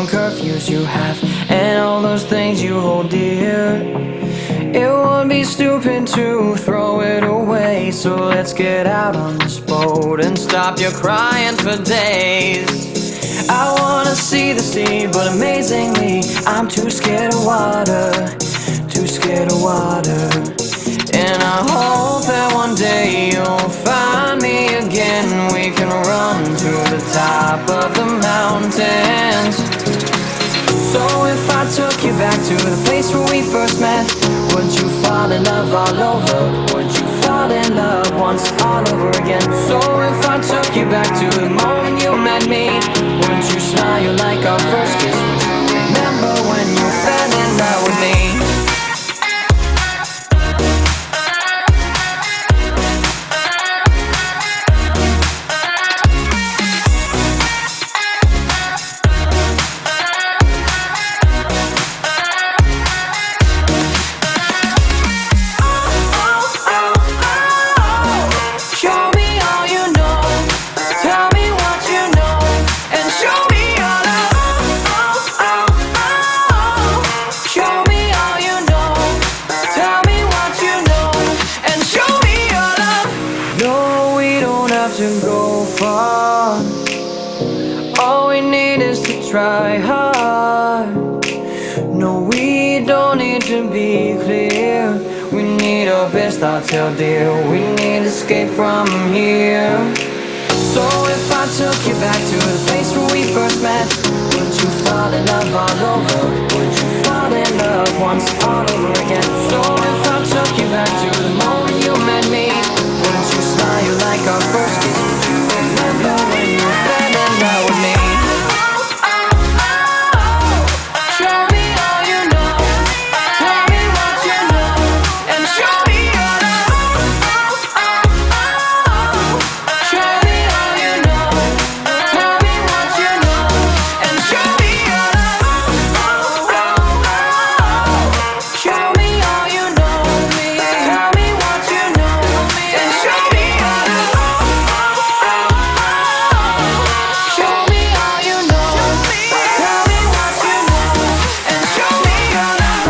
curfews you have, and all those things you hold dear. It would be stupid to throw it away, so let's get out on this boat and stop your crying for days. I wanna see the sea, but amazingly I'm too scared of water, too scared of water. And I hope that one day you'll find me again. We can run to the top of the mountains. So if I took you back to the place where we first met, would you fall in love all over? Would you fall in love once all over again? So if I took you back to the moment you met me, would you smile like our first kiss? Would you remember when you fell in love with me? To go far, all we need is to try hard. No, we don't need to be clear. We need our best thoughts held dear. We need escape from here. So if I took you back to the place where we first met, would you fall in love all over? Would you fall in love once all over again? So if I took you back to the moment you met me, would you smile like our first kiss? Would you remember when you fell in love with me? Show me all you know. Tell me what you know, and show me your love. Show me all you know. Tell me what you know, and show me your love. Show me all you know. Tell me what you know, and show me your love. Show me all you know. Tell me what you know, and show me your love.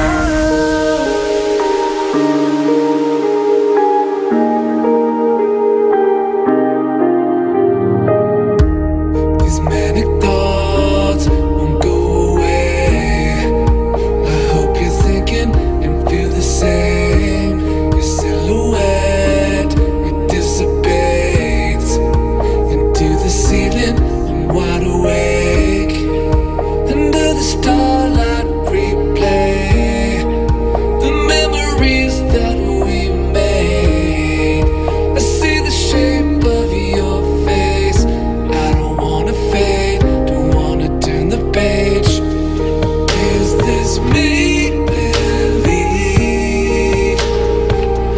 These manic thoughts won't go away. I hope you're thinking and feel the same. Your silhouette, it dissipates into the ceiling. I'm wide awake under the starlight. Replay the memories that we made. I see the shape of your face. I don't wanna fade, don't wanna turn the page. Is this make-believe?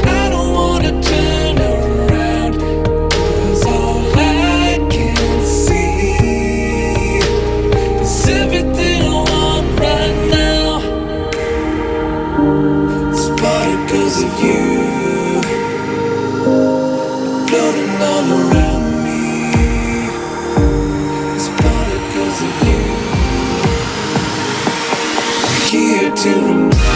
I don't wanna turn around, 'cause all I can see is everything I want right now. It's particles of you floating all around me. It's particles of you here to remind me.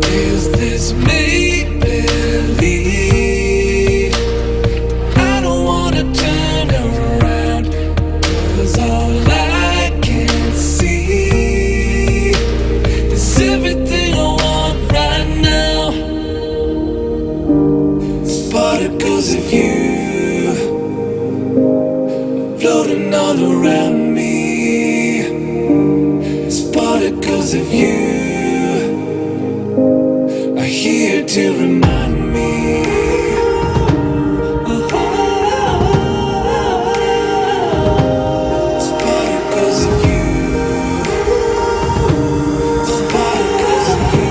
Is this make-believe? I don't wanna turn around, 'cause all I can see is everything I want right now. It's particles of you floating all around me. It's particles of you to remind me. It's party 'cause of you. It's party 'cause of you.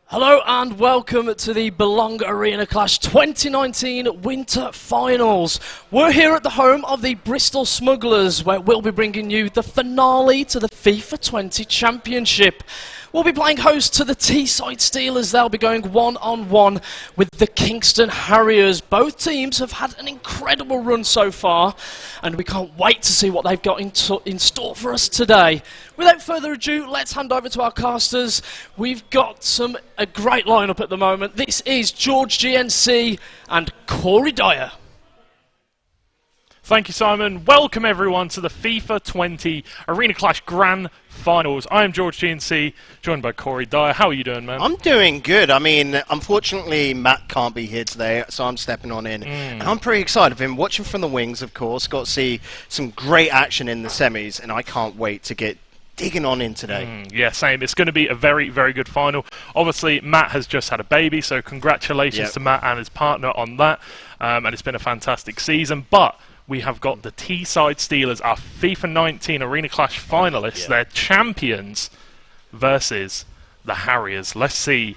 Hello and welcome to the Belong Arena Clash 2019 Winter Finals. We're here at the home of the Bristol Smugglers, where we'll be bringing you the finale to the FIFA 20 Championship. We'll be playing host to the Teesside Steelers. They'll be going one-on-one with the Kingston Harriers. Both teams have had an incredible run so far, and we can't wait to see what they've got in store for us today. Without further ado, let's hand over to our casters. We've got a great lineup at the moment. This is George GNC and Corey Dyer. Thank you, Simon. Welcome, everyone, to the FIFA 20 Arena Clash Grand Finals. I am George GNC, joined by Corey Dyer. How are you doing, man? I'm doing good. I mean, unfortunately, Matt can't be here today, so I'm stepping on in. And I'm pretty excited. I've been watching from the wings, of course. Got to see some great action in the semis, and I can't wait to get digging on in today. Yeah, same. It's going to be a very, very good final. Obviously, Matt has just had a baby, so congratulations to Matt and his partner on that. And it's been a fantastic season. But we have got the Teesside Steelers, our FIFA 19 Arena Clash finalists. They're champions versus the Harriers. Let's see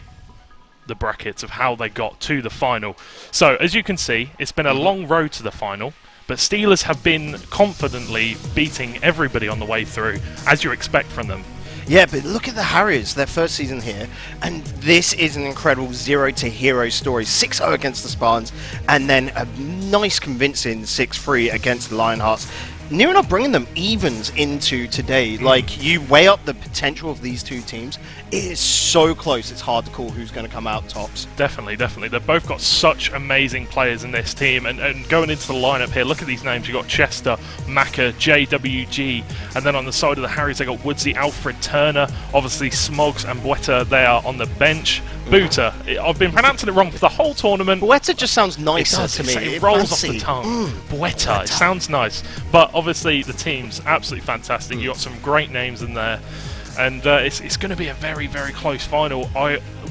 the brackets of how they got to the final. So, as you can see, it's been a long road to the final, but Steelers have been confidently beating everybody on the way through, as you expect from them. Yeah, but look at the Harriers, their first season here, and this is an incredible zero-to-hero story. 6-0 against the Spartans, and then a nice convincing 6-3 against the Lionhearts. Near enough bringing them evens into today. Like, you weigh up the potential of these two teams. It is so close, it's hard to call who's going to come out tops. Definitely, definitely. They've both got such amazing players in this team. And going into the lineup here, look at these names. You've got Chester, Macca, JWG. And then on the side of the Harriers, they've got Woodsy, Alfred, Turner. Obviously, Smogs and Bueta, they are on the bench. Buta, I've been pronouncing it wrong for the whole tournament. Bueta just sounds nicer to me. It rolls off the tongue. Bueta, it sounds nice. But obviously, the team's absolutely fantastic. You've got some great names in there. And it's going to be a very, very close final.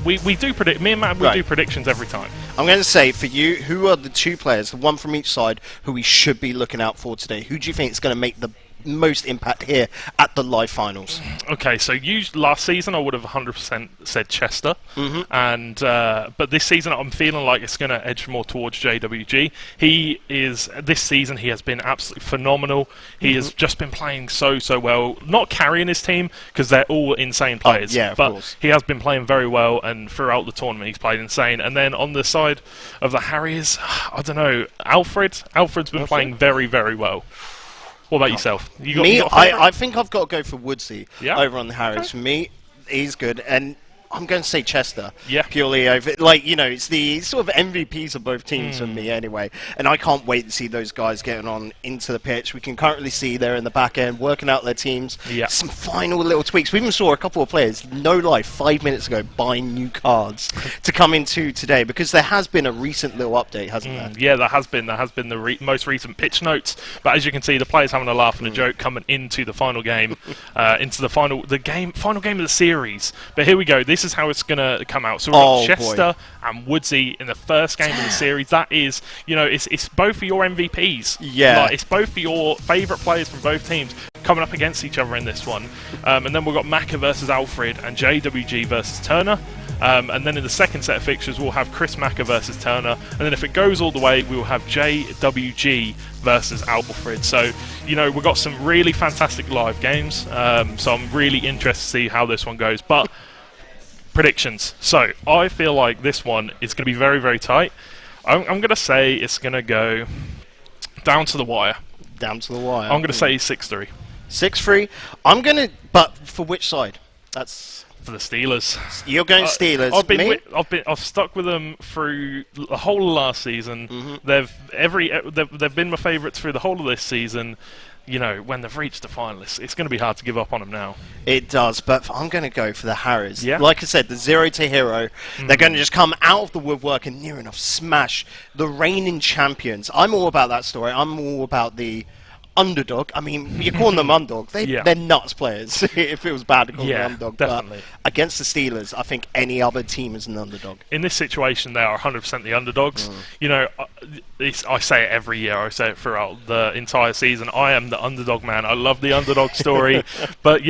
We do predict, me and Matt, we do predictions every time. I'm going to say, for you, who are the two players, the one from each side, who we should be looking out for today? Who do you think is going to make the most impact here at the live finals? Okay, so last season I would have 100% said Chester, and but this season I'm feeling like it's going to edge more towards JWG. This season he has been absolutely phenomenal. He has just been playing so well, not carrying his team because they're all insane players, but course. He has been playing very well, and throughout the tournament he's played insane. And then on the side of the Harriers, I don't know, Alfred's been playing very, very well. What about yourself? I think I've got to go for Woodsy over on the Harriers. Okay. For me, he's good. And I'm going to say Chester. Yeah. Purely over, like, you know, it's the sort of MVPs of both teams for me anyway. And I can't wait to see those guys getting on into the pitch. We can currently see they're in the back end, working out their teams. Yeah. Some final little tweaks. We even saw a couple of players, no lie, 5 minutes ago, buying new cards to come into today, because there has been a recent little update, hasn't there? Yeah, there has been. There has been the most recent pitch notes. But as you can see, the players having a laugh and a joke coming into the final game, into the final game of the series. But here we go. This this is how it's going to come out. So we've got Oh, Chester and Woodsy in the first game of the series. That is, it's both of your MVPs. Yeah. Like, it's both of your favourite players from both teams coming up against each other in this one. And then we've got Maka versus Alfred and JWG versus Turner. And then in the second set of fixtures, we'll have Chris Maka versus Turner. And then if it goes all the way, we will have JWG versus Alfred. So, we've got some really fantastic live games. So I'm really interested to see how this one goes. But predictions. So I feel like this one is going to be very, very tight. I'm going to say it's going to go down to the wire. Down to the wire. I'm going to say 6-3. 6-3. I'm going to... But for which side? That's... For the Steelers. You're going Steelers. I've stuck with them through the whole of last season. They've been my favourites through the whole of this season. When they've reached the finalists, it's going to be hard to give up on them now. It does, but I'm going to go for the Harriers. Yeah. Like I said, the 0 to hero. They're going to just come out of the woodwork and near enough smash the reigning champions. I'm all about that story. I'm all about the underdog. I mean, you're calling them underdog. They're nuts players. If it was bad to call them underdog. Definitely. But against the Steelers, I think any other team is an underdog. In this situation, they are 100% the underdogs. I say it every year. I say it throughout the entire season. I am the underdog man. I love the underdog story. But,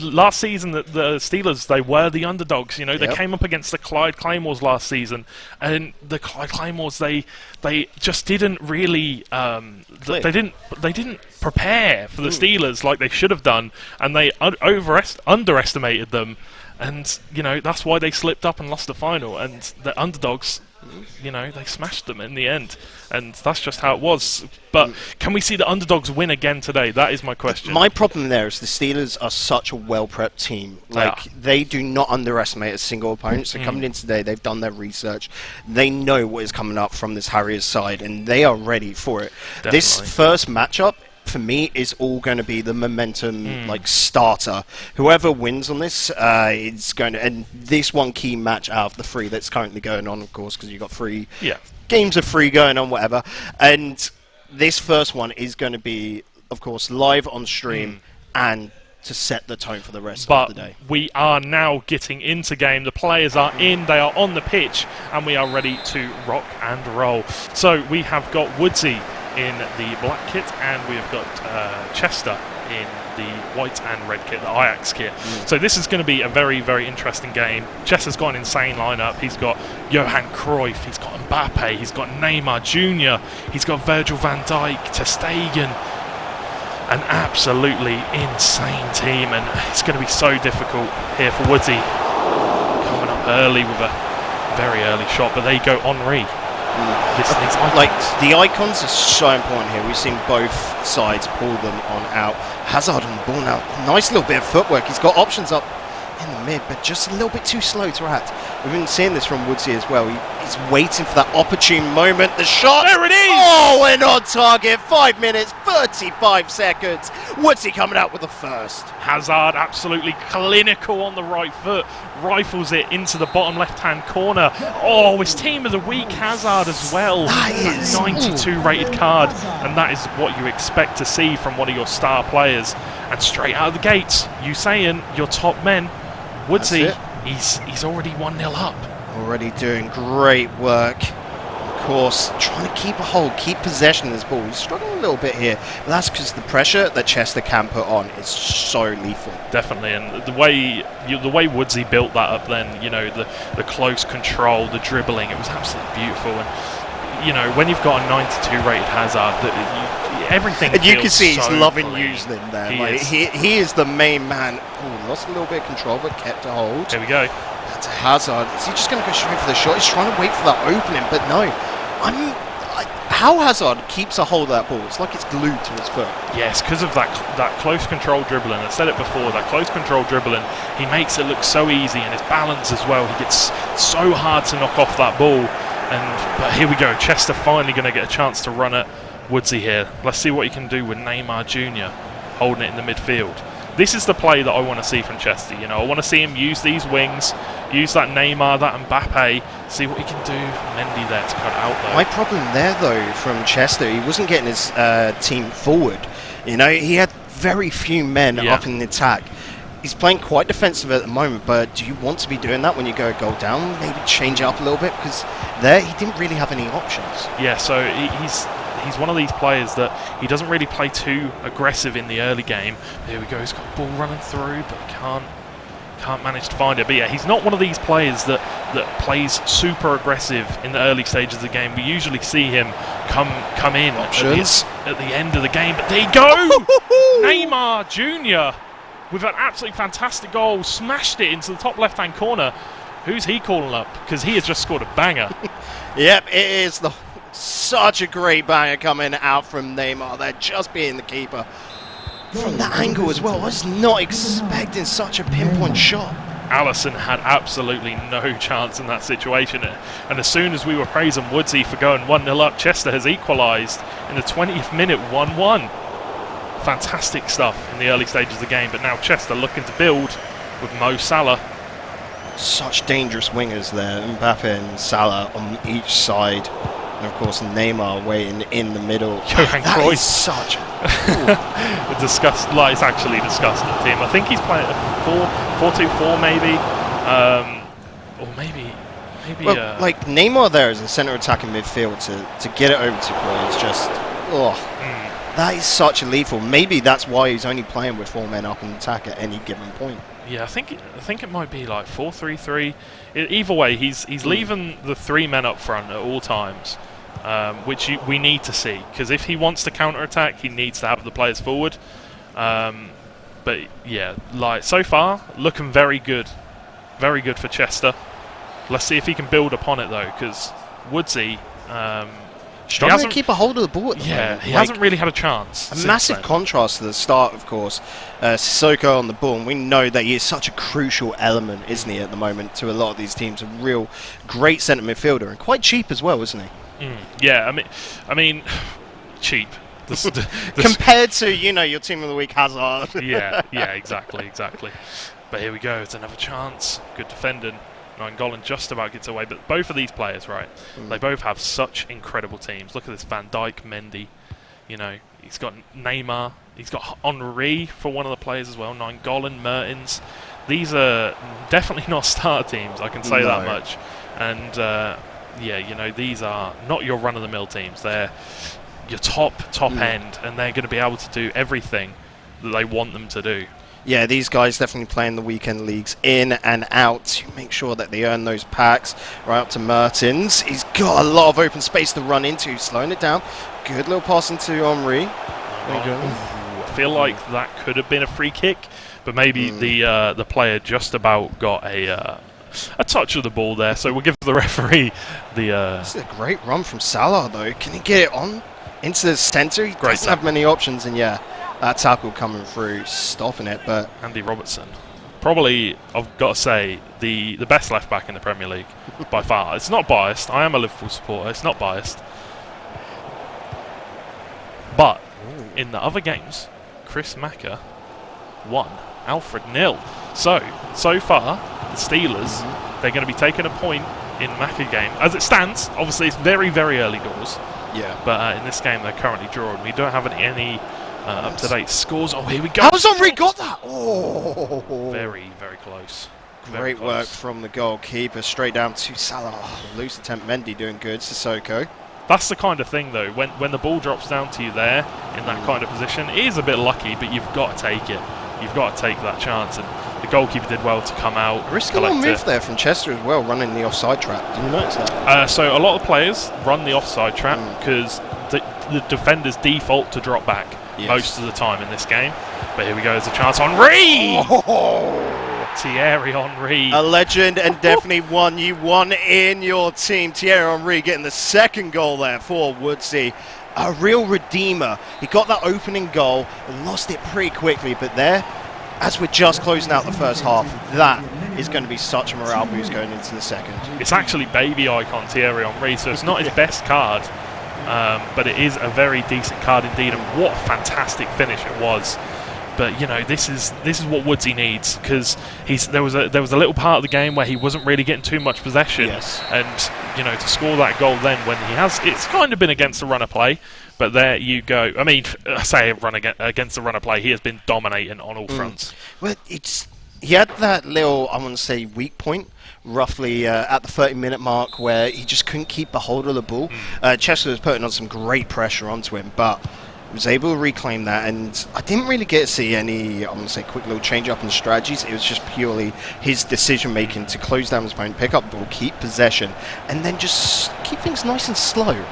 last season, the Steelers, they were the underdogs. They came up against the Clyde Claymores last season. And the Clyde Claymores, they just didn't really... They didn't prepare for the Steelers like they should have done. And they underestimated them. And, that's why they slipped up and lost the final. And the underdogs... they smashed them in the end, and that's just how it was. But can we see the underdogs win again today? That is my question. My problem there is the Steelers are such a well-prepped team. They do not underestimate a single opponent. So coming in today, they've done their research. They know what is coming up from this Harriers side, and they are ready for it. Definitely. This first matchup, for me, is all going to be the momentum starter. Whoever wins on this is going to... And this one key match out of the 3 that's currently going on, of course, because you've got 3 games of 3 going on, whatever. And this first one is going to be, of course, live on stream and to set the tone for the rest of the day. We are now getting into game. The players are in, they are on the pitch, and we are ready to rock and roll. So we have got Woodsy in the black kit, and we have got Chester in the white and red kit, the Ajax kit. So this is going to be a very, very interesting game. Chester's got an insane lineup. He's got Johan Cruyff, he's got Mbappe, he's got Neymar Jr., he's got Virgil van Dijk, Ter Stegen. An absolutely insane team, and it's going to be so difficult here for Woodsy. Coming up early with a very early shot, but there you go, Henry. The icons are so important here. We've seen both sides pull them on out. Hazard on the ball now. Nice little bit of footwork. He's got options up in the mid, but just a little bit too slow to react. We've been seeing this from Woodsy as well. He's waiting for that opportune moment. The shot! There it is! Oh, and on target. 5 minutes, 35 seconds. Woodsy coming out with the first. Hazard absolutely clinical on the right foot. Rifles it into the bottom left-hand corner. Oh, his team of the week, Hazard as well. That is... 92 rated card. And that is what you expect to see from one of your star players. And straight out of the gates, Usain, your top men, Woodsy, he's already 1-0 up. Already doing great work. Of course, trying to keep a hold, keep possession of this ball. He's struggling a little bit here, but that's because the pressure that Chester can put on is so lethal. Definitely, and the way Woodsy built that up then, the close control, the dribbling, it was absolutely beautiful. And, when you've got a 92 rated Hazard, everything and you can feels see he's so loving clean. using him there. He is the main man. Oh, lost a little bit of control, but kept a hold. There we go. That's a Hazard. Is he just going to go straight for the shot? He's trying to wait for that opening, but no. How Hazard keeps a hold of that ball, it's like it's glued to his foot. Yes, because of that close control dribbling. I said it before, that close control dribbling, he makes it look so easy, and his balance as well. He gets so hard to knock off that ball. But here we go, Chester finally going to get a chance to run at Woodsy here. Let's see what he can do with Neymar Jr. holding it in the midfield. This is the play that I want to see from Chester. I want to see him use these wings, use that Neymar, that Mbappe, see what he can do. Mendy there to cut it out though. My problem there though from Chester, he wasn't getting his team forward. He had very few men up in the attack. He's playing quite defensive at the moment, but do you want to be doing that when you go a goal down? Maybe change it up a little bit, because there he didn't really have any options. Yeah, so he's one of these players that he doesn't really play too aggressive in the early game. There we go, he's got a ball running through, but can't manage to find it. But yeah, he's not one of these players that plays super aggressive in the early stages of the game. We usually see him come in at the end of the game. But there you go! Neymar Jr. with an absolutely fantastic goal, smashed it into the top left-hand corner. Who's he calling up? Because he has just scored a banger. Yep, it is such a great banger coming out from Neymar. They're just being the keeper. From that angle as well, I was not expecting such a pinpoint shot. Allison had absolutely no chance in that situation. And as soon as we were praising Woodsy for going 1-0 up, Chester has equalised in the 20th minute, 1-1. Fantastic stuff in the early stages of the game, but now Chester looking to build with Mo Salah. Such dangerous wingers there, Mbappe and Salah on each side. And of course Neymar waiting in the middle. Johan That Cruyff. is such It's actually disgusting team. I think he's playing a 4-2-4 maybe. Or maybe well, like Neymar there as a centre attacking midfield to get it over to Cruyff is just that is such a lethal. Maybe that's why he's only playing with 4 men up in attack at any given point. Yeah, I think it might be like 4-3-3. Either way, he's leaving the 3 men up front at all times, which we need to see, because if he wants to counter attack, he needs to have the players forward. But yeah, like so far, looking very good for Chester. Let's see if he can build upon it though, because Woodsy. Struggling to keep a hold of the ball at the moment. He hasn't really had a chance. A massive contrast to the start, of course. Sissoko on the ball, and we know that he is such a crucial element, isn't he, at the moment, to a lot of these teams. A real great centre midfielder, and quite cheap as well, isn't he? Yeah, I mean, cheap. Compared to, your team of the week, Hazard. yeah, exactly. But here we go, it's another chance. Good defending. Nainggolan just about gets away, but both of these players, right, they both have such incredible teams. Look at this Van Dijk, Mendy, he's got Neymar, he's got Henry for one of the players as well, Nainggolan, Mertens. These are definitely not starter teams, I can say that much. And these are not your run-of-the-mill teams. They're your top end, and they're going to be able to do everything that they want them to do. Yeah, these guys definitely playing the weekend leagues in and out to make sure that they earn those packs. Right up to Mertens. He's got a lot of open space to run into, slowing it down. Good little pass into Henry. There you go. I feel like that could have been a free kick, but maybe the player just about got a touch of the ball there. So we'll give the referee the. This is a great run from Salah, though. Can he get it on into the centre? He doesn't have many options, and yeah. That tackle coming through, stopping it, but... Andy Robertson. Probably, I've got to say, the best left-back in the Premier League, by far. It's not biased. I am a Liverpool supporter. It's not biased. But, in the other games, Chris Macca 1, Alfred 0. So far, the Steelers, they're going to be taking a point in Macca game. As it stands, obviously, it's very, very early doors. Yeah. But in this game, they're currently drawing. We don't have any up-to-date scores. Oh, here we go. How's Henry got that? Oh! Very, very close. Great work from the goalkeeper. Straight down to Salah. Loose attempt. Mendy doing good. Sissoko. That's the kind of thing, though. When the ball drops down to you there, in that kind of position, it is a bit lucky, but you've got to take it. You've got to take that chance. And the goalkeeper did well to come out. Risky little move there from Chester as well, running the offside trap. Did you notice that? So a lot of players run the offside trap because the defenders default to drop back. Yes. Most of the time in this game. But here we go, there's a chance. Henry! Thierry Henry. A legend and definitely one you want in your team. Thierry Henry getting the second goal there for Woodsy. A real redeemer. He got that opening goal and lost it pretty quickly. But there, as we're just closing out the first half, that is going to be such a morale boost going into the second. It's actually baby icon Thierry Henry, so it's not his best card. But it is a very decent card indeed, and what a fantastic finish it was. But this is what Woodsy needs, because there was a little part of the game where he wasn't really getting too much possession, and to score that goal then when he has, it's kind of been against the run of play. But there you go. I mean, I say against the run of play, he has been dominating on all fronts. Well, it's he had that little, I want to say, weak point, roughly at the 30-minute mark, where he just couldn't keep a hold of the ball. Chester was putting on some great pressure onto him, but he was able to reclaim that, and I didn't really get to see any, I want to say, quick little change up in strategies. It was just purely his decision-making to close down his opponent, pick up the ball, keep possession, and then just keep things nice and slow.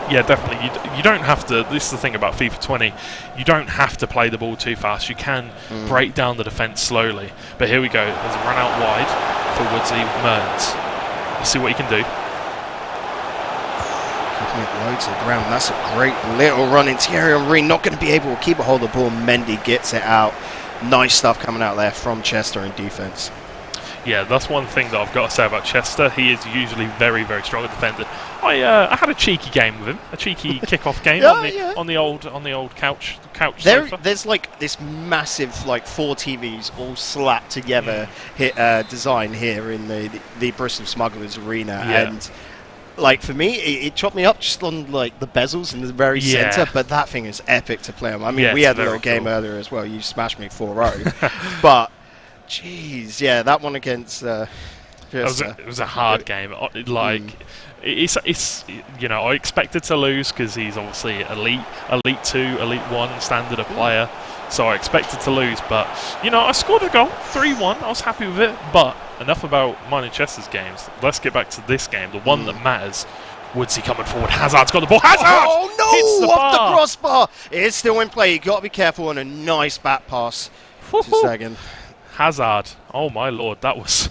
Yeah, definitely. You don't have to. This is the thing about FIFA 20. You don't have to play the ball too fast. You can break down the defence slowly. But here we go. There's a run out wide for Woodsy Mertens. Let's see what he can do. Keeping it low to the ground. That's a great little run. Thierry Henry not going to be able to keep a hold of the ball. Mendy gets it out. Nice stuff coming out there from Chester in defence. Yeah, that's one thing that I've got to say about Chester. He is usually very, very strong at defending. I had a cheeky game with him, a cheeky kick-off game on the old couch sofa. There's like this massive like 4 TVs all slapped together design here in the Bristol Smugglers Arena, and like for me it chopped me up just on like the bezels in the very centre, but that thing is epic to play on. I mean, we had a little game earlier as well. You smashed me 4-0, but jeez, yeah, that one against it was a hard game. Like it's you know, I expected to lose because he's obviously elite 2, elite 1 standard of player, so I expected to lose. But you know, I scored a goal, 3-1. I was happy with it. But enough about mine and Chester's games. Let's get back to this game, the one that matters. Woodsy coming forward. Hazard's got the ball. Hazard! Oh no! Hits the Off bar. the crossbar. It is still in play. You got to be careful, and a nice back pass to Sagan. Hazard, oh my lord, that was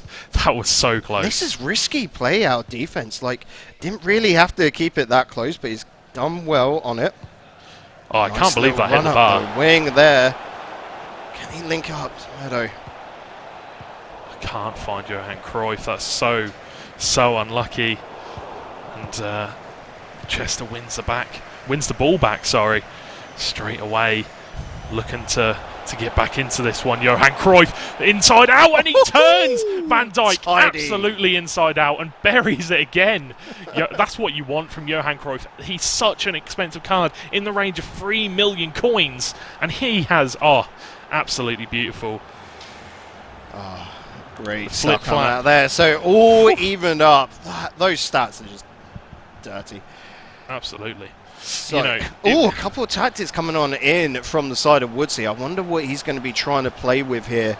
so close. This is risky play out defense. Like, didn't really have to keep it that close, but he's done well on it. Oh, I can't believe that hit the bar. The wing there. Can he link up, Meadow? I can't find Johan Cruyff. That's so unlucky. And Chester wins the ball back. Sorry, straight away, looking to get back into this one. Johan Cruyff inside out, and he turns Van Dijk absolutely inside out and buries it again. That's what you want from Johan Cruyff. He's such an expensive card in the range of 3 million coins, and he has absolutely beautiful. Great stuff coming out there. So all evened up. Those stats are just dirty. Absolutely. So, you know, a couple of tactics coming on in from the side of Woodsy. I wonder what he's going to be trying to play with here,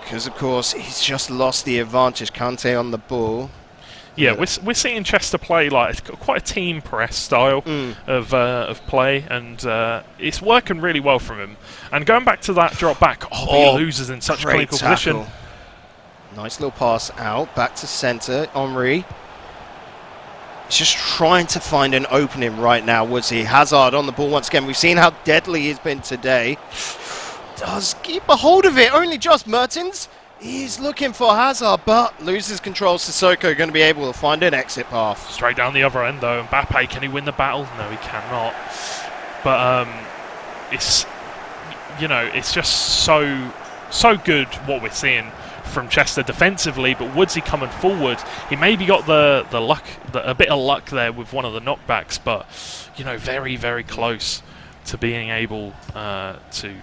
because of course he's just lost the advantage. Kante on the ball. Yeah, we're seeing Chester play like quite a team press style of play, and it's working really well from him. And going back to that drop back, he loses in such a clinical position. Nice little pass out back to centre. Henry. Just trying to find an opening right now, Woodsy. Hazard on the ball once again. We've seen how deadly he's been today. Does keep a hold of it. Only just Mertens. He's looking for Hazard, but loses control. Sissoko going to be able to find an exit path. Straight down the other end, though. Mbappe, can he win the battle? No, he cannot. But it's, you know, it's just so good what we're seeing from Chester defensively, but Woodsy coming forward, he maybe got the luck, a bit of luck there with one of the knockbacks, but you know, very, very close to being able to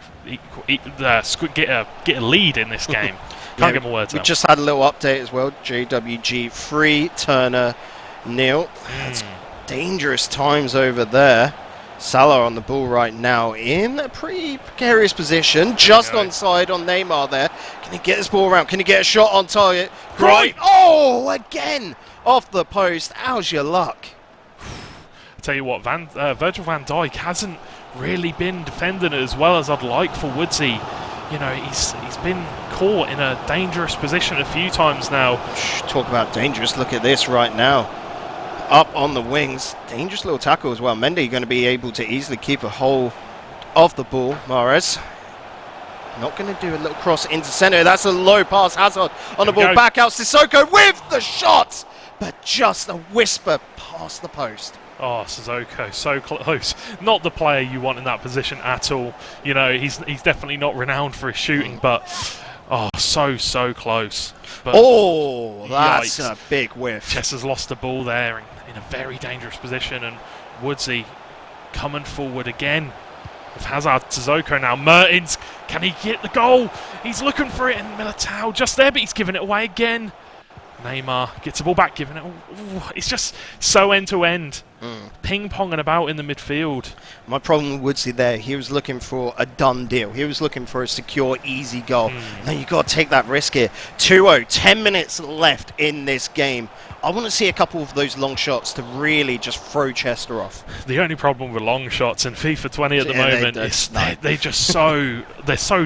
get a lead in this game. Can't get my words out. We just had a little update as well. JWG 3, Turner 0. That's dangerous times over there. Salah on the ball right now in a pretty precarious position, just onside on Neymar there. Can he get this ball around? Can he get a shot on target? Right. Oh, again off the post. How's your luck? I tell you what, Virgil van Dijk hasn't really been defending it as well as I'd like for Woodsy. You know, he's been caught in a dangerous position a few times now. Talk about dangerous. Look at this right now. Up on the wings. Dangerous little tackle as well. Mendy going to be able to easily keep a hold of the ball. Mahrez not going to do a little cross into centre. That's a low pass. Hazard on the ball. Back out. Sissoko with the shot, but just a whisper past the post. Oh, Sissoko, so close. Not the player you want in that position at all. You know, he's definitely not renowned for his shooting, but so close. But that's a big whiff. Chester's lost the ball there in a very dangerous position, and Woodsy coming forward again with Hazard. Sissoko now. Mertens Can he get the goal? He's looking for it, and Militao just there, but he's giving it away again. Neymar gets the ball back, giving it. Ooh, it's just so end-to-end. Ping-ponging about in the midfield. My problem with Woodsy there, he was looking for a done deal. He was looking for a secure, easy goal. Now you've got to take that risk here. 2-0, 10 minutes left in this game. I want to see a couple of those long shots to really just throw Chester off. The only problem with long shots in FIFA 20 at the moment is they're just so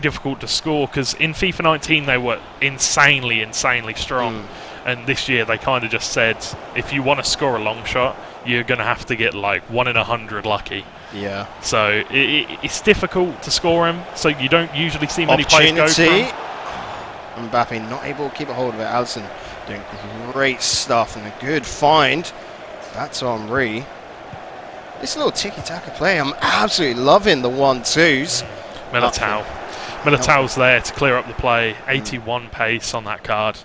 difficult to score, because in FIFA 19 they were insanely strong. And this year they kind of just said, if you want to score a long shot, you're going to have to get like 1 in 100 lucky. Yeah. So it's difficult to score him, so you don't usually see many players go for him. Mbappe not able to keep a hold of it. Alisson doing great stuff and a good find. That's Henry. This little tiki-taka play, I'm absolutely loving the 1-2s. Militao's there to clear up the play. 81 pace on that card.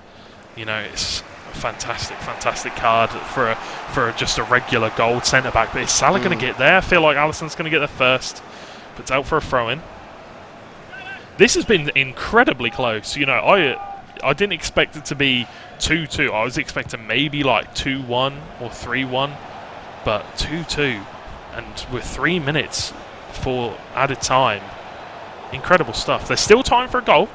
You know, it's a fantastic card for just a regular gold centre back. But is Salah going to get there? I feel like Alisson's going to get there first. But it's out for a throw-in. This has been incredibly close. You know, I didn't expect it to be 2-2. I was expecting maybe like 2-1 or 3-1, but 2-2, and with 3 minutes for added time. Incredible stuff. There's still time for a goal,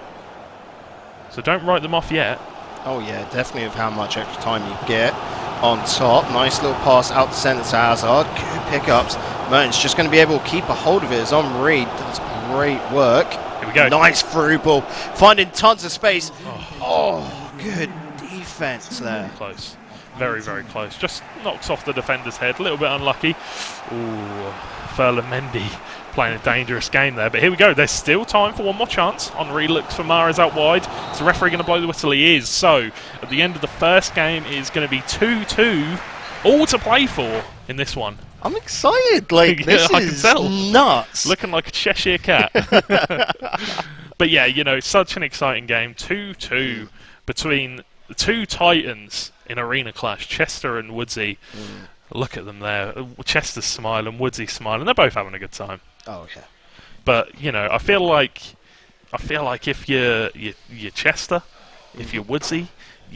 so don't write them off yet. Oh yeah, definitely of how much extra time you get on top. Nice little pass out the centre to Hazard. Good pickups. Mertens just going to be able to keep a hold of it as Henry does great work. Here we go. Nice through ball. Finding tons of space. Oh, good defence there. Close. Very close. Just knocks off the defender's head. A little bit unlucky. Ooh, Ferland Mendy playing a dangerous game there. But here we go. There's still time for one more chance. Henry looks for Mahrez out wide. Is the referee going to blow the whistle? He is. So, at the end of the first game, it is going to be 2-2. All to play for in this one. I'm excited. Like, this is nuts. Looking like a Cheshire cat. But yeah, you know, such an exciting game. 2-2 between the two titans in Arena Clash, Chester and Woodsy. Look at them there. Chester's smiling, Woodsy's smiling. They're both having a good time. Oh yeah. But you know, I feel like if you're Chester, if you're Woodsy,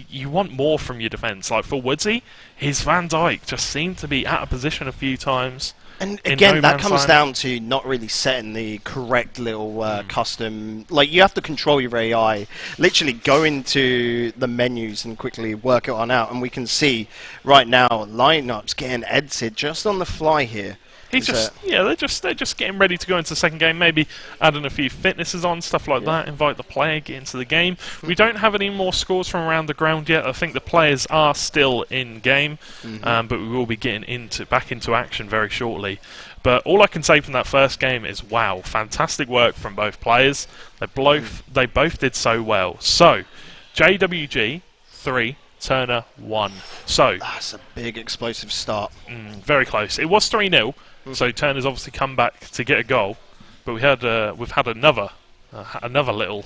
you want more from your defence. Like for Woodsy, his Van Dijk just seemed to be out of position a few times. And again, that comes down to not really setting the correct little custom. Like, you have to control your AI. Literally go into the menus and quickly work it on out. And we can see right now lineups getting edited just on the fly here. They're just getting ready to go into the second game. Maybe adding a few fitnesses on, stuff like that. Invite the player, get into the game. We don't have any more scores from around the ground yet. I think the players are still in game, but we will be getting back into action very shortly. But all I can say from that first game is, wow, fantastic work from both players. They both did so well. So, JWG 3. Turner 1. So that's a big explosive start. Very close. It was 3-0, so Turner's obviously come back to get a goal. But we've had another little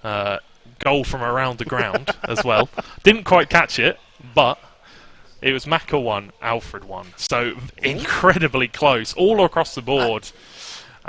goal from around the ground as well. Didn't quite catch it, but it was Maka 1, Alfred 1. So incredibly close, all across the board.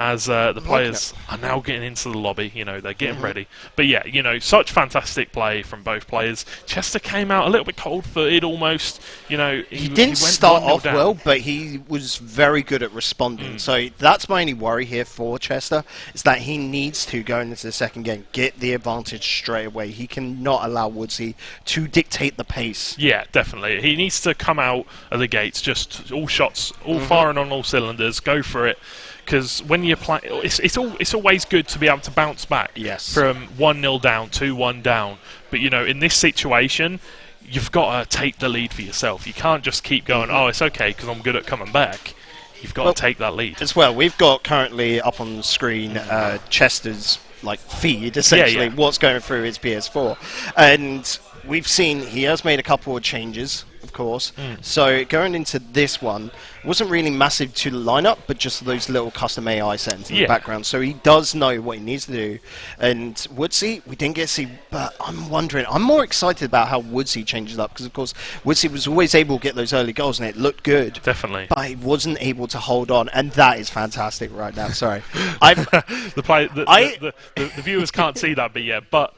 As the players are now getting into the lobby, you know, they're getting ready. But yeah, you know, such fantastic play from both players. Chester came out a little bit cold-footed almost, you know. He didn't start off well, but he was very good at responding. So that's my only worry here for Chester, is that he needs to, going into the second game, get the advantage straight away. He cannot allow Woodsy to dictate the pace. Yeah, definitely. He needs to come out of the gates, just all shots, all firing on all cylinders, go for it. Because when you play, it's always good to be able to bounce back from 1-0 down, 2-1 down. But you know, in this situation, you've got to take the lead for yourself. You can't just keep going, oh, it's okay because I'm good at coming back. You've got to take that lead. As well, we've got currently up on the screen Chester's feed, essentially, what's going through his PS4. And we've seen he has made a couple of changes. Of course. So going into this one, wasn't really massive to the lineup, but just those little custom AI settings in the background. So he does know what he needs to do. And Woodsy, we didn't get to see, but I'm wondering, I'm more excited about how Woodsy changes up, because of course Woodsy was always able to get those early goals and it looked good. Definitely. But he wasn't able to hold on, and that is fantastic right now. Sorry. The viewers can't see that, but yeah, but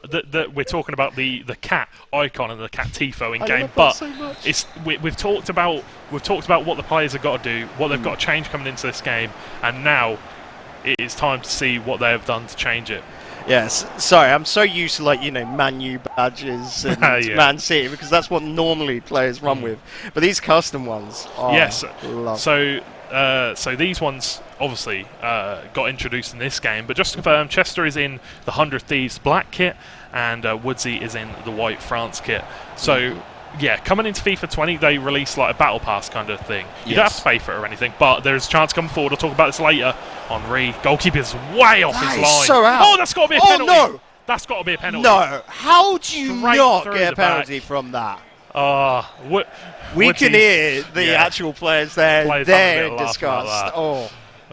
we're talking about the cat icon and the cat tifo in game. But so much. we've talked about what the players have got to do, what they've got to change coming into this game, and now it is time to see what they have done to change it. Yes, sorry, I'm so used to Man U badges and Man City, because that's what normally players run with. But these custom ones, yes. Love. So these ones obviously got introduced in this game, but just to confirm, Chester is in the 100 Thieves black kit, and Woodsy is in the white France kit. So yeah, coming into FIFA 20, they release like a battle pass kind of thing. You don't have to pay for it or anything, but there's a chance coming forward. I'll talk about this later. Henri, goalkeeper's way off his line. So out. Oh, that's got to be a penalty. Oh, no. That's got to be a penalty. No. How do you Straight not through get a the back. penalty from that? We can hear the actual players there. Players They're having a bit of laugh about disgust.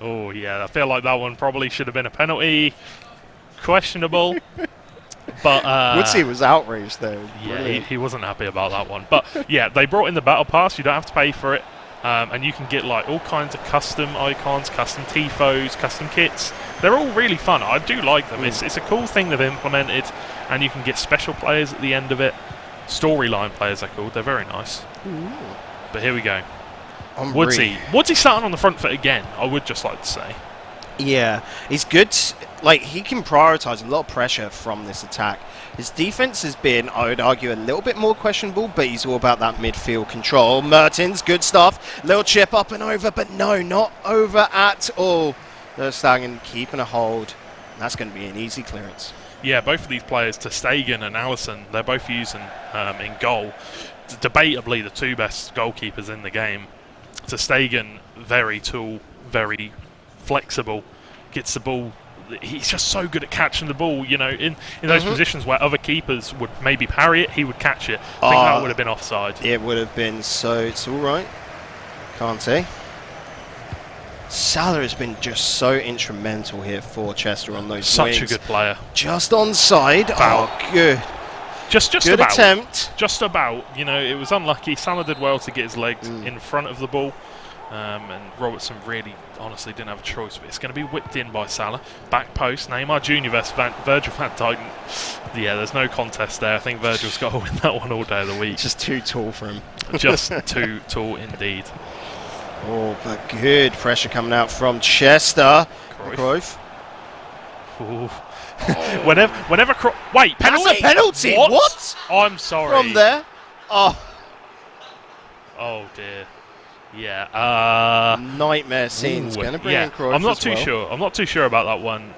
that. Oh, yeah. I feel like that one probably should have been a penalty. Questionable. But Woodsy was outraged though. Yeah, he wasn't happy about that one. But yeah, they brought in the battle pass. You don't have to pay for it, and you can get like all kinds of custom icons, custom tifos, custom kits. They're all really fun. I do like them. It's a cool thing they've implemented, and you can get special players at the end of it. Storyline players they're called. They're very nice. But here we go. Woodsy starting on the front foot again. I would just like to say. Yeah, he's good. Like, he can prioritise a lot of pressure from this attack. His defence has been, I would argue, a little bit more questionable, but he's all about that midfield control. Mertens, good stuff. Little chip up and over, but no, not over at all. Ter Stegen keeping a hold. That's going to be an easy clearance. Yeah, both of these players, Ter Stegen and Alisson, they're both using in goal. Debatably the two best goalkeepers in the game. Ter Stegen, very tall, very flexible, gets the ball. He's just so good at catching the ball, you know, in those positions where other keepers would maybe parry it, he would catch it. I think that would have been offside. It would have been, so it's all right. Kante. Salah has been just so instrumental here for Chester on those Such wings. a good player. Just onside. Foul. Oh, good. Just Good about. attempt. Just about. You know, it was unlucky. Salah did well to get his legs in front of the ball. And Robertson really, honestly, didn't have a choice. But it's going to be whipped in by Salah. Back post. Neymar Jr. versus Virgil van Dijk. Yeah, there's no contest there. I think Virgil's got to win that one all day of the week. Just too tall for him. Just too tall indeed. Oh, but good pressure coming out from Chester. Cruyff. Ooh. Whenever wait, penalty? That's a penalty. What? I'm sorry. From there. Oh. Oh dear. Yeah. Nightmare scenes. Going to bring in Cruyff. I'm not too sure. I'm not too sure about that one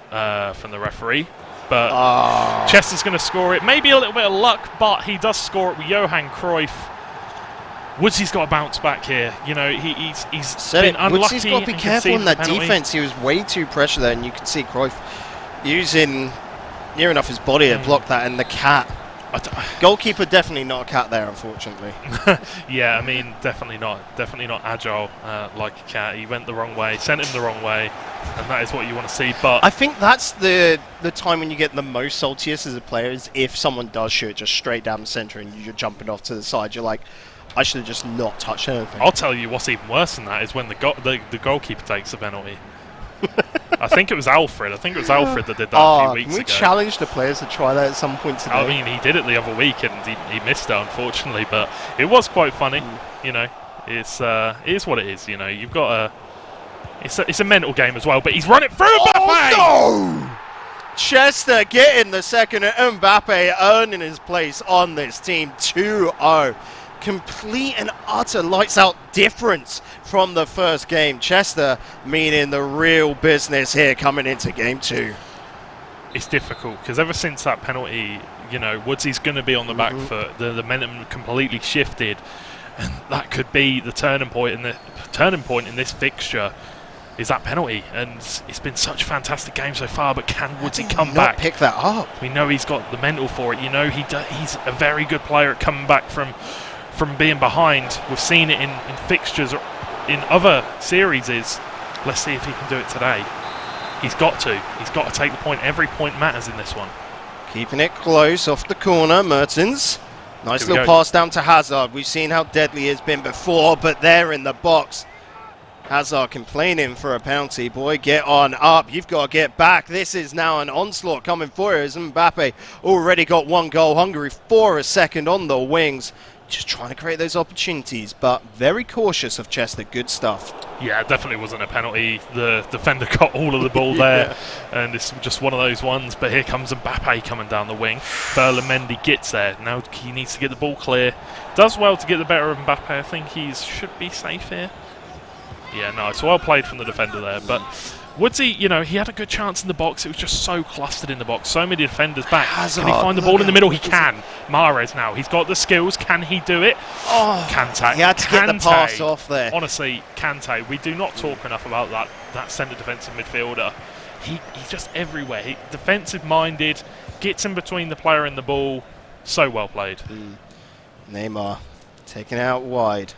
from the referee. But Chester's going to score it. Maybe a little bit of luck, but he does score it with Johan Cruyff. Woodsy's got to bounce back here. You know, he's been unlucky. Woodsy's got to be careful in that defence. He was way too pressure there, and you can see Cruyff using near enough his body to block that, and the cat. Goalkeeper definitely not a cat there, unfortunately. Yeah, I mean, definitely not agile like a cat. He went the wrong way, sent him the wrong way, and that is what you want to see. But I think that's the time when you get the most saltiest as a player is if someone does shoot just straight down the centre and you're jumping off to the side. You're like, I should have just not touched anything. I'll tell you what's even worse than that is when the goalkeeper takes the penalty. I think it was Alfred. that did that a few weeks ago. Can we challenge the players to try that at some point today? I mean, he did it the other week and he missed it, unfortunately. But it was quite funny. You know, it is what it is. You know, you've got it's a mental game as well. But he's run it through. Mbappe! No! Chester getting the second, and Mbappe earning his place on this team. 2-0. Complete and utter lights-out difference from the first game. Chester meaning the real business here coming into game 2. It's difficult because ever since that penalty, you know, Woodsy's going to be on the back foot. The momentum completely shifted, and that could be the turning point in this fixture. Is that penalty? And it's been such a fantastic game so far, but can Woodsy come back? Pick that up. We know he's got the mental for it. You know, he's a very good player at coming back from from being behind. We've seen it in fixtures in other series. Let's see if he can do it today. He's got to take the point. Every point matters in this one. Keeping it close off the corner, Mertens. Nice little pass down to Hazard. We've seen how deadly he has been before, but there in the box. Hazard complaining for a penalty. Boy, get on up. You've got to get back. This is now an onslaught coming for you. As Mbappe already got one goal. Hungary for a second on the wings. Just trying to create those opportunities, but very cautious of Chester. Good stuff. Yeah, it definitely wasn't a penalty. The defender got all of the ball there, and it's just one of those ones. But here comes Mbappe coming down the wing. Ferland Mendy gets there. Now he needs to get the ball clear. Does well to get the better of Mbappe. I think he should be safe here. Yeah, nice. Well played from the defender there. But Woodsy, you know, he had a good chance in the box. It was just so clustered in the box. So many defenders back. Can he find the ball in the middle? He can. Mahrez now. He's got the skills. Can he do it? Oh, Kante. He had to get the pass off there. Honestly, Kante, we do not talk enough about that centre defensive midfielder. He's just everywhere. Defensive minded, gets in between the player and the ball. So well played. Neymar taken out wide.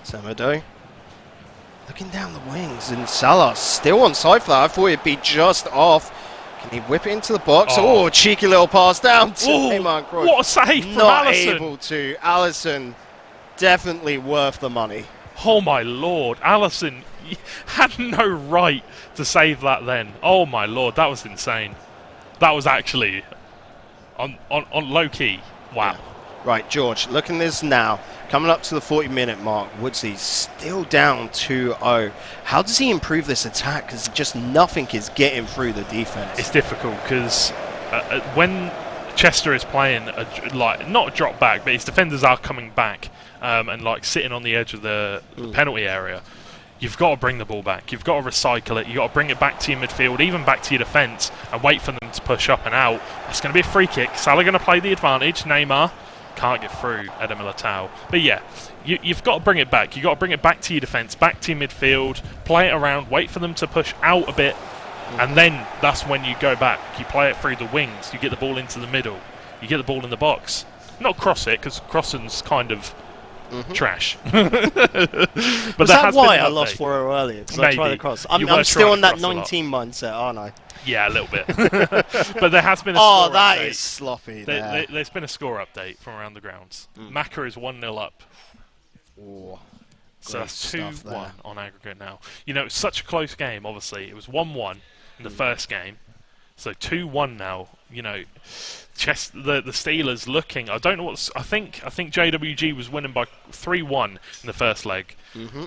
Samado looking down the wings, and Salah still on side for that. I thought it'd be just off. Can he whip it into the box? Oh, cheeky little pass down to Neymar and Cruyff. What a save from Not Alisson. able to. Alisson, definitely worth the money. Oh my lord, Alisson had no right to save that then. Oh my lord, that was insane. That was actually on low key. Wow. Yeah. Right, George, looking at this now. Coming up to the 40-minute mark, Woodsy still down 2-0. How does he improve this attack? Because just nothing is getting through the defense. It's difficult because when Chester is playing, like not a drop back, but his defenders are coming back and like sitting on the edge of the penalty area. You've got to bring the ball back. You've got to recycle it. You've got to bring it back to your midfield, even back to your defence, and wait for them to push up and out. That's going to be a free kick. Salah going to play the advantage. Neymar can't get through Eder Militao. But yeah, you've got to bring it back. You've got to bring it back to your defence, back to your midfield, play it around, wait for them to push out a bit, and then that's when you go back. You play it through the wings. You get the ball into the middle. You get the ball in the box. Not cross it, because crossing's kind of trash. But Was that why I lost 4-0 earlier? Because I tried to cross. I'm still on that 19 mindset, aren't I? Yeah, a little bit. But there has been a score score that update. is sloppy. There's been a score update from around the grounds. Maka is 1-0 up. Oh, So that's 2-1 on aggregate now. You know, it's such a close game, obviously. It was 1-1 in the first game. So 2-1 now. You know, the Steelers looking. I don't know what's. I think JWG was winning by 3-1 in the first leg.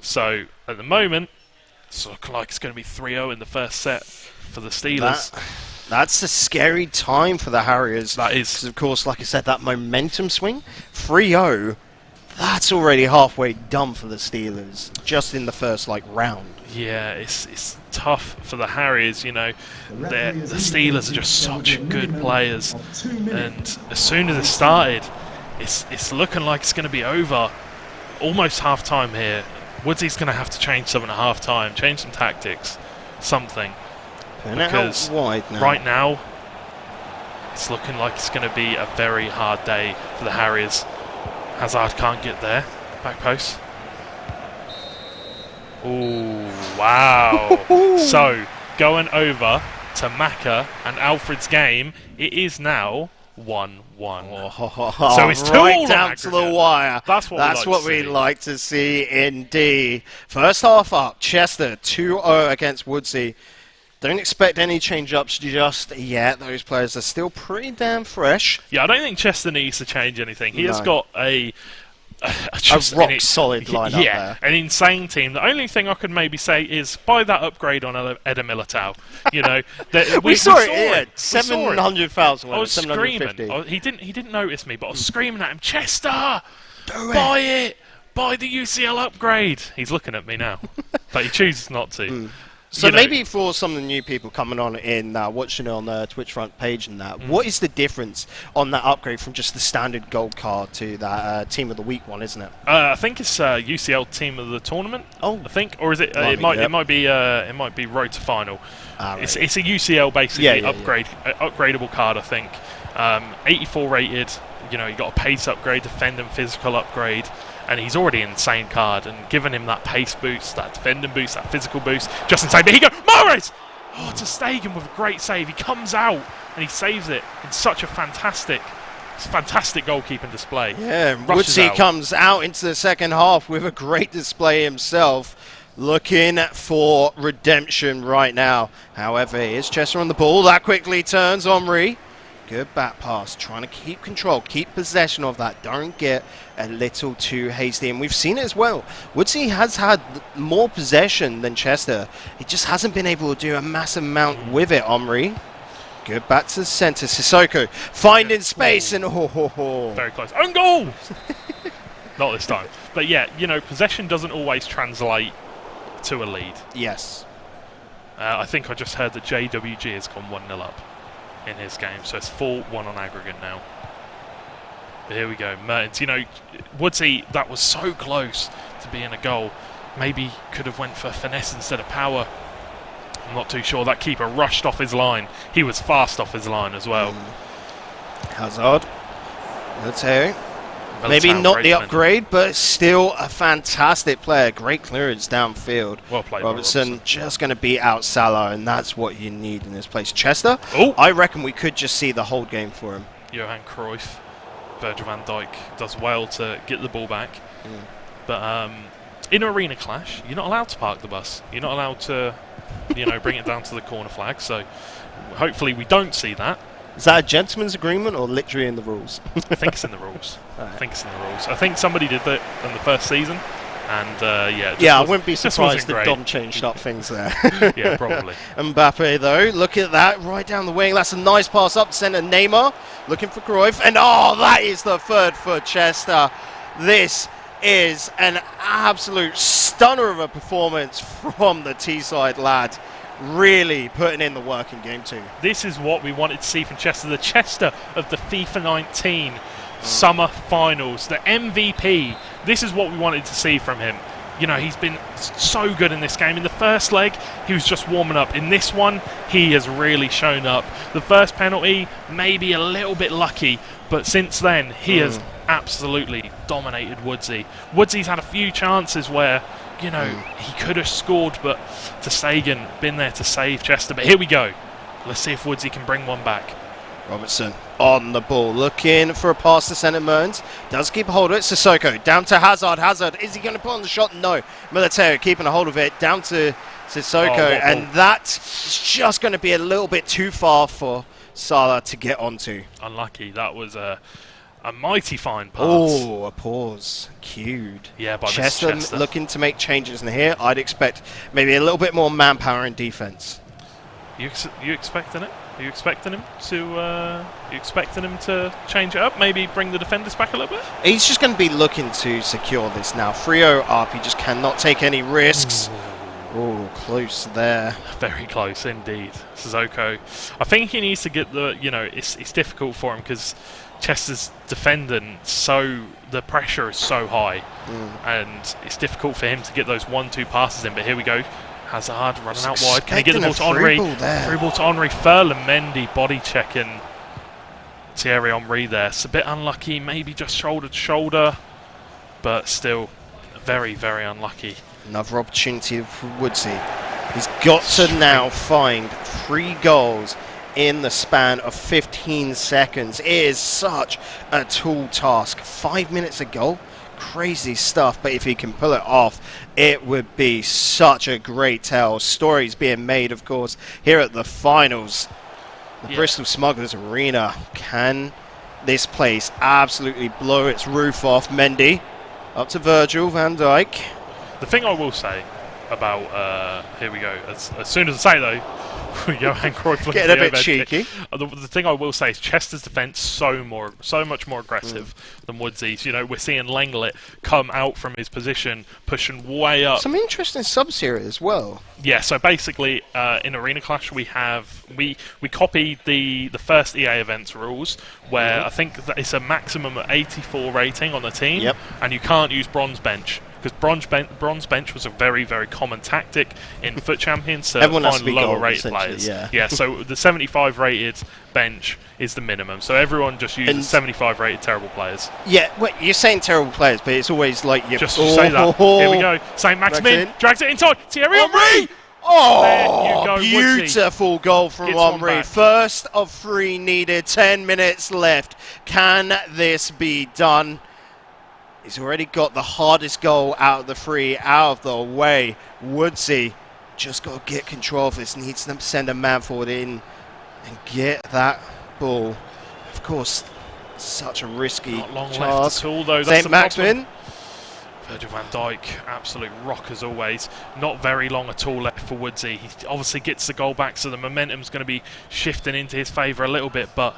So at the moment, it's looking like it's going to be 3-0 in the first set for the Steelers. That's a scary time for the Harriers. That is. Because, of course, like I said, that momentum swing, 3-0, that's already halfway done for the Steelers, just in the first, round. Yeah, it's tough for the Harriers, you know. The Steelers are just such good players. And as soon as it started, it's looking like it's going to be over. Almost half-time here. Woodsy's going to have to change something at half-time, change some tactics, something. Because right now, it's looking like it's going to be a very hard day for the Harriers. Hazard can't get there. Back post. Ooh, wow. So, going over to Maka and Alfred's game, it is now 1-1. So it's right down to the wire. That's what we like to see indeed. First half up, Chester 2-0 against Woodsy. Don't expect any change-ups just yet. Those players are still pretty damn fresh. Yeah, I don't think Chester needs to change anything. He has got a rock-solid lineup there. An insane team. The only thing I could maybe say is buy that upgrade on Eder Militao. You know, we saw it. 700,000. I was screaming. He didn't notice me, but I was screaming at him. Chester, buy it. Buy the UCL upgrade. He's looking at me now, but he chooses not to. So maybe for some of the new people coming on in watching it on the Twitch front page and that, what is the difference on that upgrade from just the standard gold card to that Team of the Week one, isn't it? I think it's UCL Team of the Tournament. Oh, I think, or is it? It might be Road to Final. Right. It's a UCL basically upgradable card. I think 84 rated. you know, he got a pace upgrade, defend and physical upgrade, and he's already an insane card. And giving him that pace boost, that defending boost, that physical boost, just insane. But he goes, Morris! Oh, to Stegen with a great save. He comes out and he saves it in such a fantastic goalkeeping display. Yeah, Rushes Woodsy out. comes out into the second half with a great display himself, looking for redemption right now. However, here's Chester on the ball. That quickly turns Omri. Good back pass, trying to keep control, keep possession of that. Don't get a little too hasty. And we've seen it as well. Woodsy has had more possession than Chester. He just hasn't been able to do a massive amount with it, Omri. Good back to the centre. Sissoko finding space and Very close. Own goal! Not this time. But yeah, you know, possession doesn't always translate to a lead. Yes. I think I just heard that JWG has gone 1-0 up in his game, so it's 4-1 on aggregate now. But here we go, Mertens. You know, Woodsy, that was so close to being a goal. Maybe could have went for finesse instead of power. I'm not too sure. That keeper rushed off his line. He was fast off his line as well. Hazard. Militao. Maybe Militao, not great the defender. upgrade, but still a fantastic player. Great clearance downfield. Well played by Robertson just going to beat out Salah, and that's what you need in this place. Chester, Oh! I reckon we could just see the whole game for him. Johan Cruyff, Virgil van Dijk does well to get the ball back. But in an arena clash, you're not allowed to park the bus. You're not allowed to, you know, bring it down to the corner flag. So hopefully we don't see that. Is that a gentleman's agreement or literally in the rules? I think it's in the rules. Alright. I think it's in the rules. I think somebody did that in the first season, and yeah. it just Yeah, I wasn't- wouldn't be just surprised wasn't if great. Dom changed up things there. Yeah, probably. Mbappe, though, look at that, right down the wing. That's a nice pass up centre. Neymar looking for Cruyff. And, oh, that is the third for Chester. This is an absolute stunner of a performance from the Teesside lad. Really putting in the work in game two. This is what we wanted to see from Chester. The Chester of the FIFA 19 summer finals. The MVP. This is what we wanted to see from him. You know, he's been so good in this game. In the first leg, he was just warming up. In this one, he has really shown up. The first penalty, maybe a little bit lucky, but since then, he has absolutely dominated Woodsy. Woodsy's had a few chances where, you know, he could have scored, but to Stegen, been there to save Chester. But here we go. Let's see if Woodsy can bring one back. Robertson on the ball, looking for a pass to centre. Mertens does keep a hold of it. Sissoko down to Hazard. Hazard, is he going to put on the shot? No. Militao keeping a hold of it, down to Sissoko, what and ball? that's just going to be a little bit too far for Salah to get onto. Unlucky. That was a mighty fine pass. Oh, a pause. Cued. Yeah, by Chester Chester. looking to make changes in here. I'd expect maybe a little bit more manpower in defence. You expecting it? Are you expecting him to? You expecting him to change it up? Maybe bring the defenders back a little bit? He's just going to be looking to secure this now. 3-0 up. He just cannot take any risks. Oh, close there. Very close indeed. Sissoko. I think he needs to get the. You know, it's difficult for him because Chester's defending, so the pressure is so high, and it's difficult for him to get those 1-2 passes in. But here we go. Hazard running out wide. Can he get the ball to Henry? Free ball to Henry. Ferland Mendy body checking Thierry Henry there. It's a bit unlucky, maybe just shoulder to shoulder, but still very, very unlucky. Another opportunity for Woodsy. He's got to now find 3 goals in the span of 15 seconds. It is such a tall task. 5 minutes a goal. Crazy stuff, but if he can pull it off, it would be such a great tale. Stories being made, of course, here at the finals. The Bristol Smugglers Arena. Can this place absolutely blow its roof off? Mendy up to Virgil van Dijk. The thing I will say about here we go. As soon as I say though, Johan Cruyff looking Getting a for the bit overhead kick. cheeky. The thing I will say is Chester's defence so much more aggressive than Woodsy's. You know, we're seeing Lenglet come out from his position, pushing way up. Some interesting subs here as well. Yeah, so basically in Arena Clash we copied the first EA events rules where I think that it's a maximum of 84 rating on the team, Yep. and you can't use bronze bench because bronze bench was a very, very common tactic in FUT Champions to Everyone has to find be lower gold, rated essentially, players. yeah. So the 75 rated bench is the minimum. So everyone just uses And 75 rated terrible players. Yeah, well, you're saying terrible players, but it's always like you Just say that. Here we go. Saint Maximin drags it inside. Thierry Henry. Oh, There you go, Woodsy. beautiful goal from Gets one Henry. back. First of 3 needed, 10 minutes left. Can this be done? He's already got the hardest goal out of the 3 out of the way. Woodsy just got to get control of this. Needs to send a man forward in and get that ball. Of course, such a risky Not long left task. at all, though. That's St. the problem. Maximin. Virgil van Dijk, absolute rock as always. Not very long at all left for Woodsy. He obviously gets the goal back, so the momentum's going to be shifting into his favour a little bit, but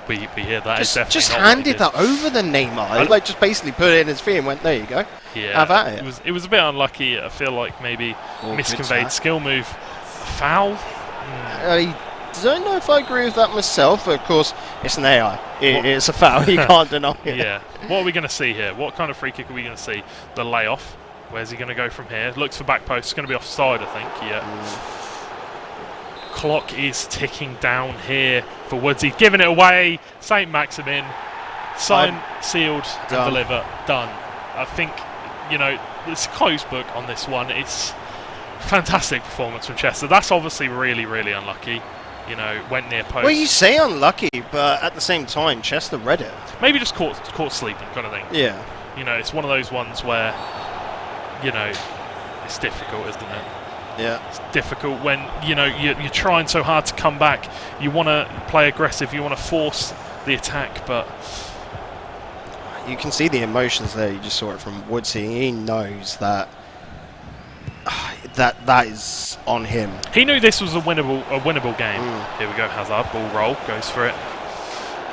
we hear that is definitely Just not what he handed did. that over the Neymar. Like, just basically put it in his feet and went, there you go. Yeah, Have at it. It was a bit unlucky. I feel like maybe Oh, good misconveyed tackle. skill move. A foul? I don't know if I agree with that myself, but of course, it's an AI. It's a foul. You can't deny it. Yeah. What are we going to see here? What kind of free kick are we going to see? The layoff. Where's he going to go from here? Looks for back post. It's going to be offside, I think. Yeah. Clock is ticking down here for Woodsy. Giving it away. St. Maximin. Signed, sealed, and Done. deliver. Done. I think, it's a closed book on this one. It's fantastic performance from Chester. That's obviously really, really unlucky. Went near post. Well, you say unlucky, but at the same time, Chester read it. Maybe just caught sleeping kind of thing. Yeah. It's one of those ones where, it's difficult, isn't it? Yeah. It's difficult when, you're trying so hard to come back. You want to play aggressive. You want to force the attack, but You can see the emotions there. You just saw it from Woodsy. He knows that that is on him. he knew this was a winnable game. Here we go, Hazard, ball roll, goes for it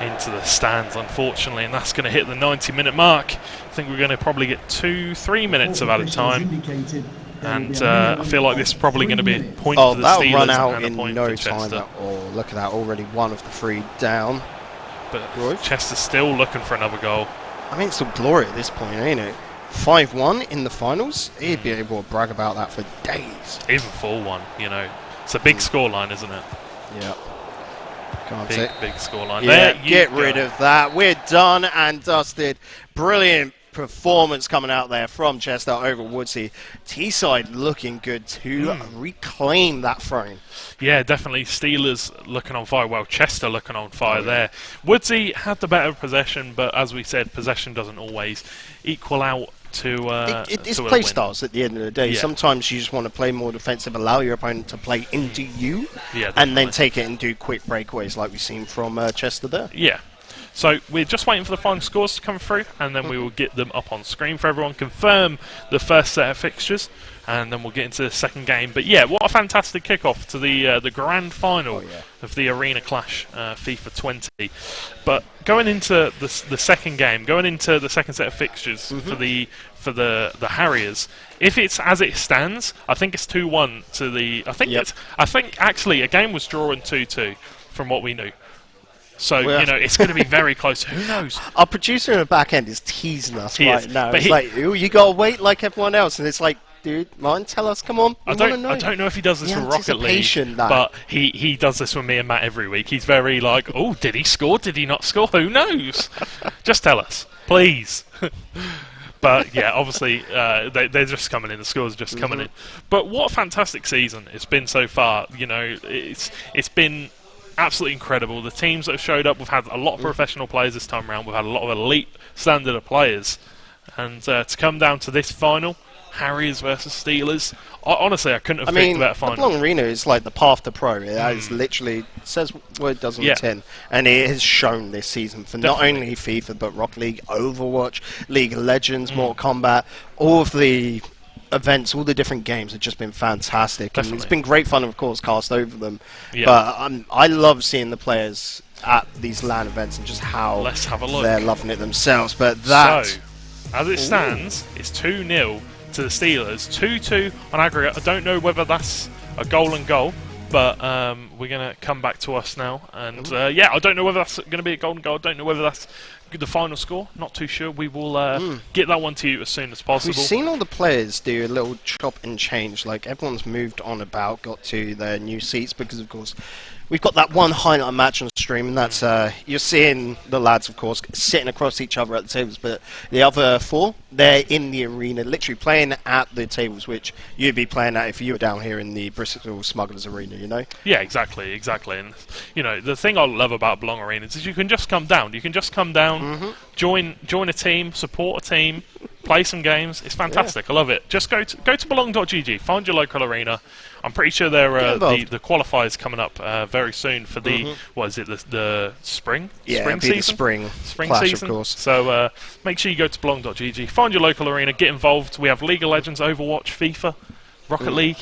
into the stands, unfortunately, and that's going to hit the 90-minute mark. I think we're going to probably get 2-3 minutes of added time. And I feel like this is probably going to be a point Oh, for the that'll Steelers run out and a in point no for time. Chester. Oh, look at that. Already one of the 3 down. But Right. Chester's still looking for another goal. I mean, it's all glory at this point, ain't it? 5-1 in the finals. He'd be able to brag about that for days. Even 4-1, It's a big scoreline, isn't it? Yeah. Can't Big, it? big scoreline. Yeah, There you get go. rid of that. We're done and dusted. Brilliant performance coming out there from Chester over Woodsy. T-side looking good to reclaim that throne. Yeah, definitely. Steelers looking on fire. Well, Chester looking on fire there. Woodsy had the better possession, but as we said, possession doesn't always equal out to It's to a play win. styles at the end of the day. Yeah. Sometimes you just want to play more defensive, allow your opponent to play into you, Yeah, and then definitely. take it and do quick breakaways like we've seen from Chester there. Yeah. So we're just waiting for the final scores to come through, and then we will get them up on screen for everyone, confirm the first set of fixtures, and then we'll get into the second game. But yeah, what a fantastic kickoff to the grand final of the Arena Clash FIFA 20. But going into the second game, going into the second set of fixtures for the Harriers, if it's as it stands, I think it's 2-1 to the. I think actually a game was drawn 2-2 from what we knew. So, Well, it's going to be very close. Who knows? Our producer in the back end is teasing us He right is, now. but It's he- like, "Ooh, you got to wait like everyone else." And it's like, dude, Martin, tell us, come on. I We wanna don't know if he does this The with Rocket League, anticipation, that. but he does this with me and Matt every week. He's very like, oh, did he score? Did he not score? Who knows? Just tell us, please. But yeah, obviously they're just coming in. The scores are just coming in. But what a fantastic season it's been so far. It's been absolutely incredible. The teams that have showed up, we've had a lot of professional players this time around. We've had a lot of elite standard of players, and to come down to this final, Harriers versus Steelers. Honestly, I couldn't have picked a better the final. Blanc Arena is like the path to pro. That is literally says what it does on Yeah. the tin, and it has shown this season for not Definitely. only FIFA but Rocket League, Overwatch, League of Legends, Mortal Kombat, all of the events, all the different games have just been fantastic. And it's Definitely. been great fun, of course, cast over them. Yeah. But I love seeing the players at these LAN events and just how Let's have a look. they're loving it themselves. But that. So, as it stands, it's 2-0 to the Steelers. 2-2 on aggregate. I don't know whether that's a goal and goal But we're going to come back to us now. And yeah, I don't know whether that's going to be a golden goal. I don't know whether that's the final score. Not too sure. We will get that one to you as soon as possible. We've seen all the players do a little chop and change. Like, everyone's moved on about, got to their new seats because, of course, we've got that one highlight match on stream, and that's you're seeing the lads, of course, sitting across each other at the tables, but the other four, they're in the arena, literally playing at the tables, which you'd be playing at if you were down here in the Bristol Smugglers Arena, you know? Yeah, exactly. And, you know, the thing I love about Belong Arenas is you can just come down. You can just come down, join a team, support a team, play some games. It's fantastic. I love it. Just go to belong.gg, find your local arena. I'm pretty sure the qualifiers coming up very soon for the what is it, the spring? Yeah, spring it'll be season? the spring clash, season. of course. So make sure you go to belong.gg, find your local arena, get involved. We have League of Legends, Overwatch, FIFA, Rocket League.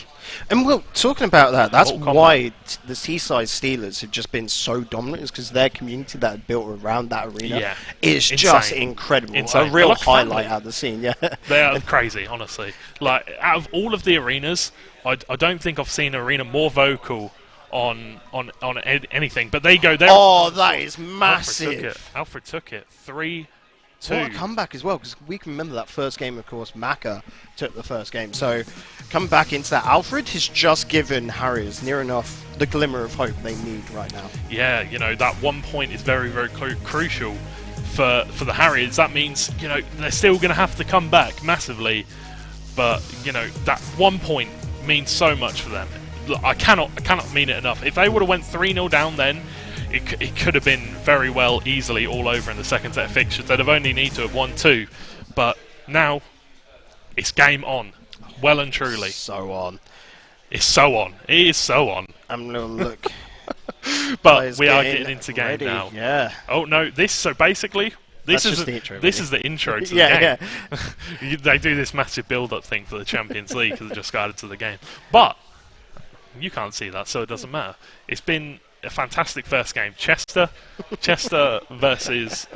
And well, talking about that, that's Mortal Kombat. why the Seaside Steelers have just been so dominant, is because their community that are built around that arena is just incredible. Insane. A real Like highlight family. out of the scene, yeah. They are crazy, honestly. Like, out of all of the arenas, I don't think I've seen an arena more vocal on anything. But they go there. Oh, that is massive. Alfred took it. 3-2. What a comeback as well, because we can remember that first game, of course, Maka took the first game. So, coming back into that, Alfred has just given Harriers near enough the glimmer of hope they need right now. Yeah, you know, that 1 point is very, very crucial for the Harriers. That means, you know, they're still going to have to come back massively. But, you know, that 1 point means so much for them. Look, I cannot mean it enough. If they would have went 3-0 down then, it could have been very well easily all over in the second set of fixtures. They'd have only need to have won 2. But now, it's game on. Well and truly. So on. It's so on. It is so on. I'm going to look. But we are getting into game ready. now. Yeah. Oh, no, so basically... This That's is just the intro, this really. is the intro to the Yeah, game. They do this massive build-up thing for the Champions League because they just got into the game. But you can't see that, so it doesn't matter. It's been a fantastic first game. Chester versus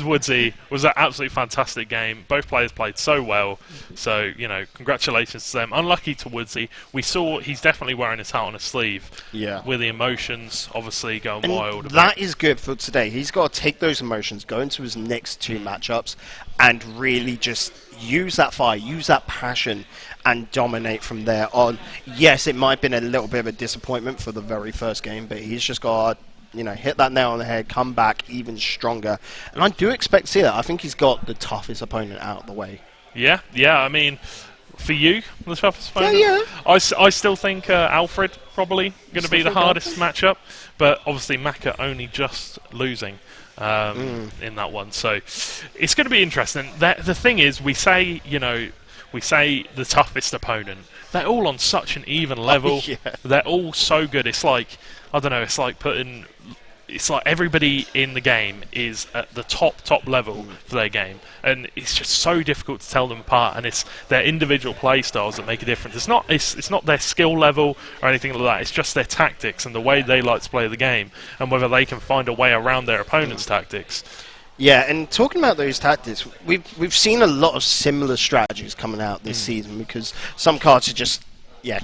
Woodsy was an absolutely fantastic game. Both players played so well. So, you know, congratulations to them. Unlucky to Woodsy. We saw he's definitely wearing his heart on his sleeve. Yeah. With the emotions obviously going And wild. that is good for today. He's got to take those emotions, go into his next 2 matchups, and really just use that fire, use that passion, and dominate from there on. Yes, it might have been a little bit of a disappointment for the very first game, but he's just got to, you know, hit that nail on the head, come back even stronger. And I do expect to see that. I think he's got the toughest opponent out of the way. Yeah, I mean, for you, the toughest opponent? Yeah. I still think Alfred probably going to be the hardest matchup, but obviously Maka only just losing in that one. So it's going to be interesting. The thing is, we say the toughest opponent. They're all on such an even level. Yeah. They're all so good. It's like, I don't know, it's like everybody in the game is at the top level for their game, and it's just so difficult to tell them apart. And it's their individual play styles that make a difference. It's not their skill level or anything like that. It's just their tactics and the way they like to play the game, and whether they can find a way around their opponent's tactics. Yeah, and talking about those tactics, we've seen a lot of similar strategies coming out this season, because some cards are just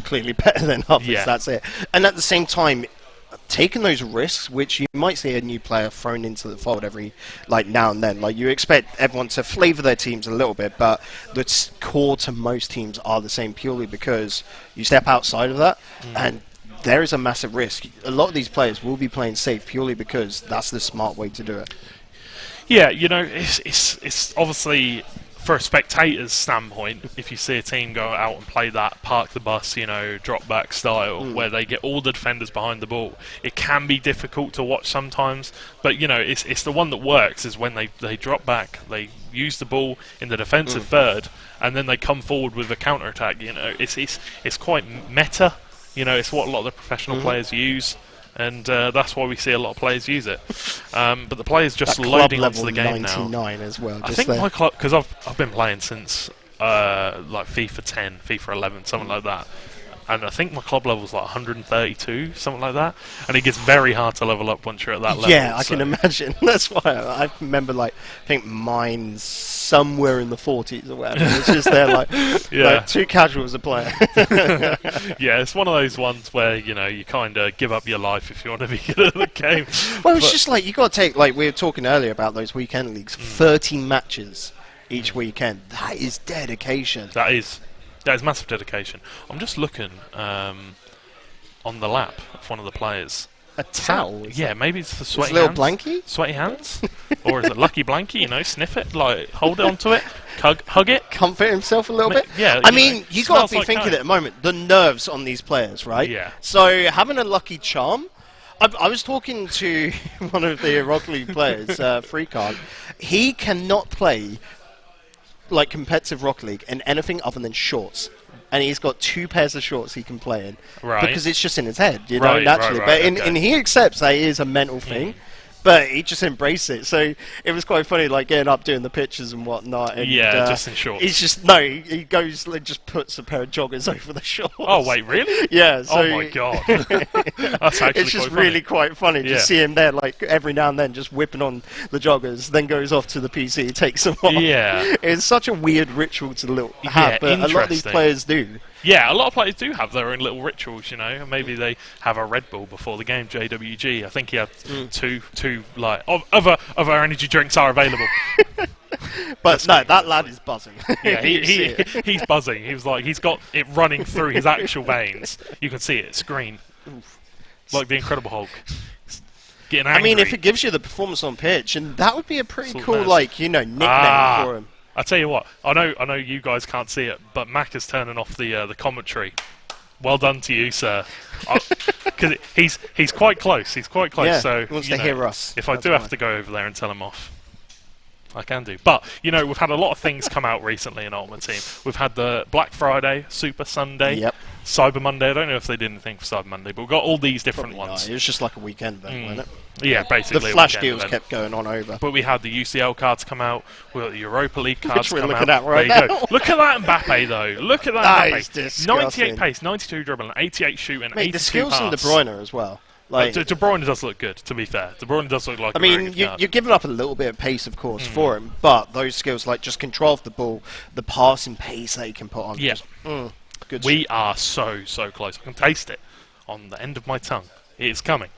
clearly better than others. Yeah. That's it. And at the same time, taking those risks, which you might see a new player thrown into the fold every now and then. Like, you expect everyone to flavour their teams a little bit, but the core to most teams are the same, purely because you step outside of that and there is a massive risk. A lot of these players will be playing safe purely because that's the smart way to do it. Yeah, you know, it's obviously, for a spectator's standpoint, if you see a team go out and play that park the bus, you know, drop back style, where they get all the defenders behind the ball, it can be difficult to watch sometimes. But, you know, it's the one that works is when they drop back, they use the ball in the defensive third, and then they come forward with a counter-attack. You know, it's quite meta. You know, it's what a lot of the professional players use. And that's why we see a lot of players use it. But the players just loading onto the game now. 99 as well. I think my club, because I've been playing since like FIFA 10, FIFA 11, something like that. and I think my club level's like 132, something like that. And it gets very hard to level up once you're at that level. Yeah, I can imagine. That's why I remember, like, I think mine's somewhere in the 40s or whatever. It's just they're like, like too casual as a player. Yeah, it's one of those ones where, you know, you kind of give up your life if you want to be good at the game. Well, it's just like, you got to take, like, we were talking earlier about those weekend leagues, 30 matches each weekend. That is dedication. That is massive dedication. I'm just looking on the lap of one of the players. A towel? Yeah, maybe it's the sweaty little hands. blankie? Sweaty hands? Or is it Lucky Blankie? You know, sniff it, like hold it onto it, hug it. Comfort himself a little bit? Yeah. I mean, you got to be like thinking home. at the moment, the nerves on these players, right? Yeah. So having a lucky charm, I was talking to one of the Rock League players, Free Card. He cannot play like competitive Rock League in anything other than shorts. And he's got 2 pairs of shorts he can play in. Right. Because it's just in his head, you know, Right, naturally. right, But okay. and he accepts that it is a mental thing. But he just embraced it. So it was quite funny, like, getting up, doing the pictures and whatnot. And, Yeah, just in shorts. He's just, no, he goes, like, just puts a pair of joggers over the shorts. Oh wait, really? Yeah. So Oh my god. That's actually it's just quite funny. really quite funny Yeah. to see him there, like, every now and then just whipping on the joggers, then goes off to the PC, takes them off. Yeah. It's such a weird ritual to have, Yeah, but a lot of these interesting. players do. Yeah, a lot of players do have their own little rituals, you know. Maybe they have a Red Bull before the game. JWG, I think he had two like other energy drinks are available. But no, that lad is buzzing. Yeah, You see it. he's buzzing. He was like, he's got it running through his actual veins. You can see it, screen, like the Incredible Hulk. Getting angry. I mean, if it gives you the performance on pitch, and that would be a pretty Sort of cool, nice. like, you know, nickname for him. I tell you what, I know you guys can't see it, but Mac is turning off the commentary. Well done to you, sir. Because he's quite close. He's quite close. Yeah, so he wants you to know, hear us. If I That's do have why. to go over there and tell him off, I can do. But you know, we've had a lot of things come out recently in Ultimate Team. We've had the Black Friday, Super Sunday, Yep. Cyber Monday. I don't know if they did anything for Cyber Monday, but we've got all these different Probably ones. not. It was just like a weekend then, wasn't it? Yeah, basically. The a flash weekend deals event. kept going on over. But we had the UCL cards come out. We got the Europa League cards we're come looking out. at right there you now. go. Look at that Mbappe though. Look at That that is Mbappe. disgusting. 98 pace, 92 dribbling, 88 shooting, Mate, 82 the skills in De pass. Bruyne as well. Like, De Bruyne does look good, to be fair. De Bruyne does look like I a very mean, good you're card. giving up a little bit of pace, of course, for him, but those skills, like just control of the ball, the passing pace that he can put on. Yeah. Just, good. We are so close. I can taste it on the end of my tongue. It is coming.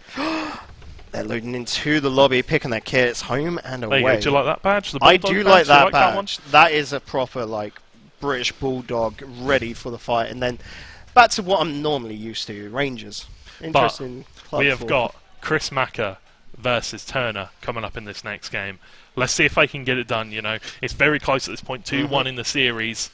They're loading into the lobby, picking their kits home and There away. you go. Do you like that badge? The I Bulldog do badge? like that that one? badge. That is a proper, like, British Bulldog ready for the fight. And then back to what I'm normally used to, Rangers. Interesting club We have for- got Chris Macca versus Turner coming up in this next game. Let's see if they can get it done, you know. It's very close at this point, 2-1 in the series.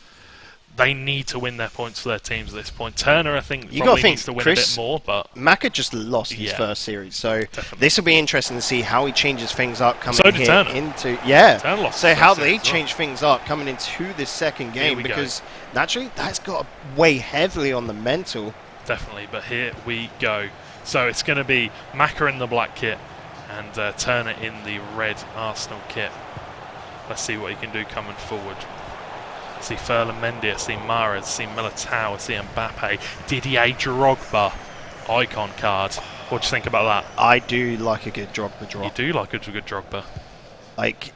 They need to win their points for their teams at this point. Turner, I think, You gotta probably think, needs to win Chris- a bit more, but Macca just lost his Yeah. first series, so Definitely. this will be interesting to see how he changes things up coming So did here Turner. into Turner lost So his how first they series as well. change things up coming into this second game we go. because naturally that's got to weigh heavily on the mental. definitely. But here we go. So it's going to be Macca in the black kit and Turner in the red Arsenal kit. Let's see what he can do coming forward. See Ferland Mendy, I see Mahrez, I see Militao, I see Mbappe, Didier Drogba, icon card. What do you think about that? I do like a good Drogba You drop. do like a good Drogba. Like,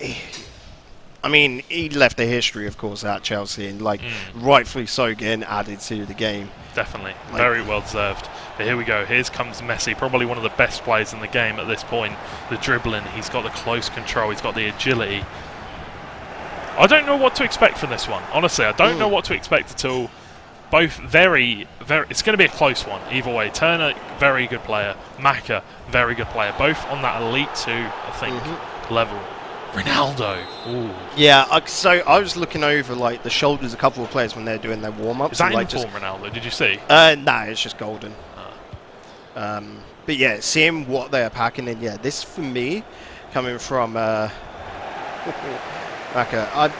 I mean, he left a history, of course, at Chelsea, and like rightfully so, getting added to the game. Definitely. Like- Very well deserved. But here we go. Here comes Messi, probably one of the best players in the game at this point. The dribbling, he's got the close control, he's got the agility. I don't know what to expect from this one. Honestly, I don't know what to expect at all. Both very... It's going to be a close one, either way. Turner, very good player. Macca, very good player. Both on that Elite 2, I think, level. Ronaldo. Ooh. Yeah, so I was looking over like the shoulders of a couple of players when they're doing their warm-ups. Is that and, like, in form, Ronaldo? Did you see? Nah, it's just golden. But yeah, seeing what they're packing in, yeah, this for me, coming from Macca,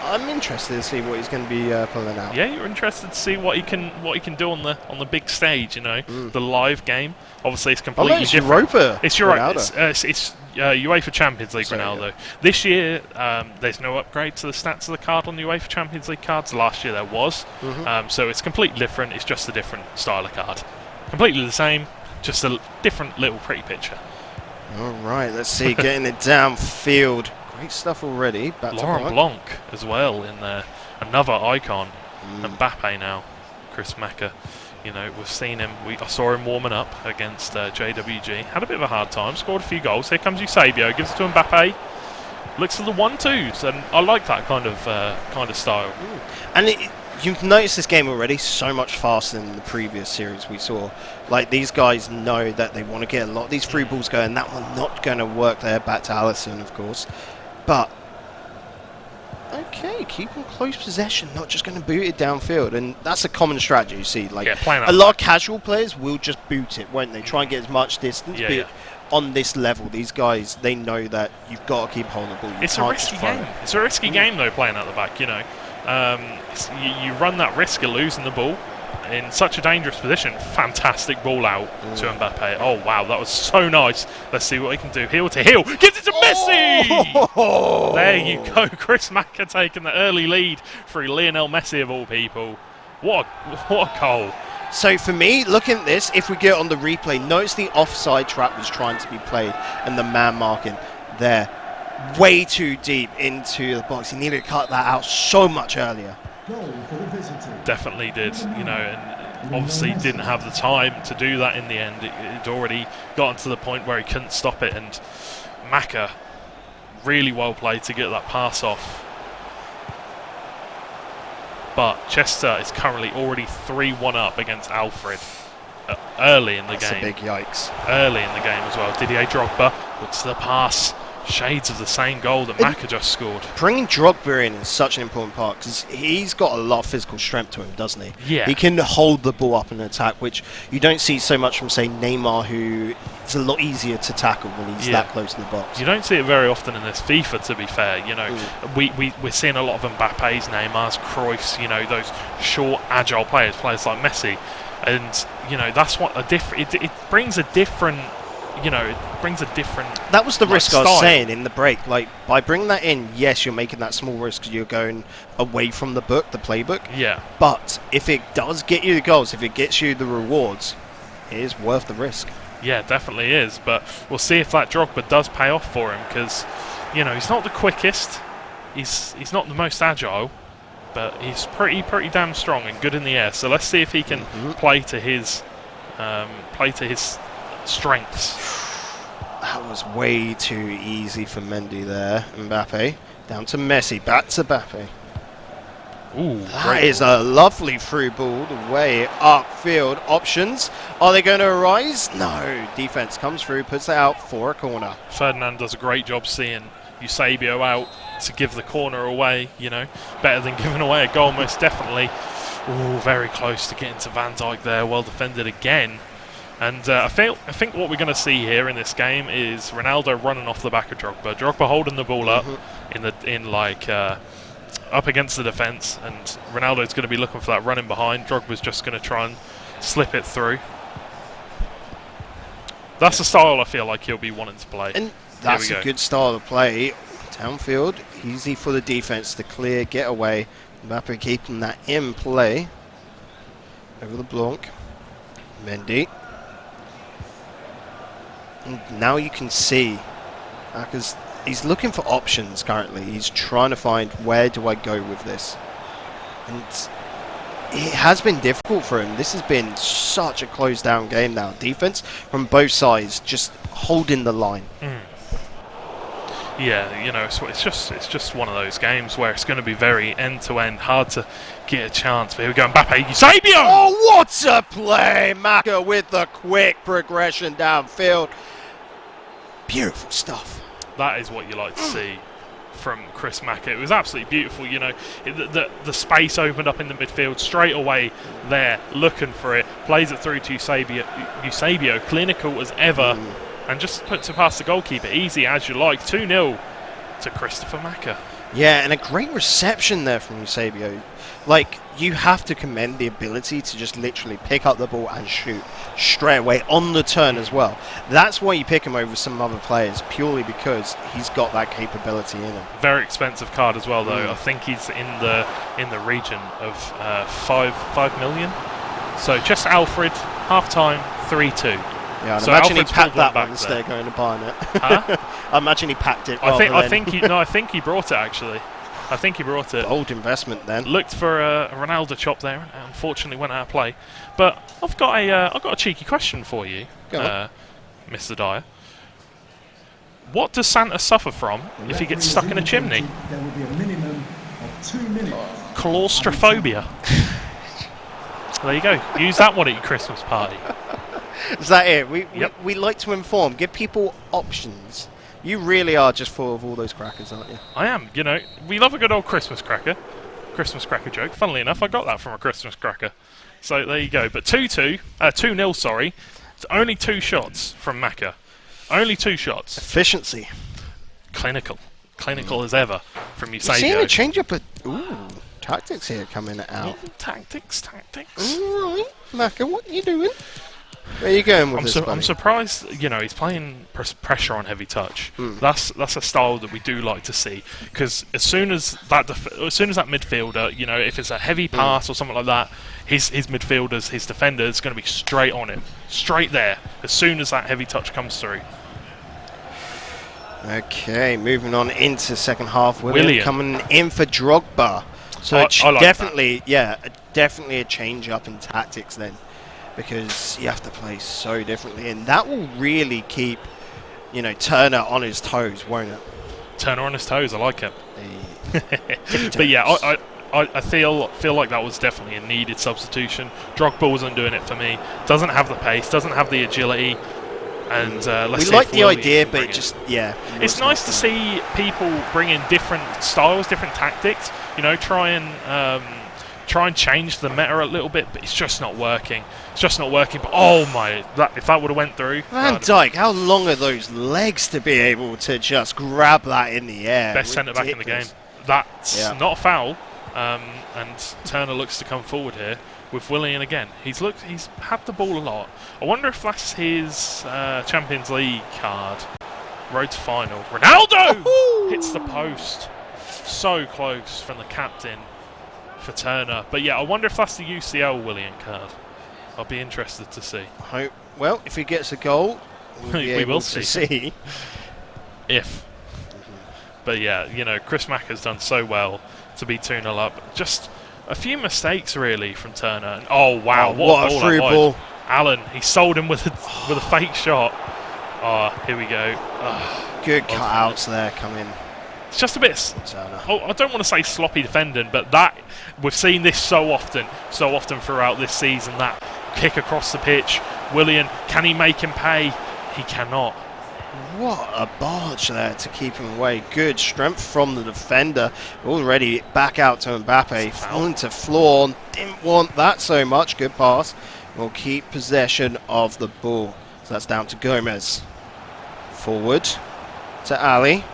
I'm interested to see what he's going to be pulling out. Yeah, you're interested to see what he can do on the big stage. You know, the live game. Obviously, it's completely it's different. Europa. It's UEFA Champions League Ronaldo. This year, there's no upgrade to the stats of the card on the UEFA Champions League cards. Last year there was, so it's completely different. It's just a different style of card. Completely the same, just a different little pretty picture. All right, let's see, getting it downfield. Great stuff already. Back Laurent to Blanc as well in there. Another icon. Mbappe now. Chris Mecca. You know, we've seen him. I saw him warming up against JWG. Had a bit of a hard time. Scored a few goals. Here comes Eusebio. Gives it to Mbappe. Looks at the 1-2s, and I like that kind of style. And you've noticed this game already so much faster than the previous series we saw. Like, these guys know that they want to get a lot of these free balls going. That one not going to work there. Back to Allison, of course. But, okay, keeping close possession, not just going to boot it downfield. And that's a common strategy, you see. Like, a lot of casual players will just boot it, won't they? Try and get as much distance. But on this level, these guys, they know that you've got to keep holding the ball. It's a risky game. It's a risky game, though, playing out the back, you know. You run that risk of losing the ball in such a dangerous position. Fantastic ball out to Mbappe. Oh, wow, that was so nice. Let's see what he can do. Heel to heel. Gives it to Messi! There you go. Chris Maka taking the early lead through Lionel Messi, of all people. What a goal. So for me, looking at this, if we get on the replay, notice the offside trap was trying to be played and the man marking there. Way too deep into the box. He needed to cut that out so much earlier. Definitely did, you know, and obviously didn't have the time to do that in the end. It'd already gotten to the point where he couldn't stop it, and Maka really well played to get that pass off. But Chester is currently already 3-1 up against Alfred early in the game. That's a big yikes. Early in the game as well. Didier Drogba looks to the pass. Shades of the same goal that Maka just scored. Bringing Drogba in is such an important part because he's got a lot of physical strength to him, doesn't he? Yeah. He can hold the ball up in an attack, which you don't see so much from, say, Neymar, who is a lot easier to tackle when he's that close to the box. You don't see it very often in this FIFA, to be fair. You know, we're seeing a lot of Mbappe's, Neymar's, Cruyff's, you know, those short, agile players like Messi. And, you know, that's what it brings a different... You know, it brings a different... That was the risk I was style. saying in the break. Like, by bringing that in, yes, you're making that small risk because you're going away from the book, the playbook. Yeah. But if it does get you the goals, if it gets you the rewards, it is worth the risk. Yeah, definitely is. But we'll see if that Drogba does pay off for him because, you know, he's not the quickest. He's not the most agile, but he's pretty damn strong and good in the air. So let's see if he can play to his strengths. That was way too easy for Mendy there. Mbappe down to Messi, back to Mbappe. Ooh, that is a lovely through ball the way upfield. Options, are they going to arise? No, defense comes through, puts it out for a corner. Ferdinand does a great job seeing Eusebio out to give the corner away, you know, better than giving away a goal, most definitely. Ooh, very close to getting to Van Dijk there, well defended again. And I think what we're going to see here in this game is Ronaldo running off the back of Drogba. Drogba holding the ball up up against the defence, and Ronaldo's going to be looking for that running behind. Drogba's just going to try and slip it through. That's the style I feel like he'll be wanting to play. And that's a good style of play. Downfield, easy for the defence to clear, get away. Mbappe keeping that in play. Over the Blanc. Mendy. And now you can see, because he's looking for options currently. He's trying to find, where do I go with this? And it has been difficult for him. This has been such a closed down game now. Defense from both sides just holding the line. Yeah, you know, it's just one of those games where it's going to be very end to end, hard to get a chance. But here we go, Mbappe, Eusebio! Oh, what a play! Maka with the quick progression downfield. Beautiful stuff. That is what you like to see from Chris Maka. It was absolutely beautiful, you know. The space opened up in the midfield straight away there, looking for it. Plays it through to Eusebio, clinical as ever, and just puts it past the goalkeeper. Easy as you like. 2-0 to Christopher Macca. Yeah, and a great reception there from Eusebio. Like, you have to commend the ability to just literally pick up the ball and shoot straight away on the turn as well. That's why you pick him over some other players, purely because he's got that capability in him. Very expensive card as well, though. I think he's in the region of 5 million. So just Alfred, half time, 3-2. Yeah, I'd So imagine Alfred's he packed pulled one that one back instead of going to buying it. Huh? I imagine he packed it. I think he brought it actually. I think he brought it. Old investment then. Looked for a Ronaldo chop there, and unfortunately went out of play. But I've got a cheeky question for you, Go on. Mr. Dyer. What does Santa suffer from if he gets stuck in a chimney? There will be a minimum of 2 minutes. Claustrophobia. There you go. Use that one at your Christmas party. Is that it? Yep. We like to inform, give people options. You really are just full of all those crackers, aren't you? I am. You know, we love a good old Christmas cracker joke. Funnily enough, I got that from a Christmas cracker. So there you go. But 2-0, sorry. It's only 2 shots from Macca. Only 2 shots. Efficiency. Clinical as ever from Eusebio. Seeing a change up tactics here coming out. Tactics. All right, Macca, what are you doing? Where are you going with this, buddy? I'm surprised, you know, he's playing pressure on heavy touch. That's a style that we do like to see, because as soon as that midfielder, you know, if it's a heavy pass or something like that, his midfielders, his defenders, going to be straight on him, straight there, as soon as that heavy touch comes through. Okay, moving on into second half. Willian coming in for Drogba. So I like definitely a change up in tactics then, because you have to play so differently, and that will really keep, you know, Turner on his toes, won't it? Turner on his toes, I like it. Hey. But yeah, I feel like that was definitely a needed substitution. Drogba wasn't doing it for me. Doesn't have the pace, doesn't have the agility, and let's we see like if the Willian idea, can but bring it it. just It's nice to see people bring in different styles, different tactics. You know, try and change the meta a little bit, but it's just not working. But oh my, if that would have went through. Van Dijk, how long are those legs to be able to just grab that in the air? Best centre back in the game. Ridiculous. That's not a foul, and Turner looks to come forward here with Willian again. He's had the ball a lot. I wonder if that's his Champions League card. Road to final. Ronaldo hits the post. So close from the captain for Turner. But yeah, I wonder if that's the UCL Willian card. I'll be interested to see. Well, if he gets a goal, we'll be We able will to see. see. If. But yeah, you know, Chris Mack has done so well to be 2-0 up. Just a few mistakes really from Turner. And, oh wow, what a through ball! ball. Alan, he sold him with a fake shot. Oh, here we go. Good cutouts there coming. It's just a bit. Turner. I don't want to say sloppy defending, but that we've seen this so often throughout this season. That kick across the pitch. Willian, can he make him pay? He cannot. What a barge there to keep him away. Good strength from the defender. Already back out to Mbappe. Falling to floor. Didn't want that so much. Good pass. Will keep possession of the ball. So that's down to Gomez. Forward to Ali.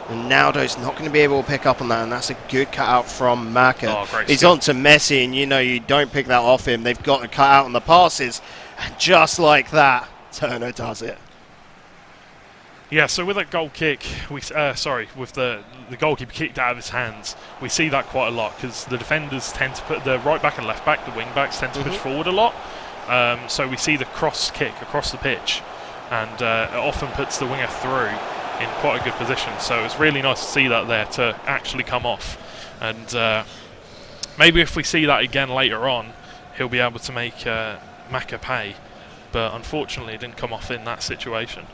Ronaldo's not going to be able to pick up on that, and that's a good cutout from Macca. Oh, great He's skill. on to Messi, and you know you don't pick that off him. They've got to cut out on the passes, and just like that, Turner does it. Yeah, so with that goal kick, with the goalkeeper kicked out of his hands, we see that quite a lot because the defenders tend to put the right back and left back, the wing backs tend to push forward a lot. So we see the cross kick across the pitch, and it often puts the winger through in quite a good position. So it's really nice to see that there to actually come off. And maybe if we see that again later on, he'll be able to make Macca pay. But unfortunately, it didn't come off in that situation.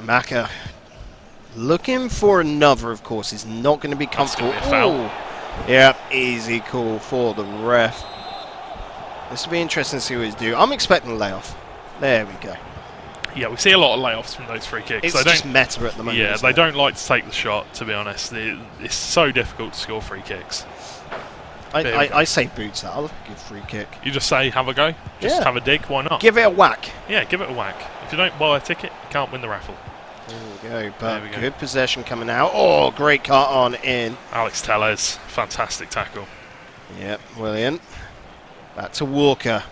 Macca looking for another, of course. He's not going to be comfortable. That's gonna be a foul. Ooh. Yep, easy call for the ref. This will be interesting to see what he's doing. I'm expecting a layoff. There we go. Yeah, we see a lot of layoffs from those free kicks. It's just meta at the moment. Yeah, isn't they it? don't like to take the shot, to be honest. It's so difficult to score free kicks. I say boots that. I'll give free kick. You just say, have a go. Just Yeah. have a dig. Why not? Give it a whack. Yeah, give it a whack. If you don't buy a ticket, you can't win the raffle. There we go, but There we go. good possession coming out. Oh, great cut on in. Alex Tellez, fantastic tackle. Yep, Willian. Back to Walker.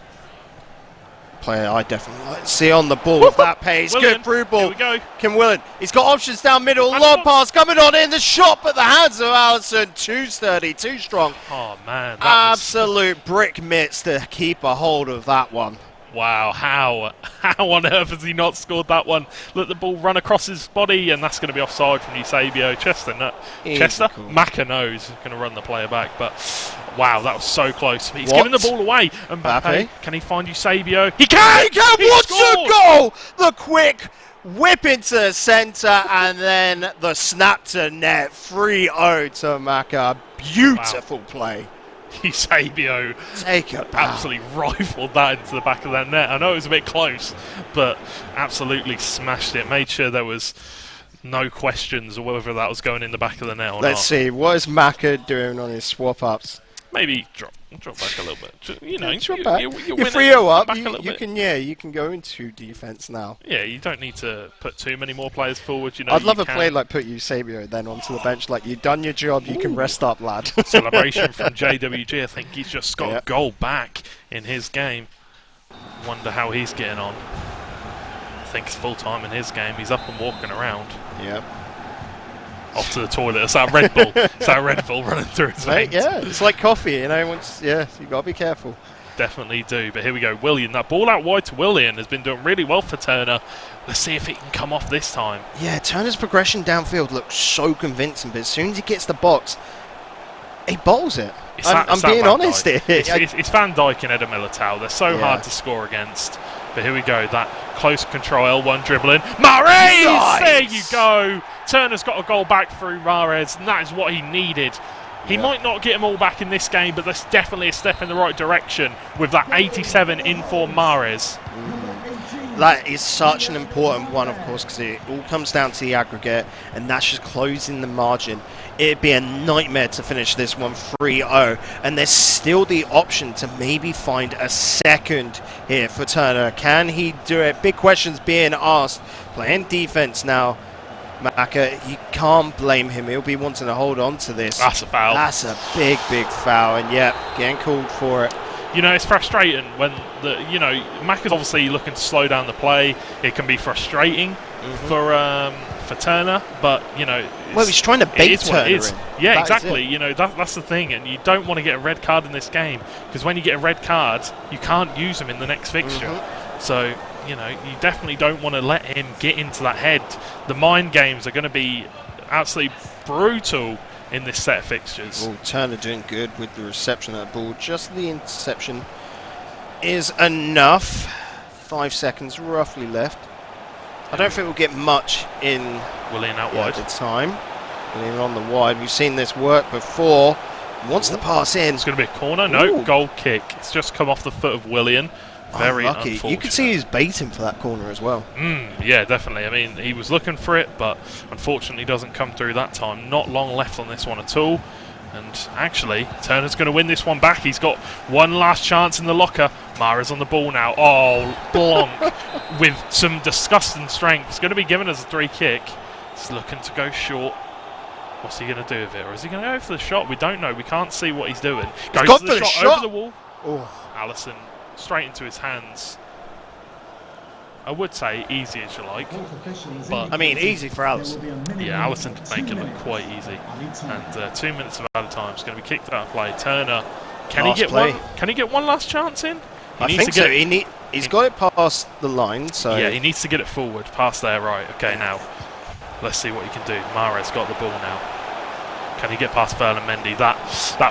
Player I definitely like to see on the ball with that pace. Willian, Good through ball. here we go. Kim Willian. He's got options down middle. And Long the- pass coming on in. The shot, but the hands of Allison. Too sturdy, too strong. Oh man, that was, Absolute brick mitts to keep a hold of that one. wow, how on earth has he not scored that one? Let the ball run across his body, and that's going to be offside from Eusebio. Easy Chester, call. Maka knows he's going to run the player back, but wow, that was so close. He's What? giving the ball away. And Mbappe? can he find Eusebio? He can! He can! He What's a scored! goal? The quick whip into the centre and then the snap to net. 3-0 to Maka. Beautiful play. Eusebio Take it. absolutely rifled that into the back of that net. I know it was a bit close, but absolutely smashed it. Made sure there was no questions or whether that was going in the back of the net or Let's not. see. What is Maka doing on his swap ups? Maybe drop back a little bit. You know, Drop you, back. you, You're winning, 3-0 up. back a You, little you bit. can, yeah, you can go into defence now. Yeah, you don't need to put too many more players forward. You know, I'd you love a can. play like put Eusebio then onto the bench. Like, you've done your job. You can rest up, lad. Celebration from JWG. I think he's just got Yep. a goal back in his game. Wonder how he's getting on. I think it's full time in his game. He's up and walking around. Yep. Off to the toilet. It's that Red Bull. It's that Red Bull running through his Mate, veins. yeah, it's like coffee, you know. Once, yeah, you got to be careful. Definitely do. But here we go. Willian. That ball out wide to Willian has been doing really well for Turner. Let's see if it can come off this time. Yeah, Turner's progression downfield looks so convincing, but as soon as he gets the box, he bowls it. I'm being honest here. It's Van Dijk and Eder Militao. They're so Yeah. hard to score against. But here we go. That close control L1 dribbling. Mahrez! Nice! There you go. Turner's got a goal back through Mahrez, and that is what he needed. He Yeah. might not get them all back in this game, but that's definitely a step in the right direction with that 87 in for Mahrez. That is such an important one, of course, because it all comes down to the aggregate, and that's just closing the margin. It'd be a nightmare to finish this one 3-0, and there's still the option to maybe find a second here for Turner. Can he do it? Big questions being asked. Playing defense now, Maka, you can't blame him. He'll be wanting to hold on to this. That's a foul. That's a big, big foul, and yeah, getting called for it. You know, it's frustrating when Mac is obviously looking to slow down the play. It can be frustrating for Turner, but Well, he's trying to it bait is what it Turner is. in. Yeah, That is exactly. it. That's the thing, and you don't want to get a red card in this game because when you get a red card, you can't use them in the next fixture. So you definitely don't want to let him get into that head. The mind games are going to be absolutely brutal in this set of fixtures. Oh, Turner doing good with the reception of the ball. Just the interception is enough. 5 seconds roughly left. I don't think we'll get much in Willian out at wide. the time. Willian on the wide. We've seen this work before. Wants the pass in. It's going to be a corner. No, Ooh. goal kick. It's just come off the foot of Willian. Very Unlucky. unfortunate. You could see he's baiting for that corner as well. Yeah, definitely. I mean, he was looking for it, but unfortunately doesn't come through that time. Not long left on this one at all. And actually, Turner's going to win this one back. He's got one last chance in the locker. Mara's on the ball now. Oh, Blanc with some disgusting strength. It's going to be given as a free kick. He's looking to go short. What's he going to do with it? Or is he going to go for the shot? We don't know. We can't see what he's doing. Goes gone for for the the shot shot. over the wall. Oh, Allison straight into his hands. I would say easy as you like. But I mean, easy for Allison. yeah, Allison could make it look quite easy. And 2 minutes of added time is going to be kicked out of play. Turner, can he Last get play. one? Can he get one last chance in? He I needs think to so. get He's got it past the line, so Yeah, he needs to get it forward, past there. Right. Okay, now let's see what he can do. Mahrez got the ball now. Can he get past Ferland Mendy? That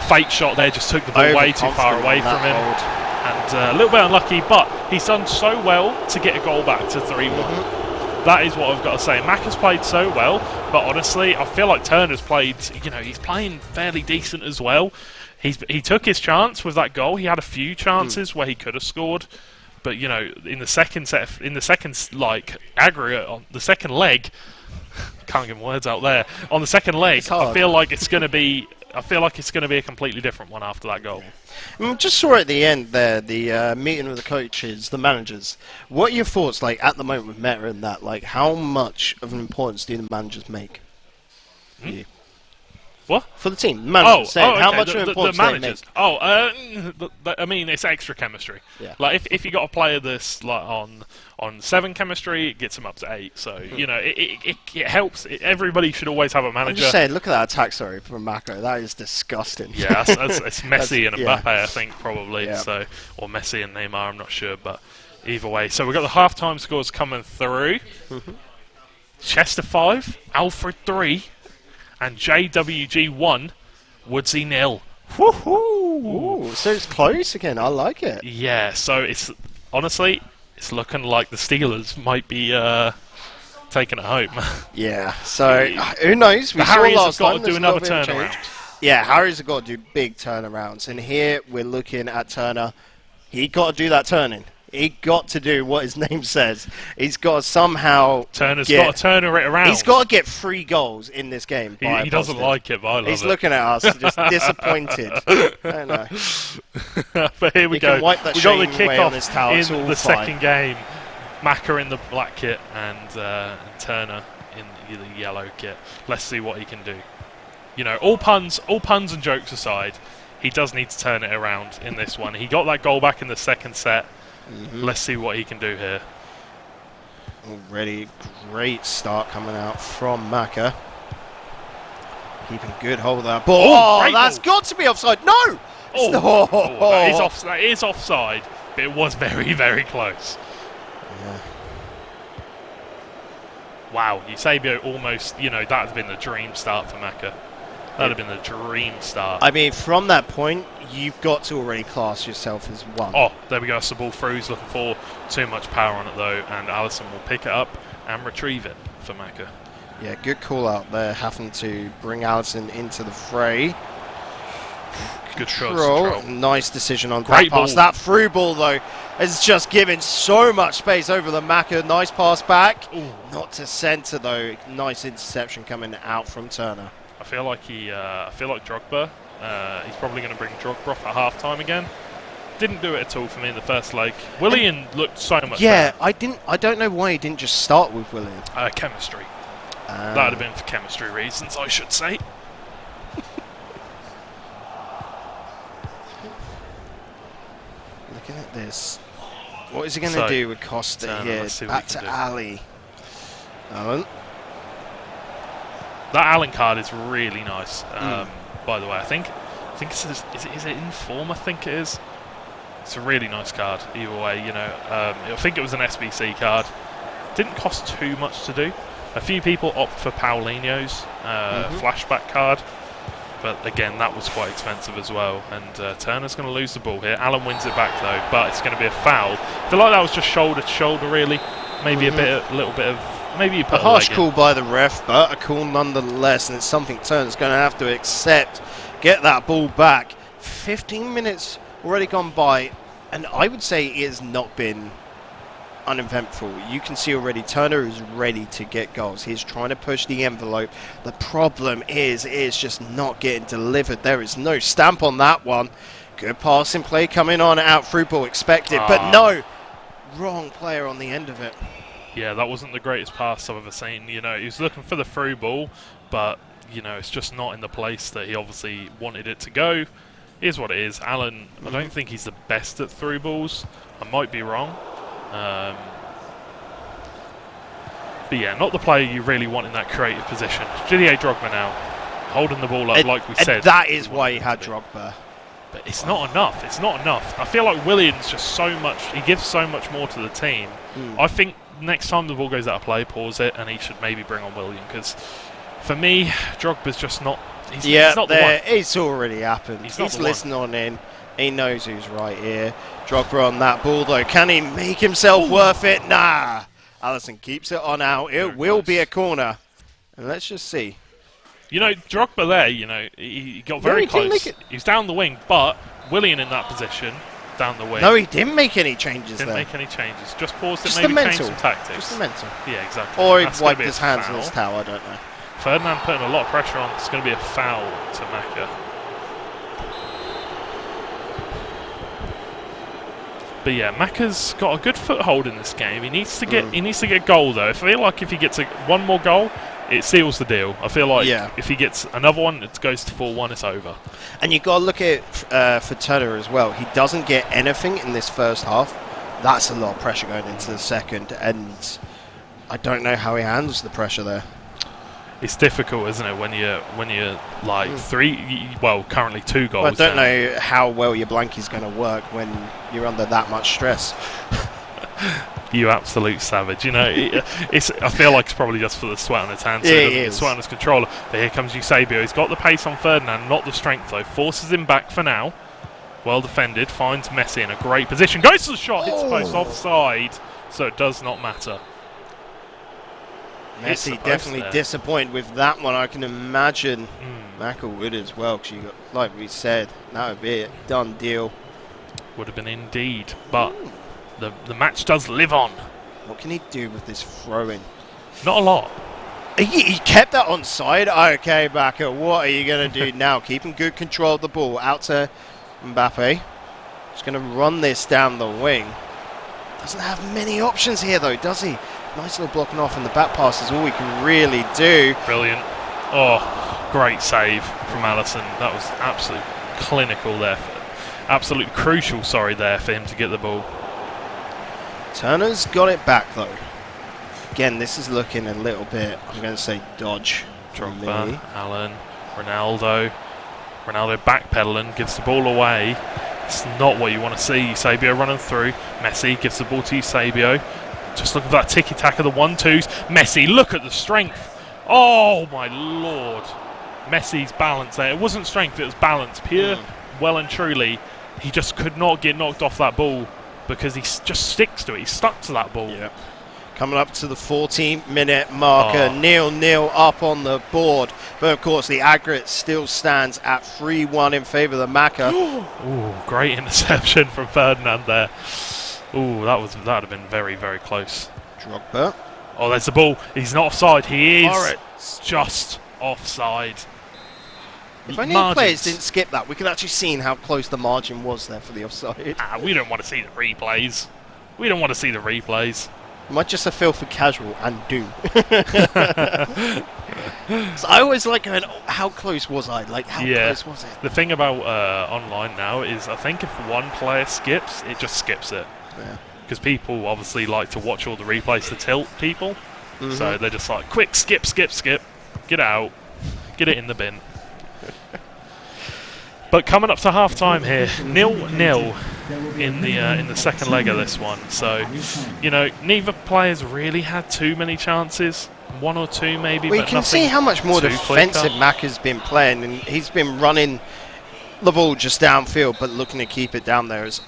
fake shot there just took the ball way too far overconfident away on from that him. hold. And a little bit unlucky, but he's done so well to get a goal back to 3-1. That is what I've got to say. Mac has played so well, but honestly, I feel like Turner's played, he's playing fairly decent as well. He took his chance with that goal. He had a few chances where he could have scored, but in the second aggregate on the second leg, can't get words out there. On the second leg, It's hard. I feel like it's going to be I feel like it's going to be a completely different one after that goal. Just saw at the end there, the meeting with the coaches, the managers. What are your thoughts, like, at the moment with Meta and that? Like, how much of an importance do the managers make? For you? What? For the team, the managers. Saying, okay. How much of an the importance do they make? managers. I mean, it's extra chemistry. Yeah. Like if you got a player this like on 7 chemistry, it gets them up to 8. So you know, it helps. Everybody should always have a I'm manager. just saying, look at that attack, sorry, from Mako. That is disgusting. Yeah, it's Messi and yeah. Mbappe, I think, probably. Yeah. So, or Messi and Neymar, I'm not sure, but either way. So we've got the half-time scores coming through. Chester 5, Alfred 3, and JWG 1, Woodsy 0. Woohoo! Ooh, so it's close again. I like it. Yeah, so it's honestly, it's looking like the Steelers might be taking it home. Yeah. So who knows? We The saw Harriers last have got time. to do there's a another little bit of turnaround. change. Yeah, Harriers have got to do big turnarounds, and here we're looking at Turner. He got to do that turning. He got to do what his name says. He's got to somehow. Turner's got to turn it around. He's got to get 3 goals in this game. He doesn't like it, but I love He's it. looking at us, just disappointed. I don't know. But here we He go. can wipe that We got the shame away on his kickoff towel, it's in all the fine. second game. Maka in the black kit and Turner in the yellow kit. Let's see what he can do. You know, all puns and jokes aside, he does need to turn it around in this one. He got that goal back in the second set. Let's see what he can do here. Already great start coming out from Maka. Keeping good hold of that ball. Oh, great that's ball. got to be offside. No! That is offside, but it was very, very close. Yeah. Wow, Eusebio almost, you know, that would have been the dream start for Maka. That would have been the dream start. I mean, from that point, you've got to already class yourself as one. Oh, there we go. That's the ball through. He's looking for too much power on it, though, and Allison will pick it up and retrieve it for Maka. Yeah, good call out there, having to bring Allison into the fray. Good control. Nice decision on Great that pass. ball. That through ball, though, has just given so much space over the Maka. Nice pass back. Ooh. Not to centre, though. Nice interception coming out from Turner. I feel like Drogba. He's probably going to bring Drogba off at half-time again. Didn't do it at all for me in the first leg. Willian looked so much Yeah, better. I don't know why he didn't just start with Willian. Chemistry. That would have been for chemistry reasons, I should say. Looking at this. What is he going to do with Costa Turner, here? let's see what Back he to can do. Ali. Alan. That Allen card is really nice. By the way, I think is it in form? I think it is. It's a really nice card. Either way, you know, I think it was an SBC card. Didn't cost too much to do. A few people opt for Paulinho's flashback card, but again, that was quite expensive as well. And Turner's going to lose the ball here. Allen wins it back though, but it's going to be a foul. I feel like that was just shoulder to shoulder, really. Maybe a little bit of. Maybe you put A harsh leg in. call by the ref, but a call nonetheless, and it's something Turner's going to have to accept. Get that ball back. 15 minutes already gone by, and I would say it has not been uneventful. You can see already Turner is ready to get goals. He's trying to push the envelope. The problem is just not getting delivered. There is no stamp on that one. Good passing play coming on, out through ball expected, but no. Wrong player on the end of it. Yeah, that wasn't the greatest pass I've ever seen. You know, he was looking for the through ball, but, you know, it's just not in the place that he obviously wanted it to go. Here's what it is. Allen, I don't think he's the best at through balls. I might be wrong. But yeah, not the player you really want in that creative position. Didier Drogba now, holding the ball up like we said. And that is why he had Drogba. But it's not enough. It's not enough. I feel like Willian's just so much. He gives so much more to the team. I think next time the ball goes out of play, pause it, and he should maybe bring on Willian, because for me, Drogba's just not. He's not the one. It's already happened. He's not He's the one. listening on in. He knows who's right here. Drogba on that ball though. Can he make himself worth it? Nah. Allison keeps it on out. It will be a corner. And let's just see. You know, Drogba there, you know, he got very he didn't close. make it. He's down the wing, but Willian in that position, down the wing. No, he didn't make any changes Didn't there. make any changes. Just paused it, Just maybe the changed mental. some tactics. Just the mental. Yeah, exactly. Or he That's gonna wiped be a his hands on foul. his towel, I don't know. Ferdinand putting a lot of pressure on. It's going to be a foul to Maka. But yeah, Maka's got a good foothold in this game. He needs to get a goal though. I feel like if he gets one more goal, it seals the deal. I feel like if he gets another one, it goes to 4-1. It's over. And you've got to look at for Turner as well. He doesn't get anything in this first half. That's a lot of pressure going into the second, and I don't know how he handles the pressure there. It's difficult, isn't it, when you're like currently 2 goals. Well, I don't know how well your blanky's going to work when you're under that much stress. You absolute savage. You know, I feel like it's probably just for the sweat on his hands. So he doesn't sweat on his controller. But here comes Eusebio. He's got the pace on Ferdinand, not the strength though. Forces him back for now. Well defended. Finds Messi in a great position. Goes to the shot. Hits the post offside. So it does not matter. Messi definitely disappointed with that one. I can imagine Maka would as well, because like we said, that would be a done deal. Would have been indeed, but the match does live on. What can he do with this throw-in? Not a lot. He kept that onside. Okay, Maka, what are you going to do now? Keeping good control of the ball. Out to Mbappe. Just going to run this down the wing. Doesn't have many options here, though, does he? Nice little blocking off, and the back pass is all we can really do. Brilliant. Oh, great save from Alisson. That was absolutely clinical there. Absolutely crucial, there for him to get the ball. Turner's got it back, though. Again, this is looking a little bit, I'm going to say, dodge. Drogba, Allen, Ronaldo. Ronaldo backpedaling, gives the ball away. It's not what you want to see. Eusebio running through. Messi gives the ball to Eusebio. Just look at that tiki-taka, the 1-2s. Messi, look at the strength. Oh, my Lord. Messi's balance there. It wasn't strength, it was balance. Pure, well and truly, he just could not get knocked off that ball because he just sticks to it. He's stuck to that ball. Yep. Coming up to the 14-minute marker, 0-0 up on the board. But, of course, the aggregate still stands at 3-1 in favour of the Maka. Ooh, great interception from Ferdinand there. Ooh, that would have been very, very close. Drogba. Oh, there's the ball. He's not offside. He is just offside. If only the players didn't skip that, we could actually see how close the margin was there for the offside. We don't want to see the replays. We don't want to see the replays. Am I just a filthy casual and do? So I always like going, how close was I? Like, how close was it? The thing about online now is I think if one player skips, it just skips it. Because people obviously like to watch all the replays to tilt people. So they're just like, quick, skip. Get out. Get it in the bin. But coming up to half-time here, 0-0 in the second leg of this one. So, you know, neither players really had too many chances. 1 or 2 maybe, well, but you can see how much more defensive Mac has been playing, and he's been running the ball just downfield, but looking to keep it down there as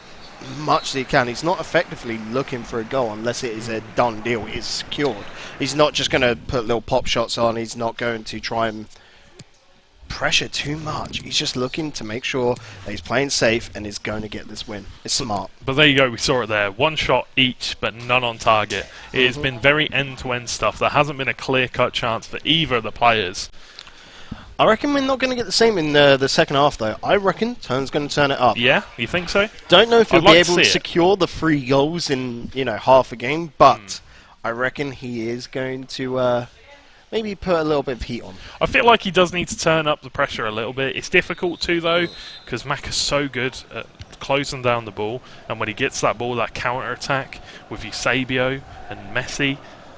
much as he can. He's not effectively looking for a goal unless it is a done deal. It's secured. He's not just going to put little pop shots on. He's not going to try and pressure too much. He's just looking to make sure that he's playing safe and is going to get this win. It's smart. But there you go, we saw it there. 1 shot each, but none on target. It has been very end-to-end stuff. There hasn't been a clear-cut chance for either of the players. I reckon we're not going to get the same in the second half, though. I reckon Turner's going to turn it up. Yeah, you think so? Don't know if he'll be able to secure the 3 goals in half a game, but I reckon he is going to maybe put a little bit of heat on. I feel like he does need to turn up the pressure a little bit. It's difficult too, though, because Maka's so good at closing down the ball, and when he gets that ball, that counter-attack with Eusebio and Messi,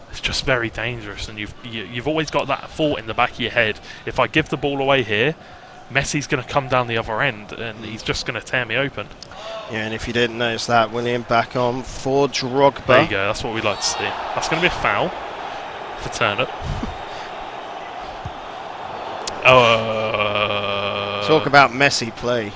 it's just very dangerous, and you've always got that thought in the back of your head. If I give the ball away here, Messi's going to come down the other end, and he's just going to tear me open. Yeah, and if you didn't notice that, William back on for Drogba. There you go, that's what we'd like to see. That's going to be a foul for Turner. Talk about Messi play.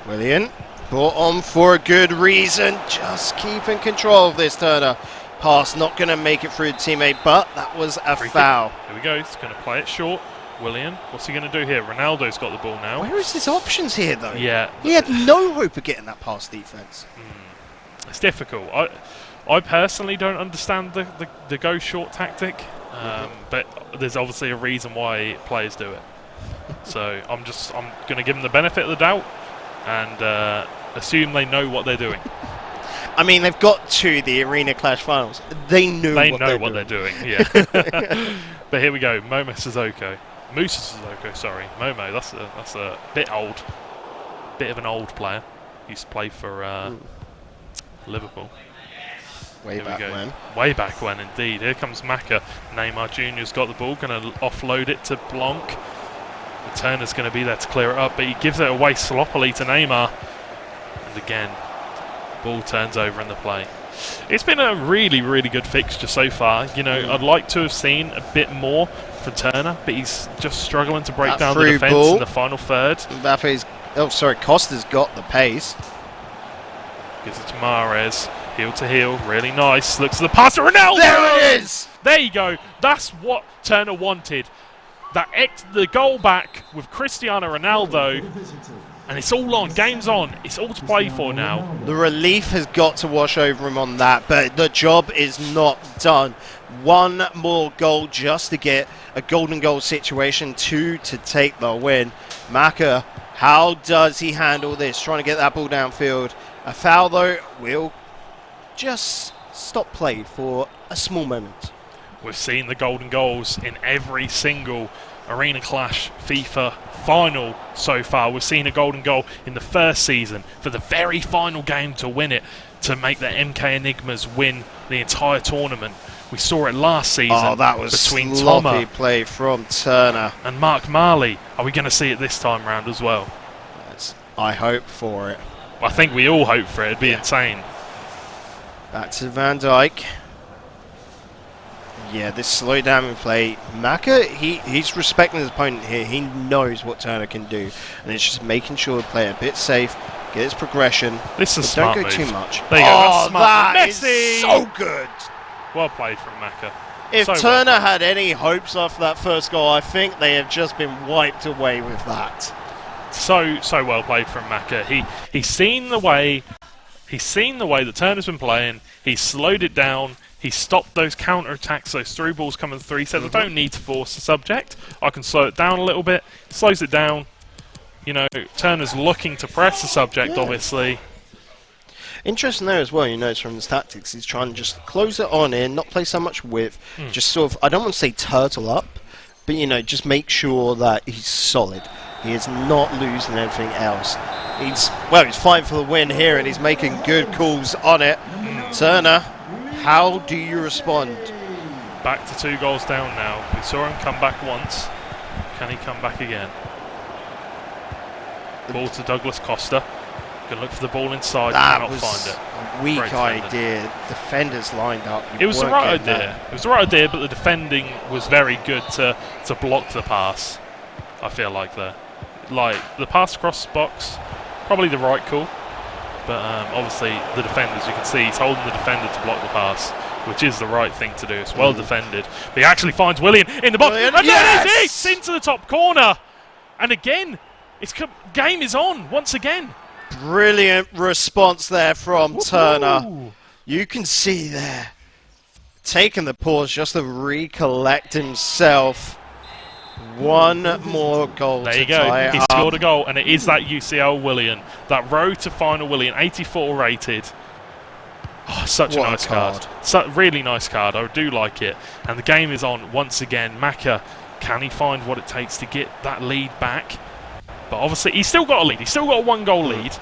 William. Brought on for a good reason. Just keeping control of this, Turner. Pass not going to make it through the teammate, but that was a foul. Here we go. He's going to play it short. William, what's he going to do here? Ronaldo's got the ball now. Where is his options here, though? Yeah. He had no hope of getting that past defence. It's difficult. I personally don't understand the go short tactic, but there's obviously a reason why players do it. So I'm going to give them the benefit of the doubt and assume they know what they're doing. I mean, they've got to the Arena Clash finals. They know what they're doing. Yeah. But here we go. Musa Sissoko, sorry. Momo, that's a bit old. Bit of an old player. Used to play for Liverpool. Way back when, indeed. Here comes Maka. Neymar Jr.'s got the ball, going to offload it to Blanc. The Turner's going to be there to clear it up, but he gives it away sloppily to Neymar. And again, ball turns over in the play. It's been a really, really good fixture so far. You know, I'd like to have seen a bit more for Turner, but he's just struggling to break down the defence in the final third. Costa's got the pace. Gives it to Mahrez. Heel to heel, really nice. Looks at the pass to Ronaldo. There it is. There you go. That's what Turner wanted. The goal back with Cristiano Ronaldo, and it's all on. Game's on. It's all to play for now. The relief has got to wash over him on that, but the job is not done. One more goal just to get a golden goal situation, 2 to take the win. Maka, how does he handle this? Trying to get that ball downfield. A foul, though, will just stop play for a small moment. We've seen the golden goals in every single Arena Clash FIFA final so far. We've seen a golden goal in the first season for the very final game to win it, to make the MK Enigmas win the entire tournament. We saw it last season. Oh, that was between sloppy Thomas play from Turner and Mark Marley. Are we going to see it this time round as well? I hope for it. I think we all hope for it. It'd be insane. Back to Van Dijk. Yeah, this slow down in play. Maka, he's respecting his opponent here. He knows what Turner can do. And it's just making sure to play a bit safe, get his progression. This is smart Don't go move. too much. There you go. That's smart. That Messi! is so good. Well played from Maka. If So Turner well had any hopes after that first goal, I think they have just been wiped away with that. So well played from Maka. He's seen the way that Turner's been playing. He's slowed it down. He stopped those counter attacks, those through balls coming through. He said, I don't need to force the subject. I can slow it down a little bit. Slows it down. You know, Turner's looking to press the subject, obviously. Interesting there as well, you notice from his tactics, he's trying to just close it on in, not play so much width, just sort of, I don't want to say turtle up, but you know, just make sure that he's solid. He is not losing anything else. He's fighting for the win here and he's making good calls on it. Turner, how do you respond? Back to 2 goals down now. We saw him come back once. Can he come back again? Ball to Douglas Costa. Going to look for the ball inside. Cannot find it. A weak idea. Defenders lined up. It was the right idea. It was the right idea, but the defending was very good to block the pass. I feel like the pass across the box, probably the right call. But obviously the defenders, you can see he's holding the defender to block the pass, which is the right thing to do. It's well defended. But he actually finds Willian in the box. And there it is! It's into the top corner. And again, game is on once again. Brilliant response there from Turner. You can see there, taking the pause just to recollect himself. One more goal. There you go. He scored a goal, and it is that UCL Willian. That road to final Willian, 84 rated. Oh, such a nice card. Really nice card. I do like it. And the game is on once again. Maka, can he find what it takes to get that lead back? But obviously, he's still got a lead. He's still got a 1-goal lead.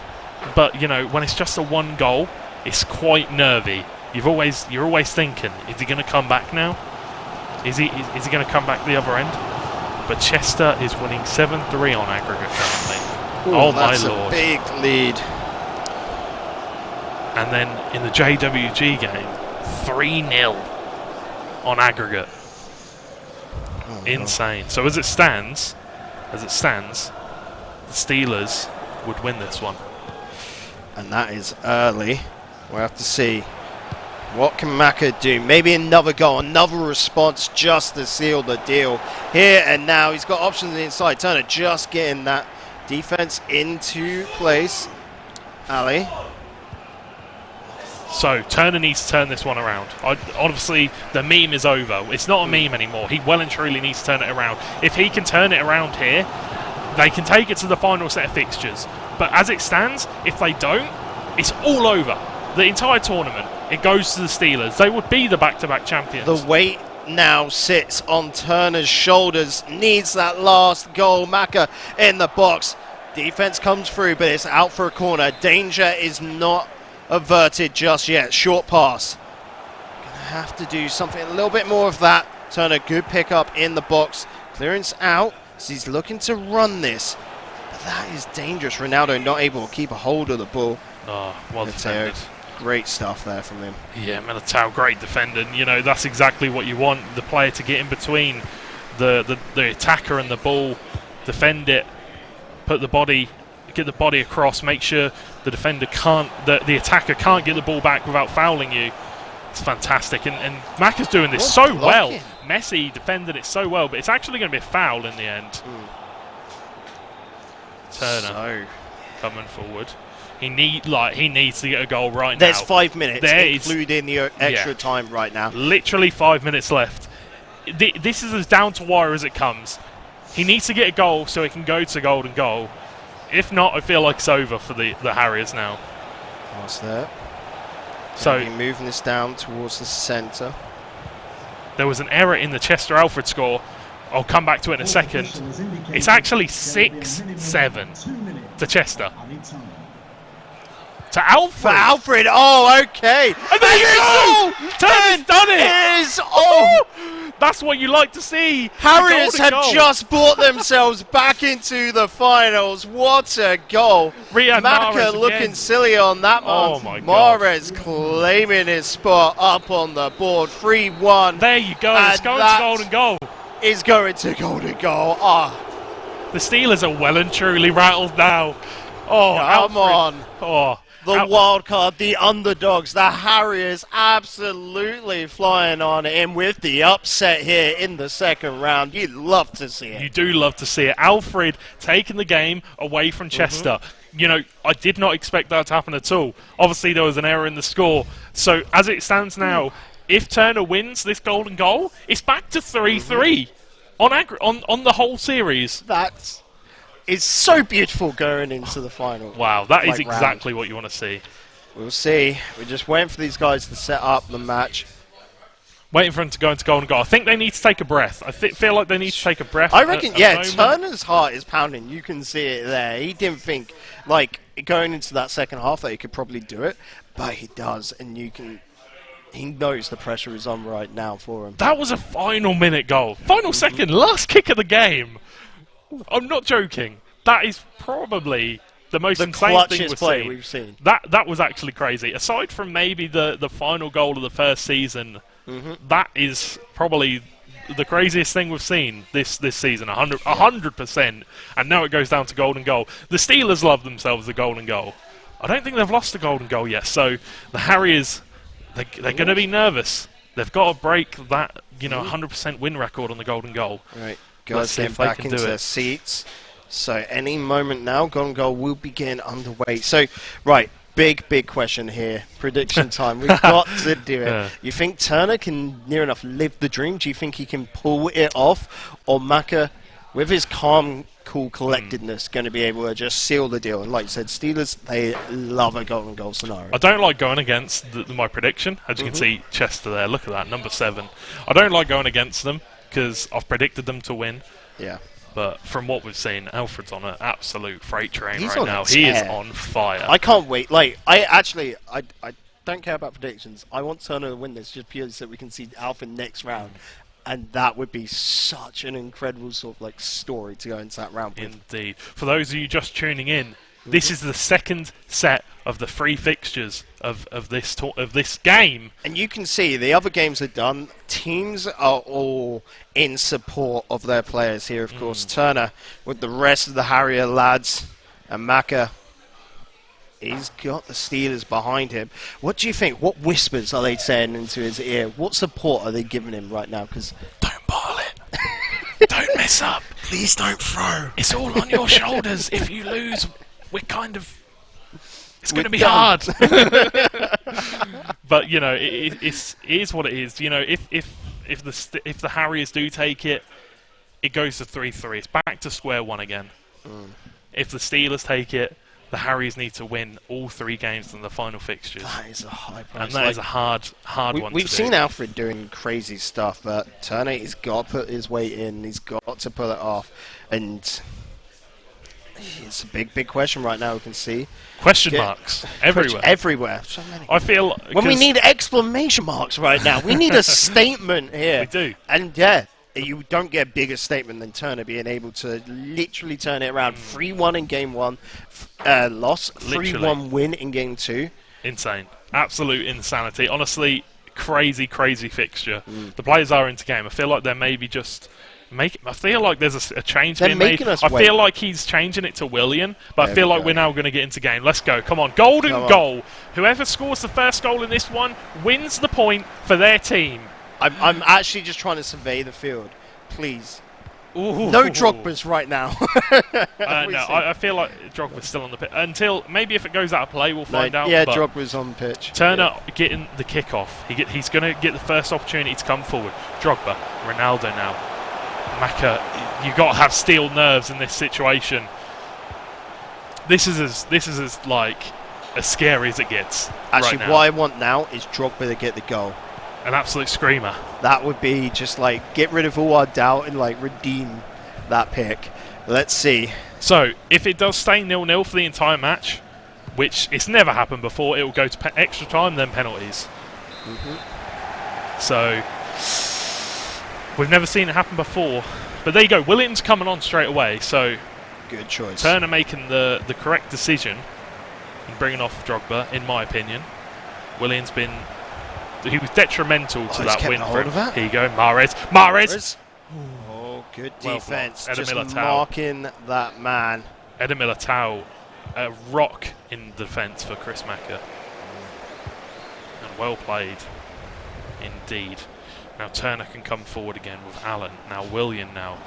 But, you know, when it's just a 1 goal, it's quite nervy. You're always thinking, is he going to come back now? Is he going to come back the other end? But Chester is winning 7-3 on aggregate currently. Oh my lord. That's a big lead. And then in the JWG game, 3-0 on aggregate. Insane. So as it stands, the Steelers would win this one. And that is early. We'll have to see. What can Maka do? Maybe another goal, another response just to seal the deal. Here and now, he's got options on the inside. Turner just getting that defense into place. Ali. So Turner needs to turn this one around. Obviously, the meme is over. It's not a meme anymore. He well and truly needs to turn it around. If he can turn it around here, they can take it to the final set of fixtures. But as it stands, if they don't, it's all over. The entire tournament, it goes to the Steelers. They would be the back-to-back champions. The weight now sits on Turner's shoulders. Needs that last goal. Maka in the box. Defense comes through, but it's out for a corner. Danger is not averted just yet. Short pass. Gonna have to do something, a little bit more of that. Turner, good pickup in the box. Clearance out. So he's looking to run this. But that is dangerous. Ronaldo not able to keep a hold of the ball. Oh, well defended. Great stuff there from him. Yeah, Militao, great defender. You know, that's exactly what you want. The player to get in between the attacker and the ball, defend it, put the body, get the body across, make sure the defender can't, the attacker can't get the ball back without fouling you. It's fantastic. And Maka's doing this so well. Messi defended it so well, but it's actually going to be a foul in the end. Turner coming forward. He needs to get a goal right now. There's 5 minutes, including the extra time right now. Literally 5 minutes left. This is as down to wire as it comes. He needs to get a goal so it can go to golden goal. If not, I feel like it's over for the Harriers now. What's that? So moving this down towards the centre. There was an error in the Chester-Alfred score. I'll come back to it in a second. It's actually 6-7 to Chester. To Alfred. For Alfred. Oh, okay. And there you go. Turner's done it. That's what you like to see. Harriers have just brought themselves back into the finals. What a goal. Maka looking silly on that one. Oh my God. Mahrez claiming his spot up on the board. 3-1. There you go. It's going to golden goal. Is going to golden goal. The Steelers are well and truly rattled now. Oh, come on. Oh. The wild card, the underdogs, the Harriers absolutely flying on in with the upset here in the second round. You love to see it. You do love to see it. Alfred taking the game away from Chester. You know, I did not expect that to happen at all. Obviously, there was an error in the score. So, as it stands now, if Turner wins this golden goal, it's back to 3-3 on the whole series. It's so beautiful going into the final. Wow, that is exactly what you want to see. We'll see. We're just waiting for these guys to set up the match. Waiting for them to go into golden goal. I think they need to take a breath. I feel like they need to take a breath. I reckon, Turner's heart is pounding. You can see it there. He didn't think, like, going into that second half that he could probably do it, but he does, and he knows the pressure is on right now for him. That was a final minute goal. Final second, last kick of the game. I'm not joking. That is probably the most insane thing we've seen. That was actually crazy. Aside from maybe the final goal of the first season, that is probably the craziest thing we've seen this season. 100%. And now it goes down to golden goal. The Steelers love themselves a golden goal. I don't think they've lost a golden goal yet. So the Harriers, they're going to be nervous. They've got to break that 100% win record on the golden goal. Right. Guys getting back into their seats. So any moment now, golden goal will begin underway. So, right, big question here. Prediction time. We've got to do it. Yeah. You think Turner can near enough live the dream? Do you think he can pull it off? Or Maka, with his calm, cool collectedness, going to be able to just seal the deal? And like you said, Steelers, they love a golden goal scenario. I don't like going against my prediction. As you can see, Chester there. Look at that, number 7. I don't like going against them, because I've predicted them to win. Yeah. But from what we've seen, Alfred's on an absolute freight train He's right now. He is on fire. I can't wait. Like, I don't care about predictions. I want Turner to win this just purely so we can see Alfred next round. And that would be such an incredible sort of like story to go into that round with. Indeed. For those of you just tuning in, this is the second set of the 3 fixtures of this game. And you can see the other games are done. Teams are all in support of their players here, of course. Turner with the rest of the Harrier lads, and Maka, he's got the Steelers behind him. What do you think? What whispers are they saying into his ear? What support are they giving him right now? Because don't ball it. Don't mess up. Please don't throw. It's all on your shoulders. If you lose, it's going to be hard. But you know, it is what it is. You know, if the Harriers do take it, it goes to 3-3. It's back to square one again. If the Steelers take it, the Harriers need to win all 3 games in the final fixtures. That is a high price. And that is a hard one to do. We've seen Alfred doing crazy stuff, but Turner, he's got to put his weight in. He's got to pull it off. And it's a big question right now, we can see. Question marks everywhere. Everywhere. So many. I feel... When we need exclamation marks right now. We need a statement here. We do. And yeah, you don't get a bigger statement than Turner being able to literally turn it around. 3-1 in game 1, loss. 3-1 win in game 2. Insane. Absolute insanity. Honestly, crazy fixture. The players are into game. I feel like they're maybe just... I feel like there's a change being made. I feel like he's changing it to William, but I feel like we're now going to get into game. Let's go. Come on. Golden goal. Whoever scores the first goal in this one wins the point for their team. I'm actually just trying to survey the field. Please. Ooh. No Drogba's right now. No, I feel like Drogba's still on the pitch. Until, maybe if it goes out of play, we'll find out. Yeah, but Drogba's on the pitch. Turner getting the kick-off. He's going to get the first opportunity to come forward. Drogba. Ronaldo now. Maka, you've got to have steel nerves in this situation. This is as like as scary as it gets. Actually, right now. what I want now is Drogba to get the goal. An absolute screamer. That would be just like get rid of all our doubt and like redeem that pick. Let's see. So if it does stay 0-0 for the entire match, which it's never happened before, it will go to extra time, then penalties. So we've never seen it happen before. But there you go. Williams coming on straight away. So good choice. Turner making the correct decision in bringing off Drogba, in my opinion. Williams he was detrimental to that win for him. Here you go, Mahrez. Oh, good Well defense. blocked. Just Eder Militao. marking that man. Eder Militao, a rock in defence for Chris Maka. And well played, indeed. Now Turner can come forward again with Allen. Now William now.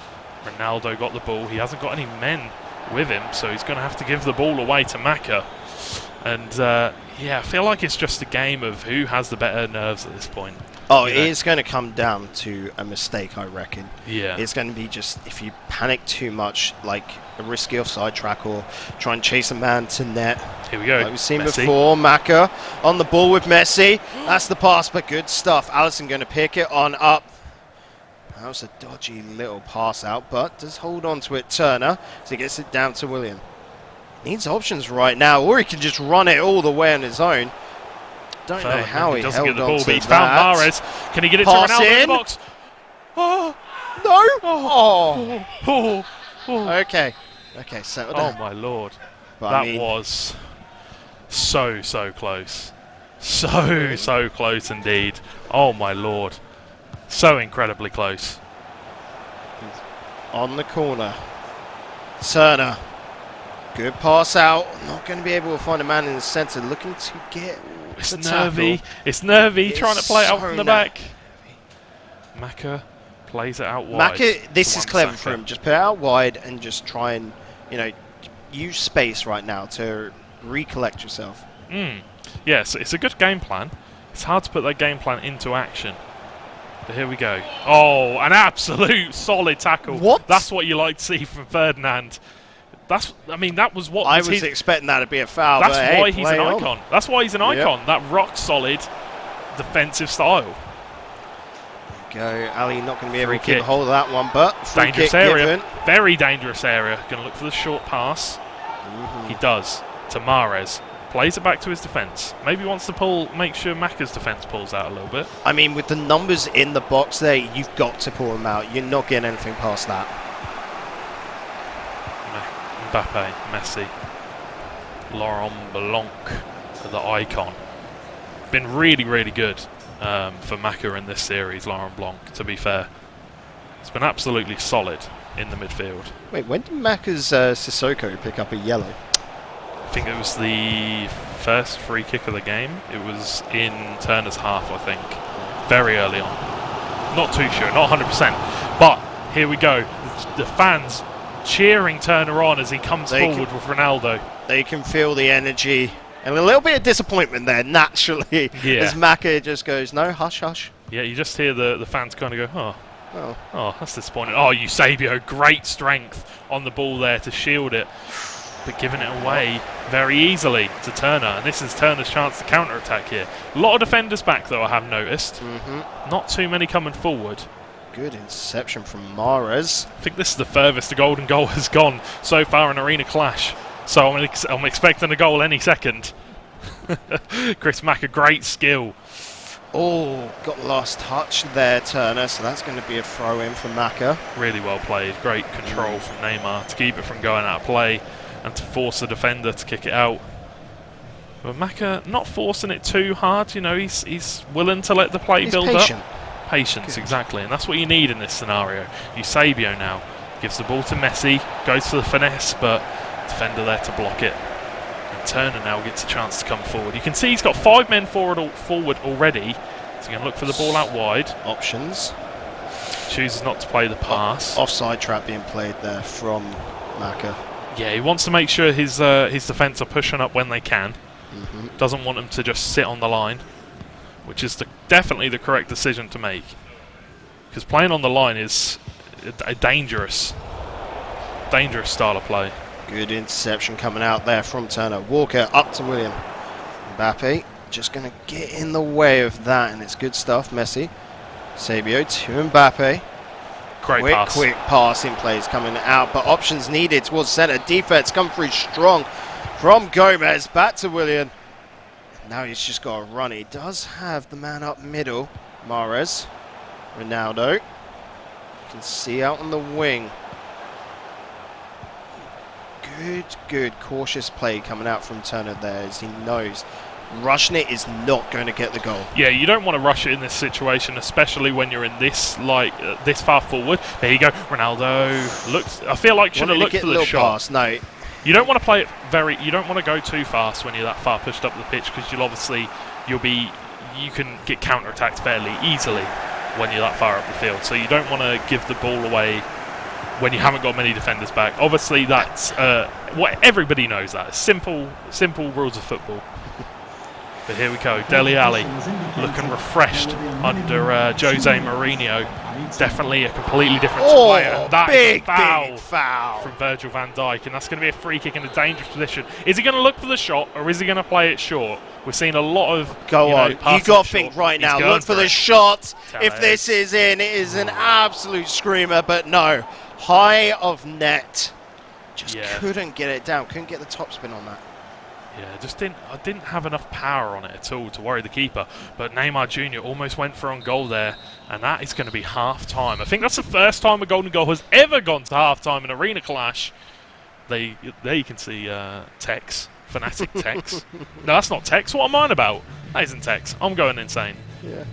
Ronaldo got the ball. He hasn't got any men with him, so he's going to have to give the ball away to Maka. And yeah, I feel like it's just a game of who has the better nerves at this point. Oh, it is going to come down to a mistake, I reckon. Yeah. It's going to be just if you panic too much, like a risky offside track or try and chase a man to net. Here we go. Like we've seen Messi. before, Maka on the ball with Messi. That's the pass, but good stuff. Alisson going to pick it on up. That was a dodgy little pass out, but does hold on to it, Turner, so he gets it down to William. Needs options right now, or he can just run it all the way on his own. Don't know how he doesn't held get the on ball, to but he's that. found Mahrez. Can he get it Pass to Ronaldo in in. the box? Oh, No! oh, oh. Okay, settle Oh down. my lord. But That I mean, was so close. So close indeed. Oh my lord. So incredibly close. on the corner. Turner. Good pass out. Not going to be able to find a man in the centre. Looking to get It's the nervy. tackle. It's nervy It's trying to play it out so from the back. Maka plays it out wide. Maka, this to is clever Wan-Bissaka. for him. Just put it out wide and just try and, use space right now to recollect yourself. Yes, it's a good game plan. It's hard to put that game plan into action. But here we go. Oh, an absolute solid tackle. What? That's what you like to see from Ferdinand. That was what I was was his, expecting that to be a foul. that's but why hey, he's an play on. icon. That's why he's an icon. That rock solid defensive style. Go, Ali not going to be able Free to keep kick. a hold of that one, but free Dangerous kick area. given. Very dangerous area. Going to look for the short pass. He does. To Mahrez. Plays it back to his defence. Maybe wants to make sure Maka's defence pulls out a little bit. I mean, with the numbers in the box there, you've got to pull them out. You're not getting anything past that. Mbappe, Messi, Laurent Blanc, the icon. Been really good for Maka in this series, Laurent Blanc, to be fair. It's been absolutely solid in the midfield. Wait, when did Maka's Sissoko pick up a yellow? I think it was the first free kick of the game. It was in Turner's half, I think. Very early on. Not too sure, not 100%. But here we go. The fans cheering Turner on as he comes forward with Ronaldo. They can feel the energy And a little bit of disappointment there, naturally, Yeah. as Maka just goes, no, hush, hush. Yeah, you just hear the fans kind of go, Oh. oh, that's disappointing. Oh, Eusebio, great strength on the ball there to shield it, but giving it away very easily to Turner. And this is Turner's chance to counter-attack here. A lot of defenders back, though, I have noticed. Not too many coming forward. Good interception from Mahrez. I think this is the furthest a golden goal has gone so far in Arena Clash. So I'm expecting a goal any second. Chris Mack, a great skill. Oh, got lost touch there, Turner, so that's going to be a throw-in for Maka. Really well played. Great control from Neymar to keep it from going out of play and to force the defender to kick it out. But Maka not forcing it too hard. You know, he's willing to let the play build patient. up. Patience, exactly. And that's what you need in this scenario. Eusebio now gives the ball to Messi, goes for the finesse, but defender there to block it. And Turner now gets a chance to come forward. You can see he's got 5 men forward already. So he can look for the ball out wide. Options. Chooses not to play the pass. Offside trap being played there from Maka. Yeah, he wants to make sure his defence are pushing up when they can. Doesn't want them to just sit on the line, which is definitely the correct decision to make. Because playing on the line is a dangerous style of play. Good interception coming out there from Turner. Walker up to William. Mbappe just going to get in the way of that, and it's good stuff. Messi. Sabio to Mbappe. Quick passing plays coming out, but options needed towards centre. Defense come through strong from Gomez. Back to William. Now he's just got to run. He does have the man up middle. Mahrez. Ronaldo. You can see out on the wing. Good cautious play coming out from Turner there, as he knows rushing it is not going to get the goal. Yeah, you don't want to rush it in this situation, especially when you're in this this far forward. There you go, Ronaldo looks. I feel like should have looked for the shot. Pass. No, you don't want to play it you don't want to go too fast when you're that far pushed up the pitch, because you can get counter-attacked fairly easily when you're that far up the field. So you don't want to give the ball away when you haven't got many defenders back. Obviously, that's what everybody knows. That simple rules of football. But here we go, Dele Alli looking refreshed under Jose Mourinho. Definitely a completely different player. That is a foul from Virgil van Dijk, and that's going to be a free kick in a dangerous position. Is he going to look for the shot, or is he going to play it short? We're seeing a lot of you got to think right now. Look for the shot. If this is in, it is an absolute screamer. But no, high of net. Just couldn't get it down. Couldn't get the topspin on that. Yeah, I didn't have enough power on it at all to worry the keeper. But Neymar Jr. almost went for on goal there, and that is going to be half-time. I think that's the first time a golden goal has ever gone to half-time in Arena Clash. There you can see Tex, Fanatic Tex. No, that's not Tex. What am I on about? That isn't Tex. I'm going insane. Yeah.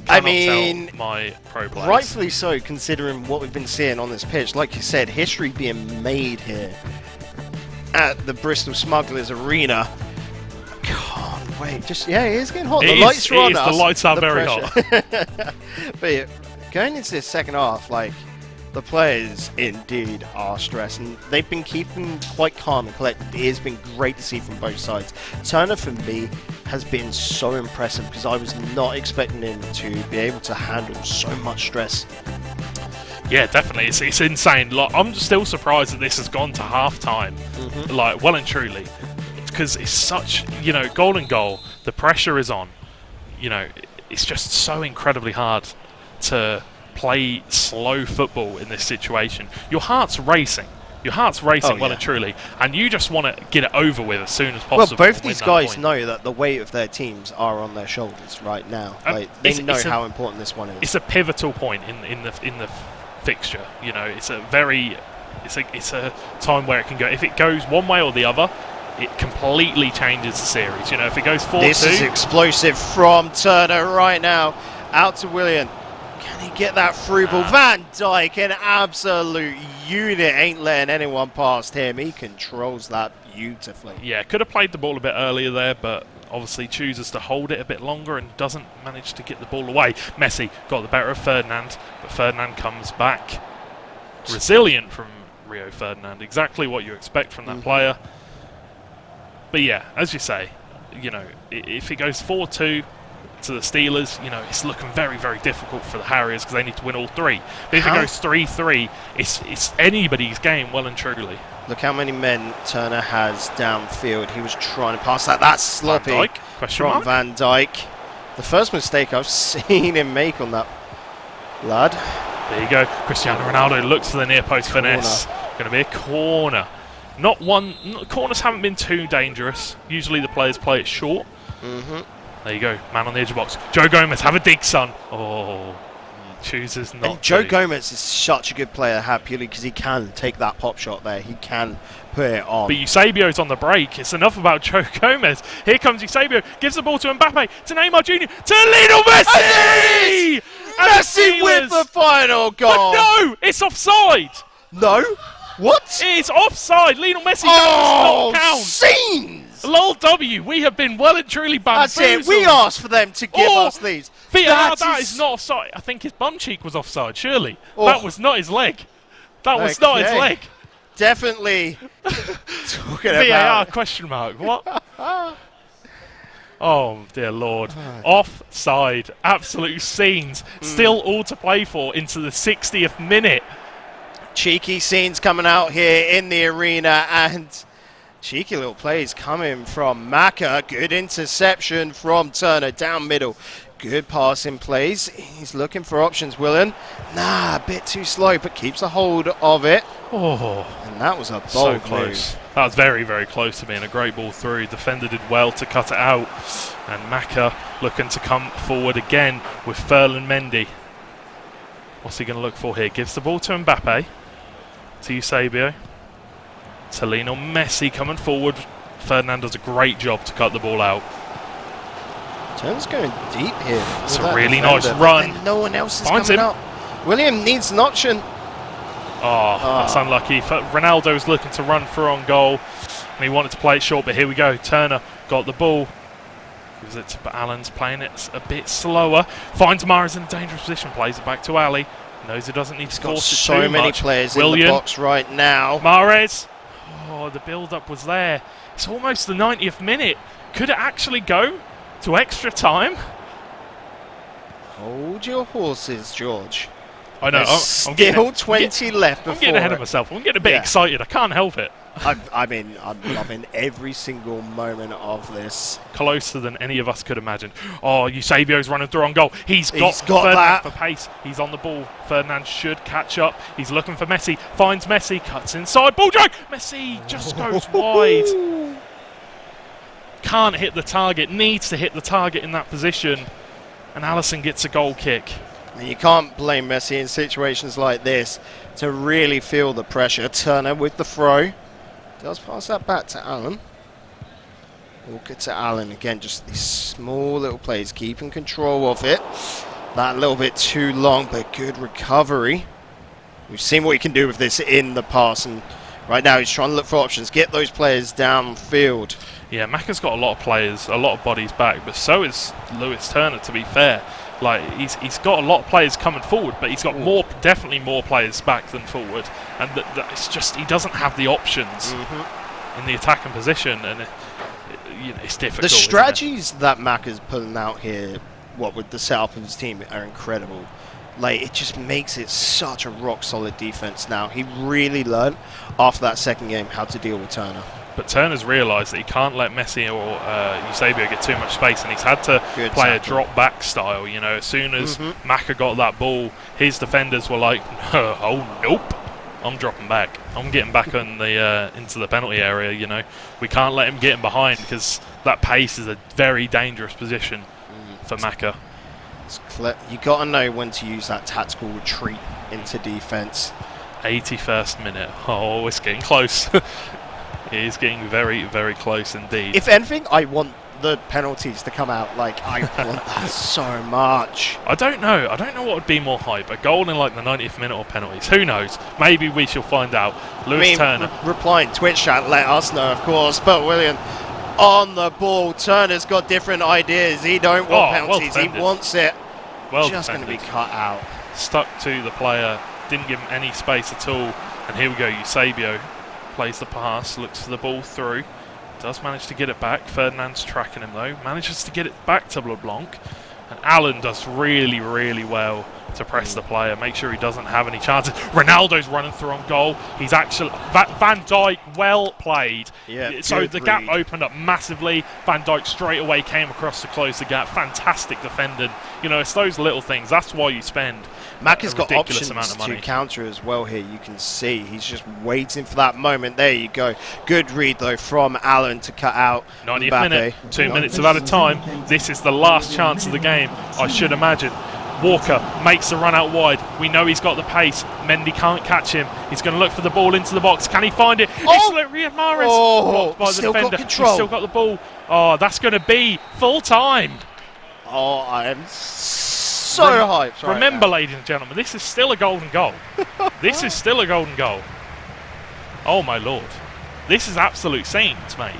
I mean, my pro players. Rightfully so, considering what we've been seeing on this pitch. Like you said, history being made here at the Bristol Smugglers Arena. Can't wait. Just it is getting hot. The lights are on us. The lights are very hot. But going into this second half, the players indeed are stressed, and they've been keeping quite calm and collected. It has been great to see from both sides. Turner, for me, has been so impressive, because I was not expecting him to be able to handle so much stress. Yeah, definitely. It's insane. I'm still surprised that this has gone to half-time, well and truly, because it's such, golden goal. The pressure is on. It's just so incredibly hard to play slow football in this situation. Your heart's racing. Well and truly, and you just want to get it over with as soon as possible. Well, both these guys know that the weight of their teams are on their shoulders right now. They know how important this one is. It's a pivotal point in the fixture. It's a time where it can go. If it goes one way or the other, it completely changes the series. If it goes 4-2. This is explosive from Turner right now. Out to Willian. Can he get that through ball? Van Dijk, an absolute unit, ain't letting anyone past him. He controls that beautifully. Yeah, could have played the ball a bit earlier there, but obviously chooses to hold it a bit longer and doesn't manage to get the ball away. Messi got the better of Ferdinand, but Ferdinand comes back. Resilient from Rio Ferdinand, exactly what you expect from that player. But yeah, as you say, if it goes 4-2 to the Steelers, it's looking very, very difficult for the Harriers because they need to win all three. But if it goes 3-3, it's anybody's game, well and truly. Look how many men Turner has downfield. He was trying to pass that. That's sloppy Van Dijk? Question from mark? Van Dijk. The first mistake I've seen him make on that lad. There you go. Cristiano Ronaldo looks for the near post finesse. Going to be a corner. Corners haven't been too dangerous. Usually the players play it short. There you go. Man on the edge of the box. Joe Gomez, have a dig, son. Oh, chooses not And Joe to. Gomez is such a good player to have purely because he can take that pop shot there. He can put it on. But Eusebio's on the break. It's enough about Joe Gomez. Here comes Eusebio. Gives the ball to Mbappe. To Neymar Jr. To Lionel Messi! And Messi with the final goal. But no! It's offside! No? What? It's offside! Lionel Messi does not count! Scenes! Lol W, we have been well and truly That's bamboozled. it. We asked for them to give us these. That is not offside. I think his bum cheek was offside, surely. Oh. That was not his leg. That was not his Okay. leg. Definitely talking VAR about. question mark. What? Oh, dear Lord. Offside. Absolute scenes. Still all to play for into the 60th minute. Cheeky scenes coming out here in the arena, and cheeky little plays coming from Maka. Good interception from Turner down middle. Good passing plays. He's looking for options, Willen. Nah, a bit too slow, but keeps a hold of it. Oh, And that was a so bold close. move. That was very, very close to being a great ball through. Defender did well to cut it out. And Maka looking to come forward again with Ferland Mendy. What's he going to look for here? Gives the ball to Mbappe. To Eusebio. To Lionel Messi coming forward. Ferdinand does a great job to cut the ball out. Turner's going deep here. It's with a that really defender, nice but run. then no one else is Finds coming him. out. William needs an option. Oh, that's unlucky. Ronaldo's looking to run through on goal. And he wanted to play it short, but here we go. Turner got the ball. Gives it to Allen's playing it a bit slower. Finds Mahrez in a dangerous position. Plays it back to Ali. Knows he doesn't need to Got force it so too many much. players in the Willian. box right now. Mahrez. Oh, the build-up was there. It's almost the 90th minute. Could it actually go to extra time? Hold your horses, George. I know. There's I'm getting still 20 left before. I'm getting ahead of myself. I'm getting a bit Yeah. excited. I can't help it. I'm loving every single moment of this. Closer than any of us could imagine. Oh, Eusebio's running through on goal. He's got Ferdinand that. for pace. He's on the ball. Ferdinand should catch up. He's looking for Messi. Finds Messi. Cuts inside. Ball drag. Messi just goes wide. Can't hit the target. Needs to hit the target in that position. And Alisson gets a goal kick. And you can't blame Messi in situations like this to really feel the pressure. Turner with the throw. Does pass that back to Allen. Walker to Allen again. Just these small little plays, keeping control of it. That a little bit too long, but good recovery. We've seen what he can do with this in the past, and right now he's trying to look for options, get those players downfield. Yeah, Macca's got a lot of players, a lot of bodies back, but so is Lewis Turner, to be fair. Like, he's got a lot of players coming forward, but he's got definitely more players back than forward. And it's just, he doesn't have the options in the attacking position, and it's difficult. The strategies that Mac is pulling out here, what with the setup of his team, are incredible. Like, it just makes it such a rock-solid defense now. He really learned after that second game how to deal with Turner. But Turner's realised that he can't let Messi or Eusebio get too much space, and he's had to play a drop-back style. You know, as soon as Maka got that ball, his defenders were like, "Oh nope, I'm dropping back. I'm getting back on the into the penalty area." You know, we can't let him get in behind because that pace is a very dangerous position for Maka. You got to know when to use that tactical retreat into defense. 81st minute. Oh, it's getting close. It is getting very, very close indeed. If anything, I want the penalties to come out. Like, I want that so much. I don't know. I don't know what would be more hype. A goal in like the 90th minute or penalties. Who knows? Maybe we shall find out. Lewis Turner. Reply in Twitch chat, let us know, of course. But William, on the ball, Turner's got different ideas. He don't want penalties. He wants it. Just going to be cut out. Stuck to the player. Didn't give him any space at all. And here we go. Eusebio plays the pass, looks for the ball through. Does manage to get it back. Ferdinand's tracking him though. Manages to get it back to LeBlanc. And Allen does really, really well to press the player. Make sure he doesn't have any chances. Ronaldo's running through on goal. He's actually... Van Dijk, well played. Yeah, so good the gap read. opened up massively. Van Dijk straight away came across to close the gap. Fantastic defending. You know, it's those little things. That's why you spend Mac has a got ridiculous options amount of money. to counter as well here. You can see he's just waiting for that moment. There you go. Good read, though, from Allen to cut out 90th Mbappe. minute, 2 minutes of added time. This is the last chance of the game, I should imagine. Walker makes the run out wide. We know he's got the pace. Mendy can't catch him. He's going to look for the ball into the box. Can he find it? Oh! It's Riyad Mahrez. Oh, Blocked by the still got defender. control. He's still got the ball. Oh, that's going to be full time. Oh, I am so hyped. Right Remember, now. ladies and gentlemen, this is still a golden goal. This is still a golden goal. Oh, my Lord. This is absolute scenes, mate.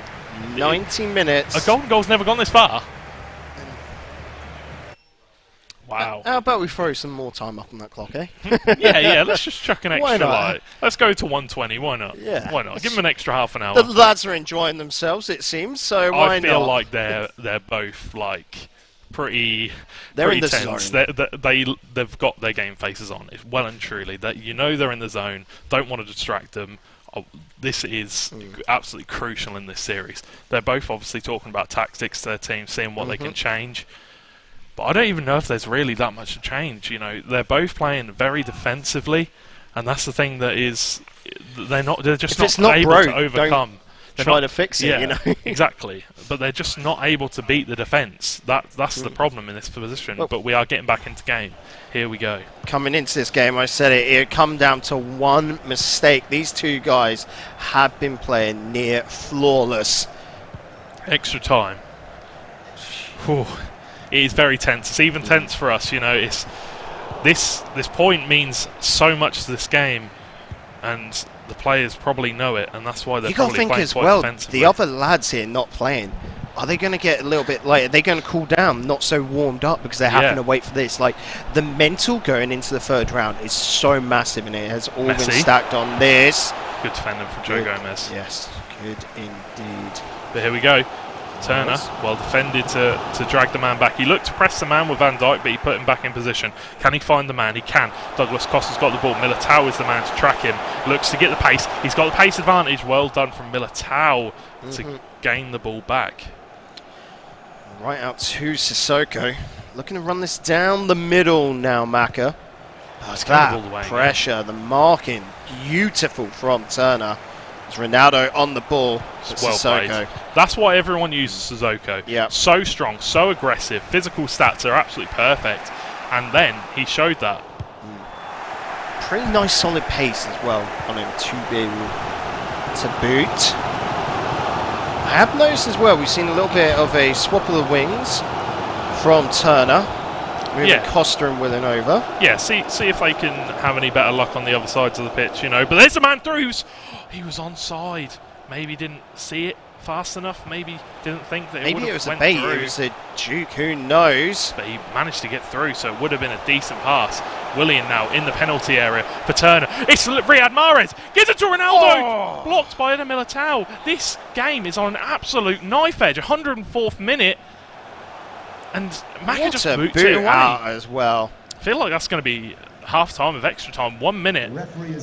90 minutes. A golden goal's never gone this far. Wow. How about we throw some more time up on that clock, eh? yeah, let's just chuck an Why extra not? light. Let's go to 120, why not? Yeah. Why not? Give them an extra half an hour. The lads are enjoying themselves, it seems, so why I feel not? like they're both like pretty They're in pretty the tense. zone. They've got their game faces on. It's well and truly that you know they're in the zone. Don't want to distract them. Oh, this is absolutely crucial in this series. They're both obviously talking about tactics to their team, seeing what they can change. But I don't even know if there's really that much to change. You know, they're both playing very defensively, and that's the thing that is they're just If not it's not able broke, to overcome. They're try not- to fix it, yeah, you know. exactly. But they're just not able to beat the defence. That's the problem in this position. Well- But we are getting back into game. Here we go. Coming into this game, I said it come down to one mistake. These two guys have been playing near flawless. Extra time. Whew. It is very tense. It's even tense for us. You know, it's this point means so much to this game, and the players probably know it, and that's why they're You got to probably think playing as quite well, defensively. the other lads here not playing, are they going to get a little bit later? Are they going to cool down, not so warmed up because they're having to wait for this? Like, the mental going into the third round is so massive, and it has all been Messi. stacked on this. Good defending from Joe Good. Gomez. Yes, good indeed. But here we go. Turner, well defended to drag the man back. He looked to press the man with Van Dijk, but he put him back in position. Can he find the man? He can. Douglas Costa's got the ball. Militao is the man to track him. Looks to get the pace. He's got the pace advantage. Well done from Militao to gain the ball back. Right out to Sissoko. Looking to run this down the middle now, Maka. It's going all the That way. pressure, the marking, beautiful from Turner. It's Ronaldo on the ball. It's It's well Sissoko. played. That's why everyone uses Sissoko. Yeah. So strong, so aggressive. Physical stats are absolutely perfect. And then he showed that. Pretty nice solid pace as well on him to be able to boot. I have noticed as well, we've seen a little bit of a swap of the wings from Turner. Moving Yeah. Costa and Willen over. Yeah, see if they can have any better luck on the other sides of the pitch, you know. But there's a man through. He was onside. Maybe didn't see it fast enough. Maybe didn't think that Maybe it it was a went bait, through. it was a Duke, who knows? But he managed to get through, so it would have been a decent pass. Willian now in the penalty area for Turner. It's Riyad Mahrez. Gives it to Ronaldo. Blocked by Eder Militao. This game is on an absolute knife edge. 104th minute. And Maka What just a boots boot it away. out as well. I feel like that's going to be half time of extra time. 1 minute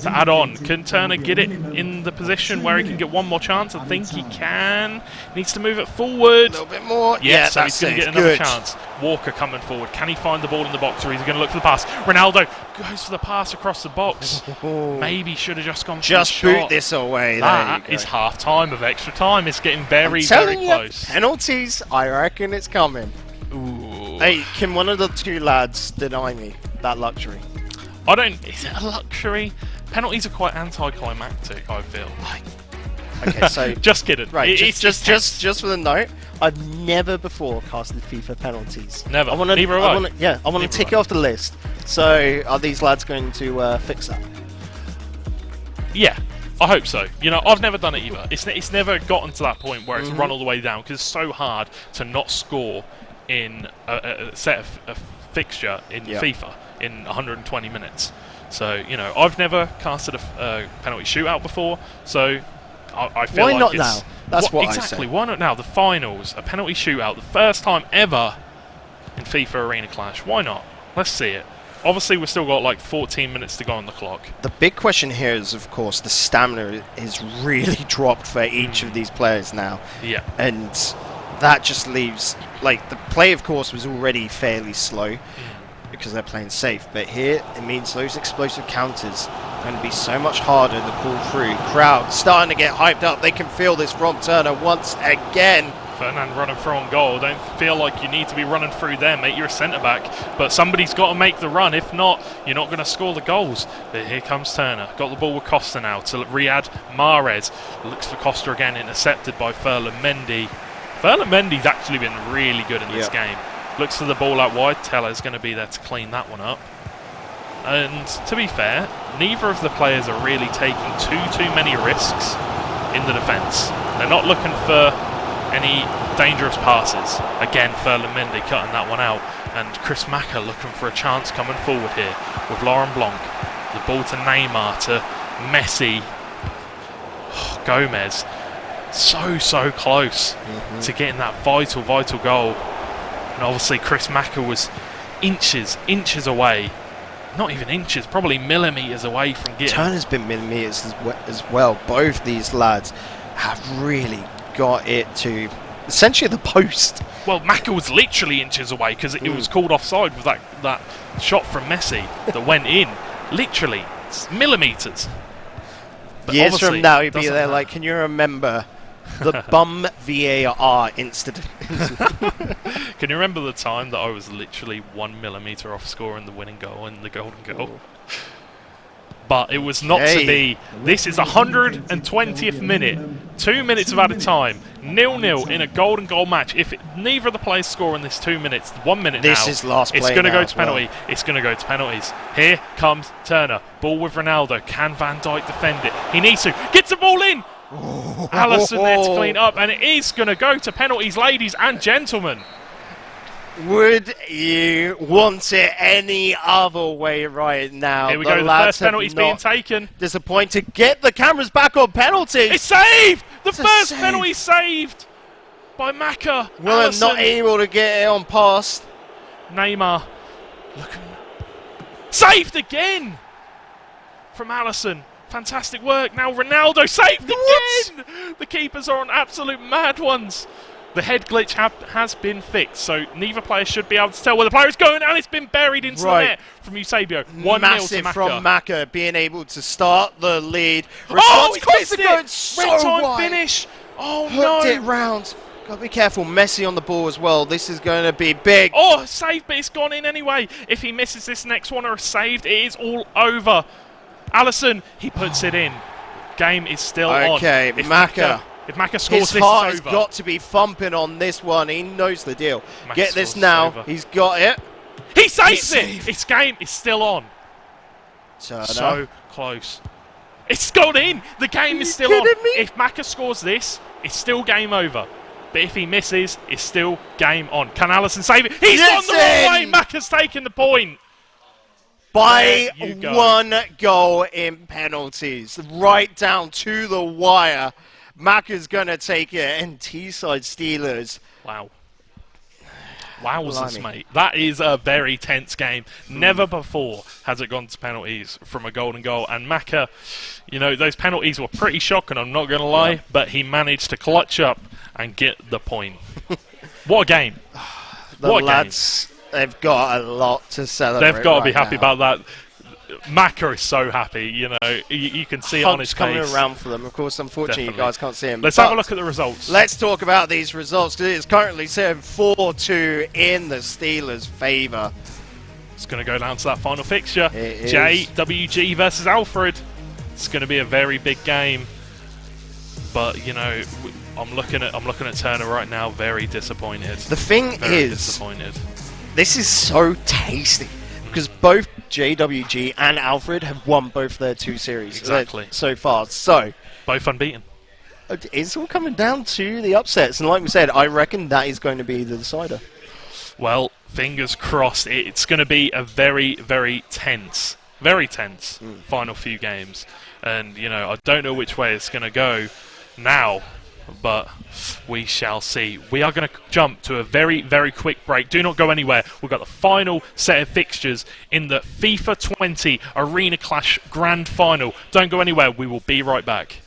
to add on. Can Turner get it in the position where he can get one more chance? I think he can. Needs to move it A forward. little bit more. Yeah, so that's he's going it. to get another Good. chance. Walker coming forward. Can he find the ball in the box, or is he going to look for the pass? Ronaldo goes for the pass across the box. Maybe should have just gone for Just the boot shot. this away. That there you is go. half time of extra time. It's getting very, very Telling you, close. penalties, I reckon it's coming. Ooh. Hey, can one of the two lads deny me that luxury? I don't. Is it a luxury? Penalties are quite anticlimactic, I feel. Okay, so Just kidding. right, It's just for the note, I've never before casted FIFA penalties. Never. I want to, Neither have I. I want to Neither tick have it I. off the list. So, are these lads going to fix that? Yeah, I hope so. You know, I've never done it either. It's never gotten to that point where it's run all the way down, because it's so hard to not score in a set of a fixture in FIFA in 120 minutes. So, you know, I've never casted a penalty shootout before, so I feel Why like not it's, now? That's what I exactly. say. Why not now? The finals, a penalty shootout, the first time ever in FIFA Arena Clash. Why not? Let's see it. Obviously, we've still got like 14 minutes to go on the clock. The big question here is, of course, the stamina is really dropped for each of these players now. Yeah. And that just leaves, like, the play, of course, was already fairly slow because they're playing safe. But here, it means those explosive counters are going to be so much harder to pull through. Crowd starting to get hyped up. They can feel this from Turner once again. Fernand running through on goal. Don't feel like you need to be running through there, mate. You're a centre-back. But somebody's got to make the run. If not, you're not going to score the goals. But here comes Turner. Got the ball with Costa now to Riyad Mahrez. Looks for Costa again, intercepted by Ferland Mendy. Ferland Mendy's actually been really good in this game. Looks for the ball out wide. Teller's going to be there to clean that one up. And to be fair, neither of the players are really taking too many risks in the defence. They're not looking for any dangerous passes. Again, Ferland Mendy cutting that one out. And Chris Macca looking for a chance coming forward here with Laurent Blanc. The ball to Neymar, to Messi. Gomez. So close to getting that vital goal. And obviously Chris Macca was inches away. Not even inches, probably millimetres away from getting... Turner's been millimetres as well. Both these lads have really got it to essentially the post. Well, Macca was literally inches away because it was called offside with that shot from Messi that went in. Literally, millimetres. But Years from now, he'd be doesn't there matter. like, can you remember the bum VAR incident? Can you remember the time that I was literally 1 millimetre off scoring the winning goal in the golden goal? But it was not to be. This is 120th minute. 2 minutes of added time. 0-0 in a golden goal match. If neither of the players score in this 2 minutes, 1 minute This now, is last it's play going to now go as to penalty. well. It's going to go to penalties. Here comes Turner. Ball with Ronaldo. Can Van Dijk defend it? He needs to. Gets the ball in. Alisson there to clean up. And it is going to go to penalties, ladies and gentlemen. Would you want it any other way right now? Here we go. The first penalty's being taken. Disappointed. Get the cameras back on penalties. It's saved! The It's a first save. penalty saved by Macca. Well, Alisson. not able to get it on past. Neymar. Looking. Saved again from Alisson. Fantastic work. Now Ronaldo saved again. The keepers are on absolute mad ones. The head glitch has been fixed, so neither player should be able to tell where the player is going, and it's been buried into the net from Eusebio. 1-0 Massive to Macca. from Macca, being able to start the lead. Oh, he Response missed going it! so Red time wide. finish. Oh, Hooked no. it round. Got to be careful. Messi on the ball as well. This is going to be big. Oh, saved, but it's gone in anyway. If he misses this next one or is saved, it is all over. Alisson, he puts it in. Game is still on. Okay, Macca. If Macca scores, His this heart is has over. got to be thumping on this one. He knows the deal. Macca Get this scores, now. it's over. He's got it. He saves it. saved. Its game is still on. Turner. So close. It's gone in. The game is still on. kidding me? If Macca scores this, it's still game over. But if he misses, it's still game on. Can Alisson save it? He's Yes, on the wrong way. in. Macca's taken the point. By There you go. 1 goal in penalties. Right down to the wire. Macca's going to take it. And Teesside Steelers. Wow. Wowzers, Blimey. mate. That is a very tense game. Never before has it gone to penalties from a golden goal. And Macca, you know, those penalties were pretty shocking, I'm not going to lie. But he managed to clutch up and get the point. What a game. The What a lads, they've got a lot to celebrate. They've got to be right happy now. about that. Macca is so happy, you know. You can see it on his Hunt's coming face. around for them. Of course, unfortunately, Definitely. you guys can't see him. Let's but have a look at the results. Let's talk about these results because it is currently set 4-2 in the Steelers' favour. It's going to go down to that final fixture. It is. JWG versus Alfred. It's going to be a very big game. But, you know, I'm looking at Turner right now, very disappointed. The thing Very is, disappointed. this is so tasty because both JWG and Alfred have won both their 2 series Exactly. so far. So Both unbeaten. it's all coming down to the upsets. And like we said, I reckon that is going to be the decider. Well, fingers crossed. It's going to be a very, very tense final few games. And, you know, I don't know which way it's going to go. now, but we shall see. We are going to jump to a very, very quick break. Do not go anywhere. We've got the final set of fixtures in the FIFA 20 Arena Clash Grand Final. Don't go anywhere. We will be right back.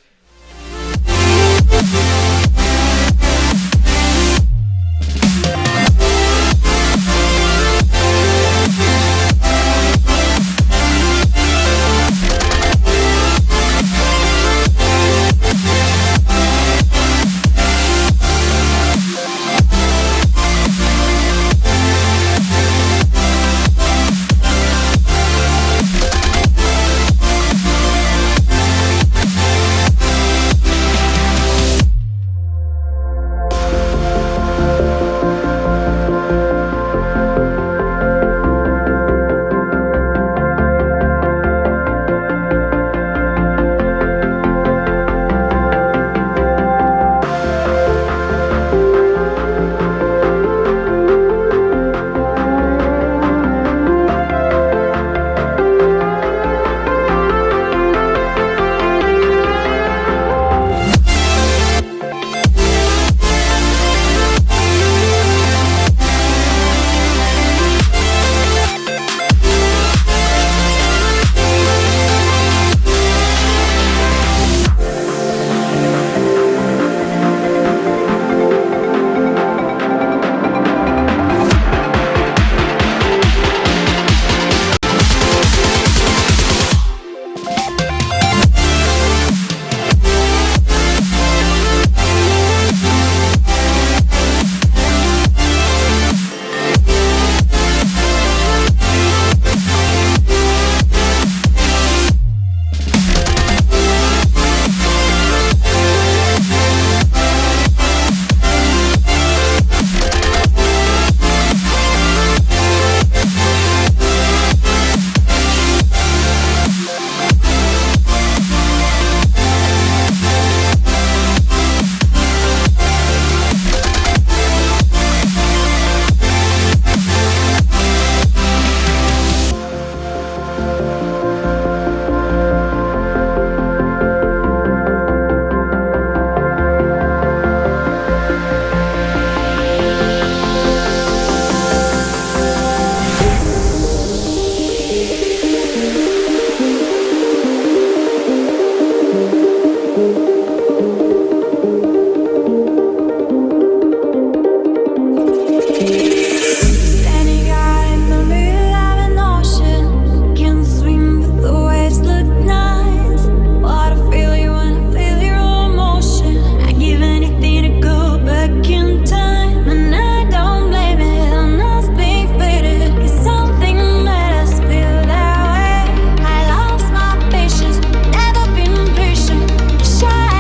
Shine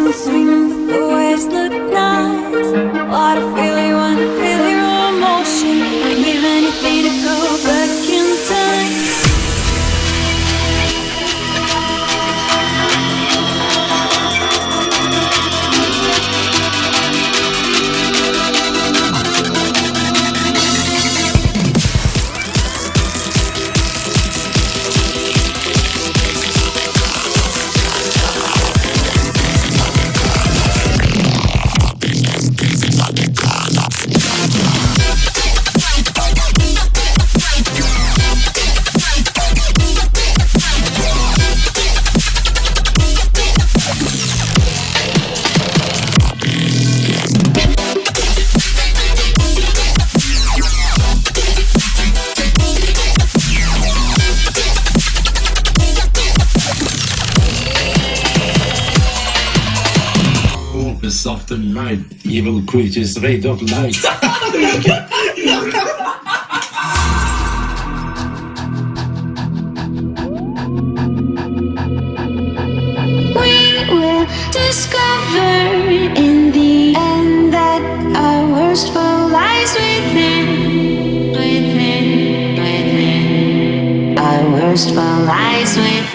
don't swing, but the waves look nice. What a feeling, wanna feel your emotion. I'd give anything to go back in time. Of the night, evil creatures ray of light. We will discover in the end that our worst foe lies within, within. Our worst foe lies within.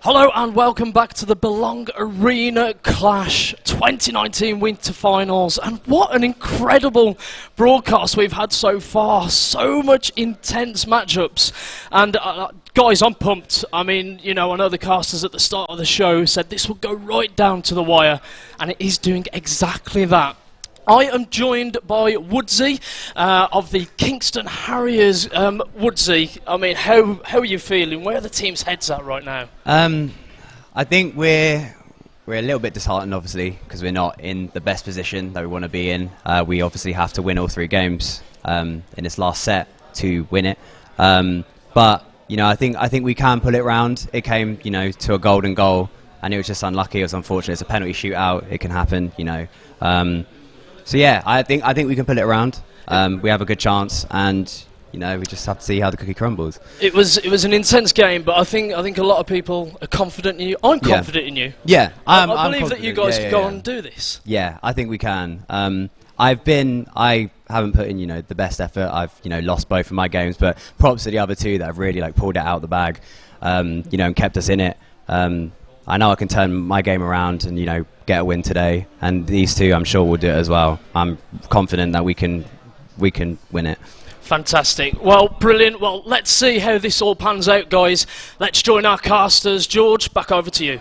Hello and welcome back to the Belong Arena Clash 2019 Winter Finals, and what an incredible broadcast we've had so far. So much intense matchups, and guys, I'm pumped. I mean, you know, I know the casters at the start of the show said this would go right down to the wire, and it is doing exactly that. I am joined by Woodsy of the Kingston Harriers. Woodsy, I mean, how are you feeling? Where are the team's heads at right now? I think we're a little bit disheartened, obviously, because we're not in the best position that we want to be in. We obviously have to win all 3 games in this last set. to win it. But you know, I think we can pull it round. It came, you know, to a golden goal, and it was just unlucky. It was unfortunate. It's a penalty shootout. It can happen, you know. So yeah, I think we can pull it around. We have a good chance, and you know, we just have to see how the cookie crumbles. It was an intense game, but I think a lot of people are confident in you. I'm confident in you. Yeah, I believe that you guys can go on and do this. Yeah, I think we can. I haven't put in, you know, the best effort. I've, you know, lost both of my games, but props to the other two that have really like pulled it out of the bag, you know, and kept us in it. I know I can turn my game around and, you know, get a win today, and these two, I'm sure, will do it as well. I'm confident that we can win it. Fantastic. Well, brilliant. Well, let's see how this all pans out, guys. Let's join our casters. George, back over to you.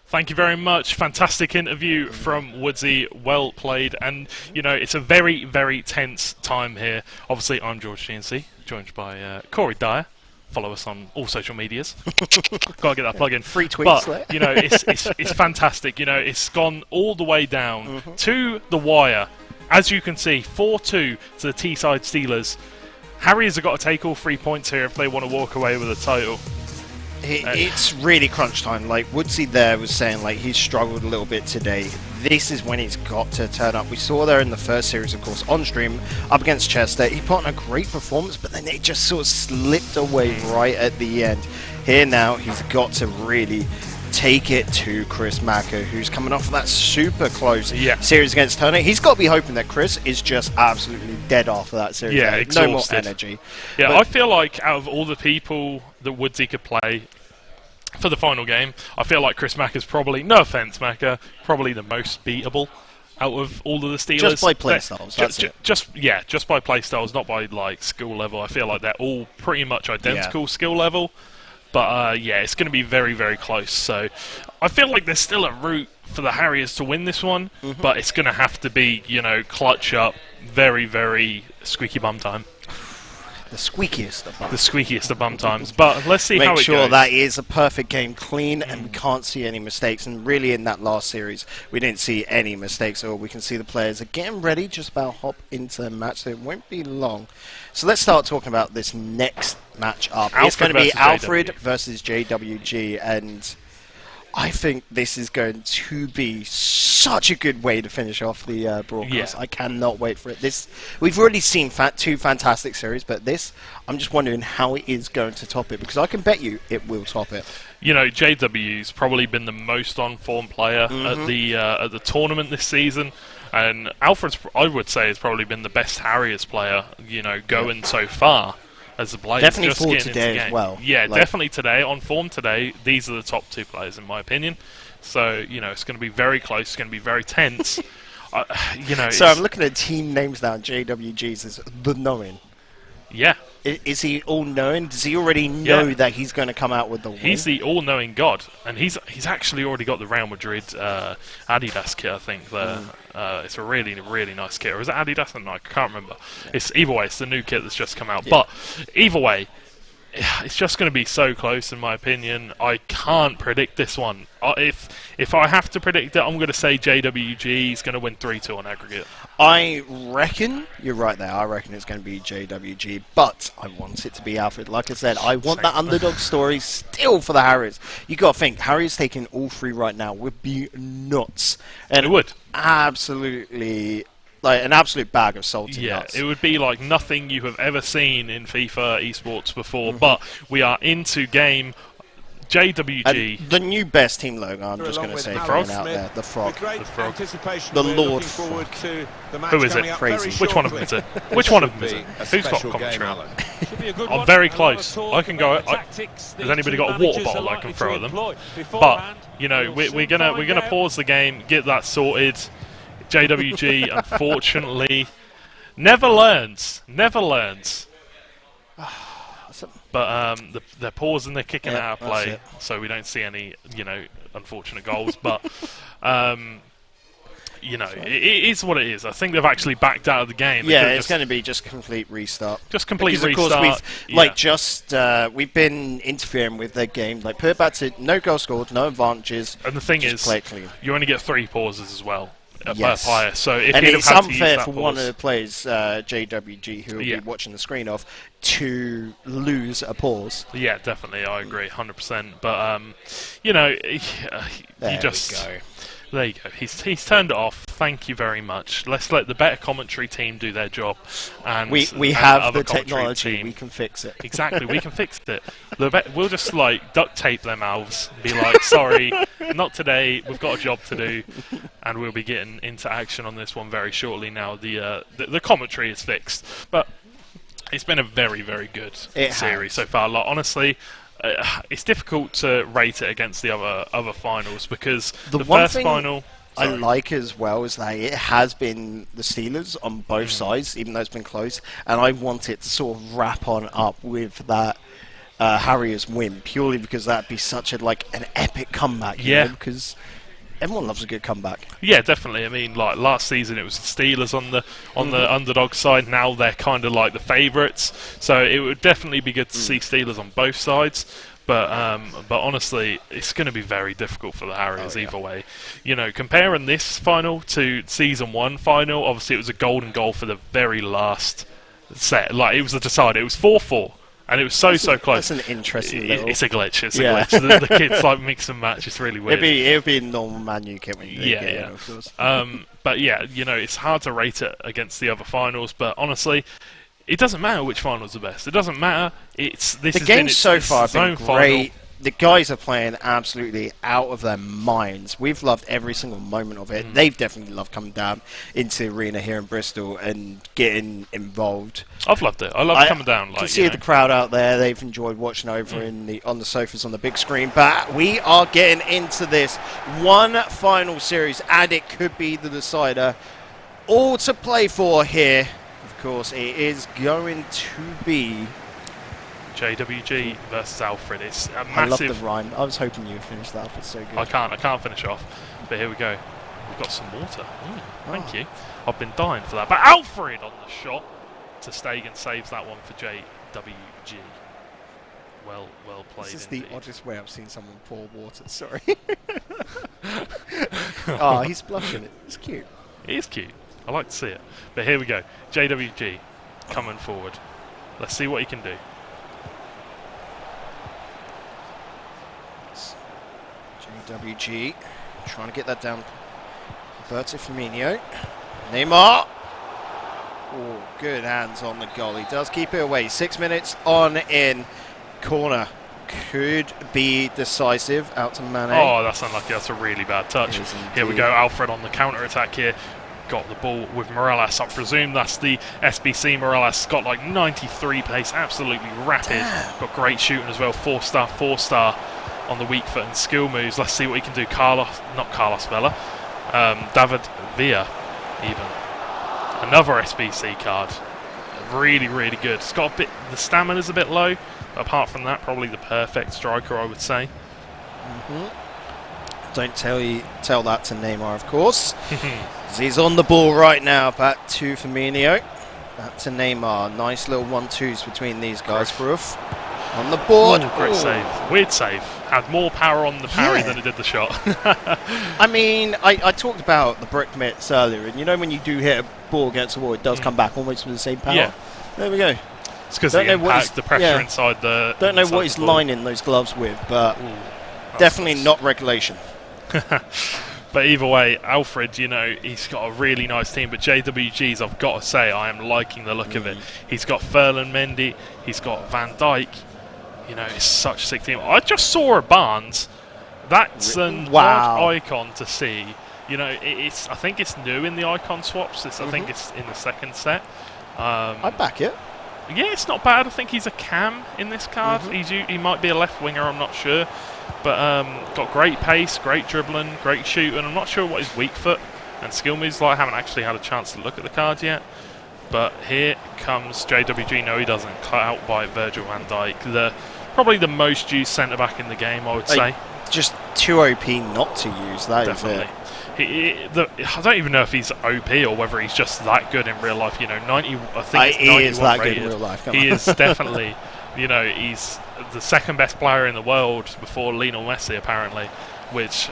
Thank you very much. Fantastic interview from Woodsy. Well played. And, you know, it's a very, very tense time here. Obviously, I'm George GNC, joined by Corey Dyer. Follow us on all social medias. Got to get that plug in. Free tweets. But, you know, it's fantastic. You know, it's gone all the way down to the wire. As you can see, 4-2 to the Teesside Steelers. Harriers have got to take all 3 points here if they want to walk away with a title. It's really crunch time. Like Woodsy there was saying, like he's struggled a little bit today. This is when he's got to turn up. We saw there in the first series, of course, on stream up against Chester. He put on a great performance, but then it just sort of slipped away right at the end. Here now, he's got to really take it to Chris Macker, who's coming off of that super close series against Turner. He's got to be hoping that Chris is just absolutely dead after that series. Yeah, exhausted. No more energy. Yeah, but I feel like out of all the people that Woodsy could play for the final game, I feel like Chris Macker's probably, no offence Macker, probably the most beatable out of all of the Steelers. Just by playstyles, that's it. Just by playstyles, not by like skill level. I feel like they're all pretty much identical skill level. But yeah, it's going to be very, very close. So I feel like there's still a route for the Harriers to win this one, but it's going to have to be, you know, clutch up, very, very squeaky bum time. The squeakiest of bum. The squeakiest of bum times. But let's see how it goes. Make sure that is a perfect game, clean, and we can't see any mistakes. And really, in that last series, we didn't see any mistakes. Or we can see the players are getting ready, just about hop into the match. So it won't be long. So let's start talking about this next match up. It's going to be Alfred versus JWG, and I think this is going to be such a good way to finish off the broadcast. I cannot wait for it. We've already seen two fantastic series, but this, I'm just wondering how it is going to top it, because I can bet you it will top it. You know, JW's probably been the most on-form player at the tournament this season, and Alfred's, I would say, has probably been the best Harriers player, you know, going so far. As the players definitely just for getting today into as well. Yeah, definitely today. On form today, these are the top two players in my opinion. So, you know, it's going to be very close. It's going to be very tense. You know. So I'm looking at team names now. JWG's is the knowing. Yeah. Is he all-knowing? Does he already know that he's going to come out with the win? He's the all-knowing god, and he's actually already got the Real Madrid Adidas kit, I think. It's a really, really nice kit. Or is it Adidas? No, I can't remember. It's either way, it's the new kit that's just come out. But either way, it's just going to be so close, in my opinion. I can't predict this one. If I have to predict it, I'm going to say JWG is going to win 3-2 on aggregate. I reckon you're right there. I reckon it's going to be JWG, but I want it to be Alfred. Like I said, I want that underdog story still for the Harriers. You got to think Harriers taking all three right now would be nuts, and it would absolutely. Like an absolute bag of salty nuts. It would be like nothing you have ever seen in FIFA esports before. But we are into game. JWG. And the new best team logo, I'm just going to say, throwing out there, the frog. The frog. The Lord Frog. Who is it? Crazy. Which one of them is it? Which one of them is it? Who's got commentary on it? I'm very close. I can go. Has anybody got a water bottle I can throw at them? But you know, we're gonna pause the game, get that sorted. JWG, unfortunately, never learns. But they're pausing, they're kicking it out of play, so we don't see any, you know, unfortunate goals. But you know, it is what it is. I think they've actually backed out of the game. Yeah, it's going to be just complete restart. Just complete because restart. Of course, we've been interfering with their game. Like, put it back to no goal scored, no advantages. And the thing is, play it clean. You only get 3 pauses as well. per Yes. player. So if And he it's had to use unfair that for one of pause- the players, JWG, who will be watching the screen off, to lose a pause. Yeah, definitely, I agree, 100%. But you know, you There just we go. there you go. He's turned it off. Thank you very much. Let's let the better commentary team do their job. And We and have other the commentary technology. team- We can fix it. Exactly, we can fix it. We'll just like duct tape their mouths, and be like, "Sorry, not today. We've got a job to do," and we'll be getting into action on this one very shortly. Now the commentary is fixed, but it's been a very, very good series so far. Like, honestly, it's difficult to rate it against the other finals because the one first thing final. I like as well is that it has been the Steelers on both sides, even though it's been close, and I want it to sort of wrap on up with that Harriers win, purely because that'd be such an epic comeback. You know, because everyone loves a good comeback. Yeah, definitely. I mean, like last season, it was the Steelers on the underdog side. Now they're kind of like the favourites, so it would definitely be good to see Steelers on both sides. But honestly, it's going to be very difficult for the Harriers either way. You know, comparing this final to Season 1 final, obviously it was a golden goal for the very last set. Like, it was the decider. It was 4-4. And it was so close. That's an interesting little... It's a glitch. It's a glitch. The kids like mix and match. It's really weird. It'd be a normal Man U kit when you get it, of course. But yeah, you know, it's hard to rate it against the other finals. But honestly, it doesn't matter which final's the best. It doesn't matter. The games so far have been great. The guys are playing absolutely out of their minds. We've loved every single moment of it. They've definitely loved coming down into the arena here in Bristol and getting involved. I've loved it. I love coming down. You see the crowd out there. They've enjoyed watching over on the sofas on the big screen. But we are getting into this one final series, and it could be the decider. All to play for here. Of course, it is going to be JWG versus Alfred. It's a massive... I love the rhyme. I was hoping you would finish that off. It's so good. I can't finish off. But here we go. We've got some water. Thank you. I've been dying for that. But Alfred on the shot. To Stegen saves that one for JWG. Well played. This is indeed. the oddest way I've seen someone pour water. Sorry. Oh, he's blushing. It's cute. It is cute. I like to see it. But here we go. JWG coming forward. Let's see what he can do. JWG trying to get that down. Roberto Firmino. Neymar. Oh, good hands on the goal. He does keep it away. 6 minutes on in. Corner. Could be decisive. Out to Mane. Oh, that's unlucky. That's a really bad touch. Here we go. Alfred on the counter-attack here. Got the ball with Morales. I presume that's the SBC Morales. Got like 93 pace. Absolutely rapid. Damn. Got great shooting as well. 4-star on the weak foot and skill moves. Let's see what he can do. Not Carlos Vela. David Villa, even. Another SBC card. Really good. It's got a bit. The stamina's a bit low. But apart from that, probably the perfect striker, I would say. Don't tell that to Neymar, of course. He's on the ball right now. Back to Firmino. Back to Neymar. Nice little 1-2s between these guys. Roof on the board. Great save. Weird save. Had more power on the parry than it did the shot. I mean, I talked about the brick mitts earlier, and you know when you do hit a ball against the wall, it does come back almost with the same power. Yeah. There we go. It's because the impact, the pressure inside the... Don't know what he's lining those gloves with, but definitely not regulation. But either way, Alfred, you know, he's got a really nice team. But JWG's, I've got to say, I am liking the look of it. He's got Ferland Mendy. He's got Van Dijk. You know, it's such a sick team. I just saw a Barnes. That's an odd icon to see. You know, I think it's new in the icon swaps. I think it's in the second set. I back it. Yeah, it's not bad. I think he's a cam in this card. He might be a left winger, I'm not sure. But got great pace, great dribbling, great shooting. I'm not sure what his weak foot and skill moves like. I haven't actually had a chance to look at the card yet. But here comes JWG. No, he doesn't. Cut out by Virgil van Dijk. Probably the most used centre-back in the game, I would say. Just too OP not to use, that Definitely. is it. I don't even know if he's OP or whether he's just that good in real life. You know, 90. I think he is that good in real life. He is definitely. You know, he's the second best player in the world before Lionel Messi, apparently. Which,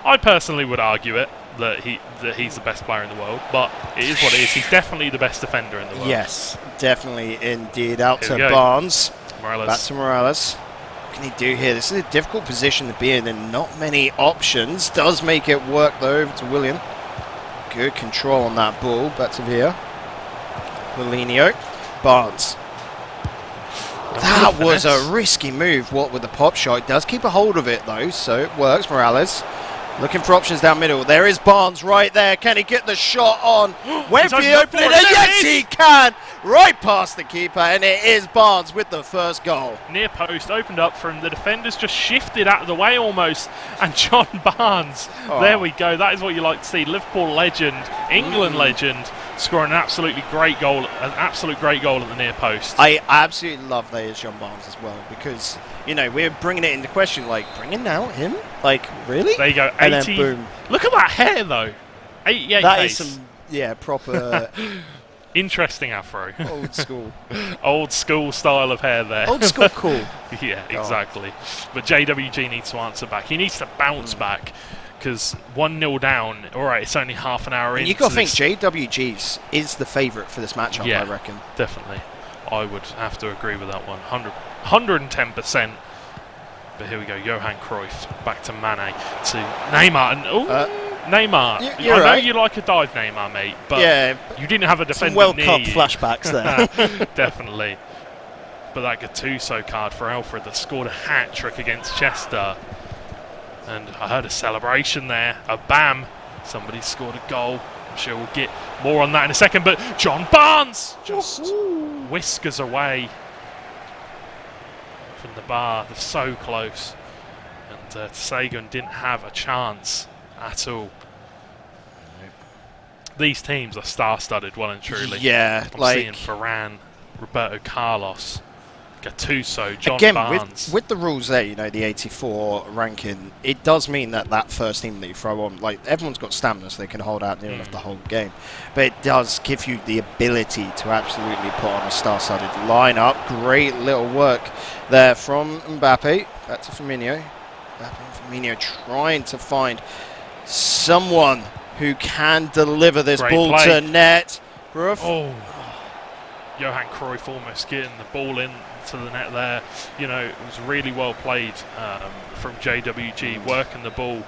I personally would argue it that he's the best player in the world, but it is what it is. He's definitely the best defender in the world. Yes, definitely indeed. Out Here to we go. Barnes. Morales. Back to Morales. What can he do here? This is a difficult position to be in and not many options. Does make it work though. Over to William. Good control on that ball. Back to Villa. Paulinho. Barnes. That was a risky move, what with the pop shot. It does keep a hold of it though, so it works. Morales looking for options down middle. There is Barnes right there. Can he get the shot on? Went for the opening, and yes he can! Right past the keeper, and it is Barnes with the first goal. Near post opened up from the defenders, just shifted out of the way almost, and John Barnes. There we go. That is what you like to see. Liverpool legend, England legend, scoring an absolute great goal at the near post. I absolutely love that it's John Barnes as well, because we're bringing it into question, like bringing out him, like really? There you go. 80. And then boom. Look at that hair though. 88 That pace. is some proper interesting afro. old school style of hair there. Old school cool. Yeah, exactly. But JWG needs to answer back. He needs to bounce back, because 1-0 down. All right, it's only half an hour in. You've got to think JWG is the favourite for this matchup, yeah, I reckon. Definitely. I would have to agree with that one. 110%. But here we go. Johan Cruyff back to Mane to Neymar. And Neymar. I know you like a dive, Neymar, mate, but you didn't have a defender some World near Cup you. flashbacks there. Definitely. But that Gattuso card for Alfred that scored a hat-trick against Chester. And I heard a celebration there. A bam. Somebody scored a goal. I'm sure we'll get more on that in a second. But John Barnes just whiskers away from the bar. They're so close. And Sagan didn't have a chance at all. These teams are star-studded, well and truly. Yeah, I'm seeing Varane, Roberto Carlos, Gattuso, John Again, Barnes. with the rules there, the 84 ranking, it does mean that first team that you throw on, like everyone's got stamina, so they can hold out near enough the whole game. But it does give you the ability to absolutely put on a star-studded lineup. Great little work there from Mbappe. Back to Firmino. Mbappe and Firmino trying to find someone who can deliver this ball to net. Oh, Johan Cruyff almost getting the ball in to the net there. It was really well played from JWG, working the ball,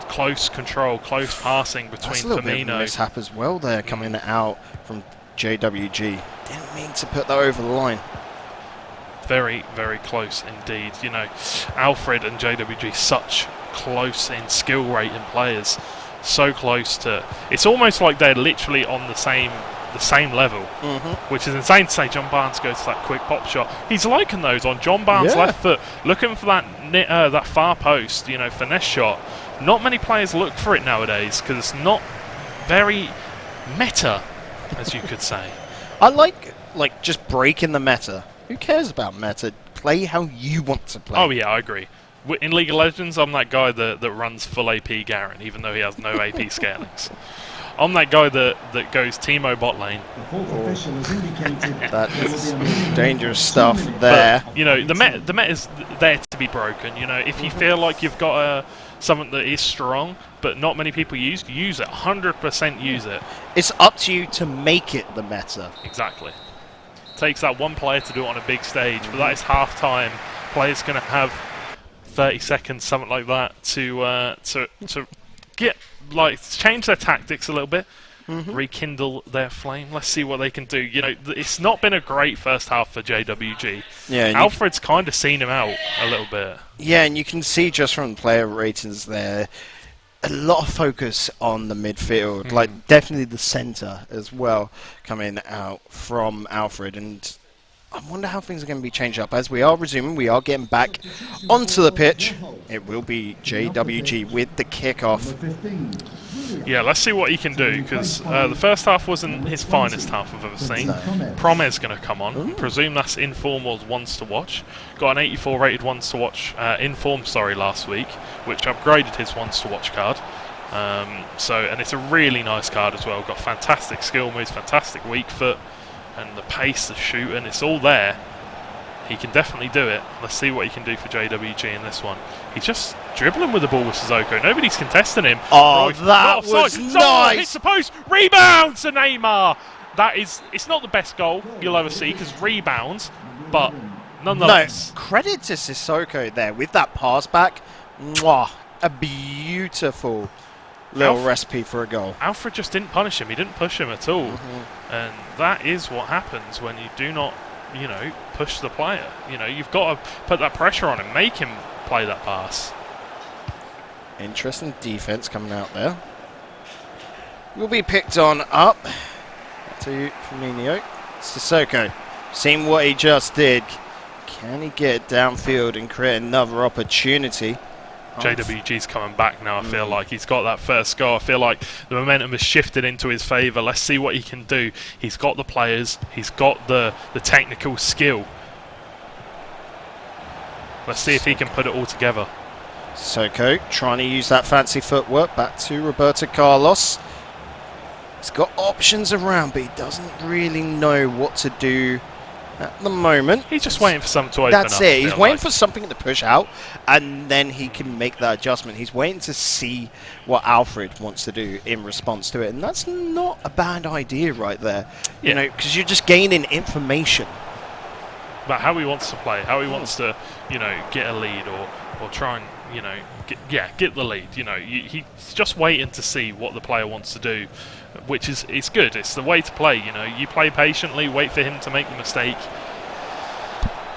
close control, close passing between That's a little Firmino. bit of a mishap as well there, coming out from JWG. Didn't mean to put that over the line. Very, very close indeed. Alfred and JWG, such close in skill rating players, so close to. It's almost like they're literally on the same level, which is insane to say. John Barnes goes to that quick pop shot. He's liking those on John Barnes' left foot, looking for that far post, finesse shot. Not many players look for it nowadays because it's not very meta, as you could say. I like just breaking the meta. Who cares about meta? Play how you want to play. Oh yeah, I agree. In League of Legends, I'm that guy that runs full AP Garen, even though he has no AP scalings. I'm that guy that goes Teemo bot lane. That is dangerous stuff there. But, the meta is there to be broken. If you feel like you've got something that is strong, but not many people use it. 100% use it. It's up to you to make it the meta. Exactly. Takes that one player to do it on a big stage, but that is half time. Players going to have 30 seconds, something like that, to get change their tactics a little bit, rekindle their flame. Let's see what they can do. It's not been a great first half for JWG. Yeah, Alfred's kind of seen him out a little bit. Yeah, and you can see just from the player ratings there, a lot of focus on the midfield, like definitely the centre as well, coming out from Alfred. And I wonder how things are going to be changed up. As we are resuming, we are getting back onto the pitch. It will be JWG with the kickoff. Yeah, let's see what he can do, because the first half wasn't his finest half I've ever seen. Promes going to come on. Presume that's Informal's ones to watch. Got an 84 rated ones to watch, last week, which upgraded his ones to watch card. And it's a really nice card as well. Got fantastic skill moves, fantastic weak foot, and the pace, the shooting, it's all there. He can definitely do it. Let's see what he can do for JWG in this one. He's just dribbling with the ball with Sissoko. Nobody's contesting him. Oh, Royce, that not offside. was Someone nice. hits the post. Rebound to Neymar. It's not the best goal you'll ever see because rebounds, but nonetheless. No, credit to Sissoko there with that pass back. Mwah, a beautiful little recipe for a goal. Alfred just didn't punish him. He didn't push him at all. And that is what happens when you do not, push the player. You've got to put that pressure on him, make him play that pass. Interesting defense coming out there. Will be picked on up to Firmino. Sissoko, seeing what he just did. Can he get downfield and create another opportunity? JWG's coming back now. I feel like he's got that first goal. I feel like the momentum has shifted into his favour. Let's see what he can do. He's got the players. He's got the technical skill. Let's see if he can put it all together. Sissoko trying to use that fancy footwork. Back to Roberto Carlos. He's got options around, but he doesn't really know what to do at the moment. He's just waiting for something to open That's up. it. He's waiting for something to push out, and then he can make that adjustment. He's waiting to see what Alfred wants to do in response to it, and that's not a bad idea right there. Yeah. Because you're just gaining information. About how he wants to play, how he wants to, get a lead or try and, get the lead. He's just waiting to see what the player wants to do, which is good. It's the way to play. You play patiently, wait for him to make the mistake.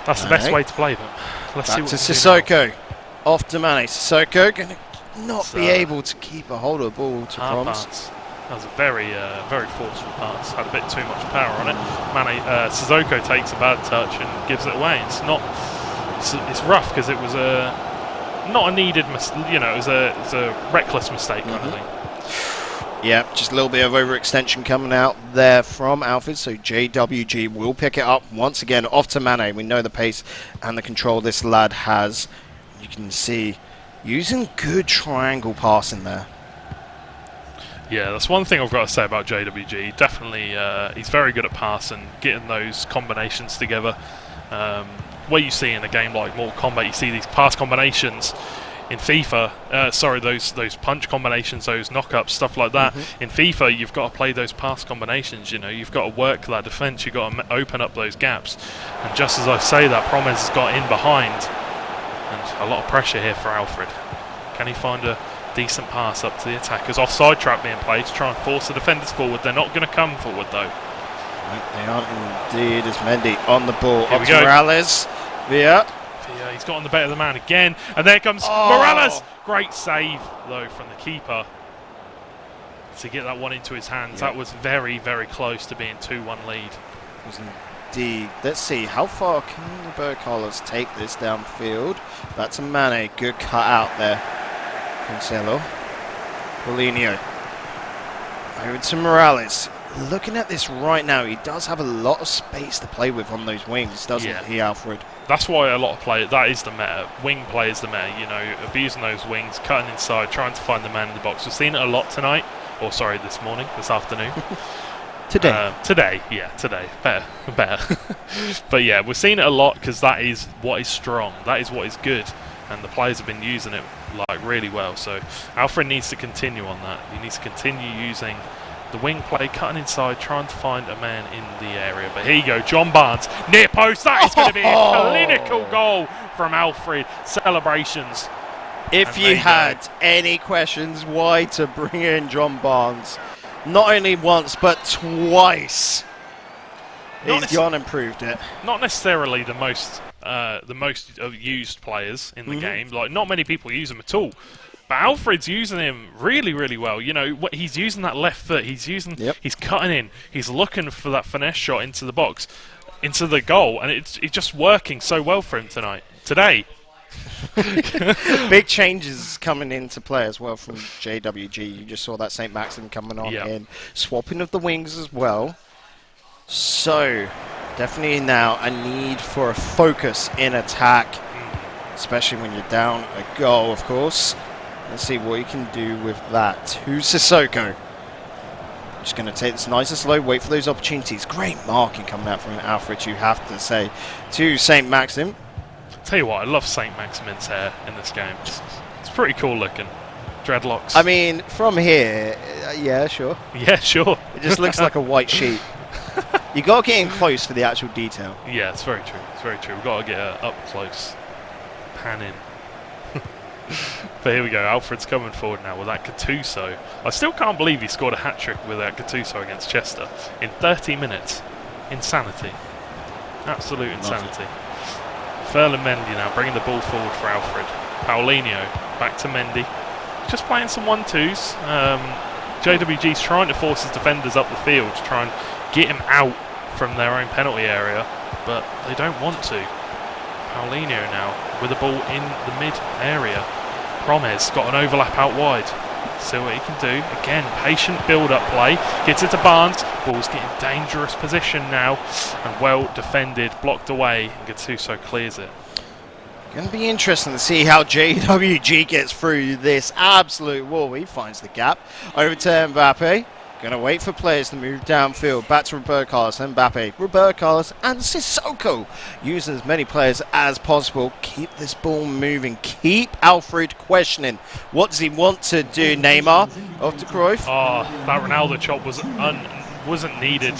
That's the best way to play. But let's see what to we can do Sissoko, off to Mane. Sissoko going to not be able to keep a hold of the ball to now. promise. Pass. That was a very forceful pass. Had a bit too much power on it. Sissoko takes a bad touch and gives it away. It's rough because it was not a needed mistake. It was a reckless mistake kind of thing. Yeah, just a little bit of overextension coming out there from Alfred, so JWG will pick it up once again off to Mane. We know the pace and the control this lad has. You can see using good triangle passing there. Yeah, that's one thing I've got to say about JWG. Definitely, he's very good at passing, getting those combinations together. Where you see in a game like Mortal Kombat, you see these pass combinations. In FIFA, those punch combinations, those knock-ups, stuff like that. In FIFA, you've got to play those pass combinations. You've got to work that defence. You've got to open up those gaps. And just as I say that, Promes has got in behind, and a lot of pressure here for Alfred. Can he find a decent pass up to the attackers? Offside trap being played to try and force the defenders forward. They're not going to come forward though. They aren't indeed. As Mendy on the ball. Here Up we to go. Morales. Yeah. He's got on the better of the man again, and there comes Morales. Great save though from the keeper to get that one into his hands. That was very, very close to being 2-1 lead. Was indeed. Let's see how far can Roberto Carlos take this downfield. That's a Mane. Good cut out there. Cancelo. Paulinho. Over to Morales. Looking at this right now, he does have a lot of space to play with on those wings, doesn't he, Alfred? That's why a lot of players, that is the meta. Wing play is the meta, abusing those wings, cutting inside, trying to find the man in the box. We've seen it a lot tonight, this afternoon. Today. Better. But yeah, we've seen it a lot because that is what is strong, that is what is good, and the players have been using it really well. So Alfred needs to continue on that. He needs to continue using the wing play, cutting inside, trying to find a man in the area. But here you go, John Barnes, near post. That is going to be a clinical goal from Alfred. Celebrations. If you had any questions why to bring in John Barnes, not only once but twice, he's gone and proved it. Not necessarily the most used players in the game. Not many people use him at all. But Alfred's using him really, really well. He's using that left foot. He's cutting in. He's looking for that finesse shot into the box, into the goal, and it's just working so well for him today. Big changes coming into play as well from JWG. You just saw that St. Maxim coming on in, swapping of the wings as well. So definitely now a need for a focus in attack, especially when you're down a goal, of course. Let's see what he can do with that. To Sissoko. Just going to take this nice and slow, wait for those opportunities. Great marking coming out from Alfred, you have to say. To St. Maxim. Tell you what, I love St. Maximin's hair in this game. It's It's pretty cool looking. Dreadlocks. I mean, from here, yeah, sure. Yeah, sure. It just looks like a white sheet. You got to get in close for the actual detail. Yeah, it's very true. It's very true. We've got to get up close. Pan in. But here we go. Alfred's coming forward now with that Gattuso. I still can't believe he scored a hat-trick with that Gattuso against Chester in 30 minutes. Insanity. Absolute insanity. Ferland Mendy now bringing the ball forward for Alfred. Paulinho back to Mendy. Just playing some 1-2s. JWG's trying to force his defenders up the field to try and get him out from their own penalty area, but they don't want to. Paulinho now with the ball in the mid area. Promes got an overlap out wide. See what he can do. Again, patient build-up play. Gets it to Barnes. Ball's getting dangerous position now, and well defended, blocked away. Gattuso clears it. Going to be interesting to see how JWG gets through this absolute wall. He finds the gap. Over to Mbappe. Going to wait for players to move downfield. Back to Roberto Carlos, Mbappe, Roberto Carlos, and Sissoko. Using as many players as possible. Keep this ball moving. Keep Alfred questioning. What does he want to do, Neymar? Off to Cruyff. Oh, that Ronaldo chop wasn't needed.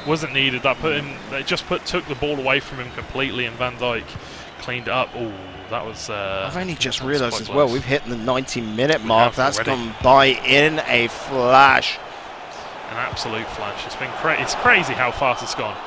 Wasn't needed. That put him. They just took the ball away from him completely, and Van Dijk cleaned it up. Oh, that was. I've only just realised as close. well. We've hit the 90-minute mark. That's already gone by in a flash. An absolute flash. It's been it's crazy how fast it's gone.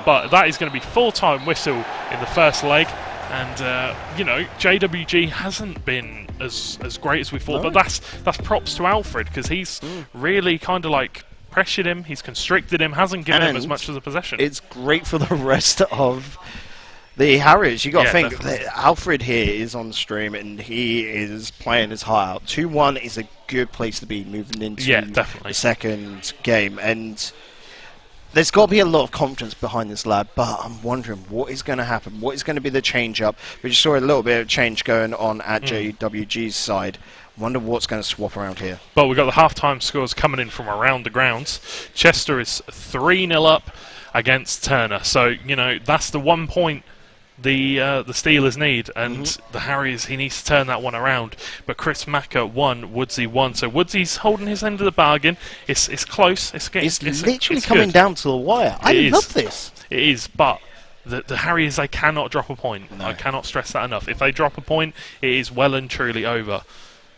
But that is going to be full-time whistle in the first leg, and you know, JWG hasn't been as great as we thought. No. But that's props to Alfred, because he's really kind of like pressured him. He's constricted him. Hasn't given him as much as a possession. It's great for the rest of the Harriers. You got to think definitely. that Alfred here is on stream and he is playing his heart out. 2-1 is a good place to be moving into definitely. the second game, and there's got to be a lot of confidence behind this lad. But I'm wondering what is going to happen. What is going to be the change up? We just saw a little bit of change going on at JWG's side. Wonder what's going to swap around here. But we've got the half-time scores coming in from around the grounds. Chester is 3-0 up against Turner. So, you know, that's the 1 point the Steelers need, and the Harriers, he needs to turn that one around. But Chris Macker won, Woodsy won, so Woodsy's holding his end of the bargain. It's close. It's literally coming down to the wire. I love this. It is, but the Harriers, they cannot drop a point. No. I cannot stress that enough. If they drop a point, it is well and truly over.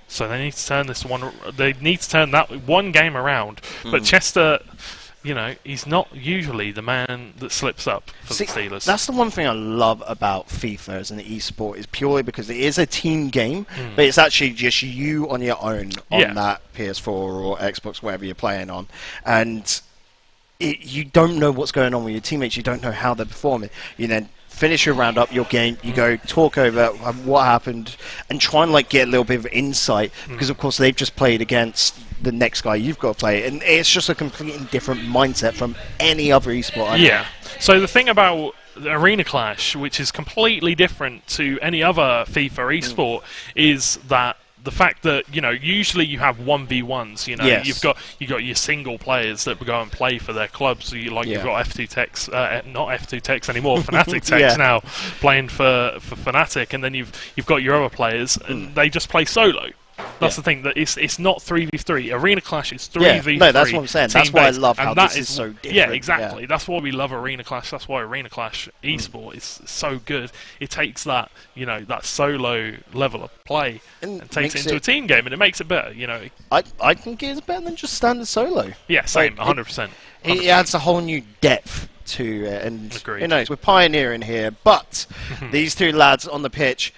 So they need to turn this one. They need to turn that one game around. But Chester, you know, he's not usually the man that slips up for the Steelers. That's the one thing I love about FIFA as an esport, is purely because it is a team game, but it's actually just you on your own on that PS4 or Xbox, whatever you're playing on. And you don't know what's going on with your teammates. You don't know how they're performing. You then finish your roundup, your game, you go talk over what happened and try and like get a little bit of insight, because of course they've just played against the next guy you've got to play, and it's just a completely different mindset from any other esport. So the thing about Arena Clash, which is completely different to any other FIFA esport, is that the fact that, you know, usually you have 1v1s, you know, you've got your single players that go and play for their clubs. So you've got F2 Techs, not F2 Techs anymore, Fnatic Techs now playing for Fnatic, and then you've got your other players, and they just play solo. That's the thing, that it's not 3v3. Arena Clash is 3v3. No, that's what I'm saying. That's why I love how this is so different. Yeah, exactly. That's why we love Arena Clash. That's why Arena Clash esport is so good. It takes that, you know, that solo level of play and takes it into a team game, and it makes it better. You know, I think it's better than just standard solo. Yeah, same, 100%. It adds a whole new depth to it, and Agreed. who knows, we're pioneering here. But these two lads on the pitch,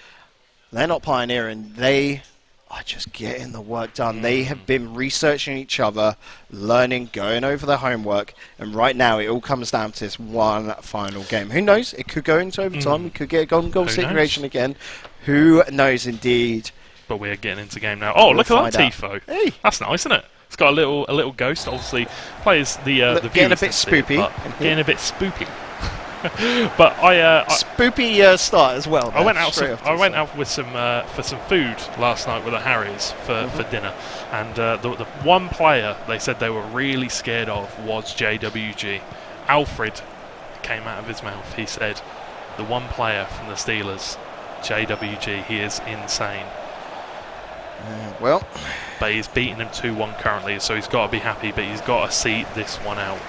they're not pioneering. They are just getting the work done. They have been researching each other, learning, going over their homework, and right now it all comes down to this one final game. Who knows? It could go into overtime. We could get a golden goal situation again. Who knows, indeed. But we're getting into game now. Oh, look at that tifo. Hey. That's nice, isn't it? It's got a little ghost. Obviously, players the getting a viewers bit can see it, spoopy. but getting a bit spoopy. But spoopy start as well. I went out with some for some food last night with the Harriers for dinner, and the one player they said they were really scared of was JWG. Alfred came out of his mouth. He said, "The one player from the Steelers, JWG, he is insane." Well, but he's beating him 2-1 currently, so he's got to be happy, but he's got to see this one out.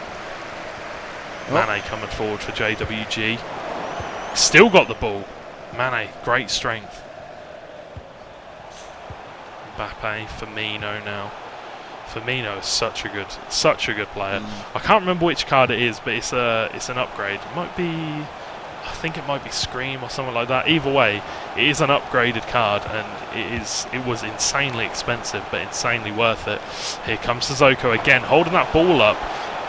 Mane coming forward for JWG. Still got the ball. Mane, great strength. Mbappe, Firmino now. Firmino is such a good player. I can't remember which card it is, but it's an upgrade. It might be, I think it might be Scream or something like that. Either way, it is an upgraded card, and it was insanely expensive, but insanely worth it. Here comes Sissoko again, holding that ball up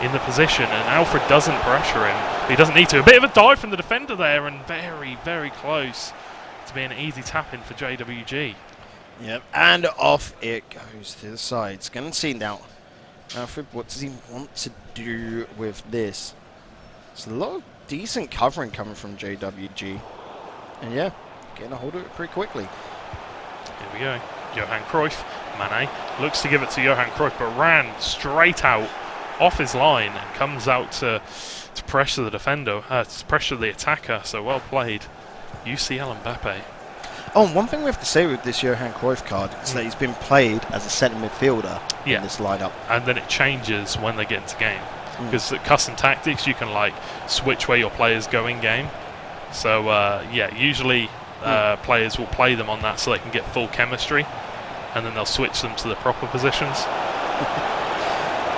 in the position, and Alfred doesn't pressure him. He doesn't need to. A bit of a dive from the defender there, and very, very close to being an easy tap-in for JWG. Yep, and off it goes to the side. It's going to see now. Alfred, what does he want to do with this? It's a lot of decent covering coming from JWG. And yeah, getting a hold of it pretty quickly. Here we go. Johan Cruyff. Mane looks to give it to Johan Cruyff, but ran straight out off his line and comes out to pressure the defender, to pressure the attacker. So well played. UCL Mbappe. Oh, and one thing we have to say with this Johan Cruyff card is that he's been played as a centre midfielder in this lineup. And then it changes when they get into game. Because custom tactics, you can like switch where your players go in game. So yeah, usually players will play them on that so they can get full chemistry, and then they'll switch them to the proper positions.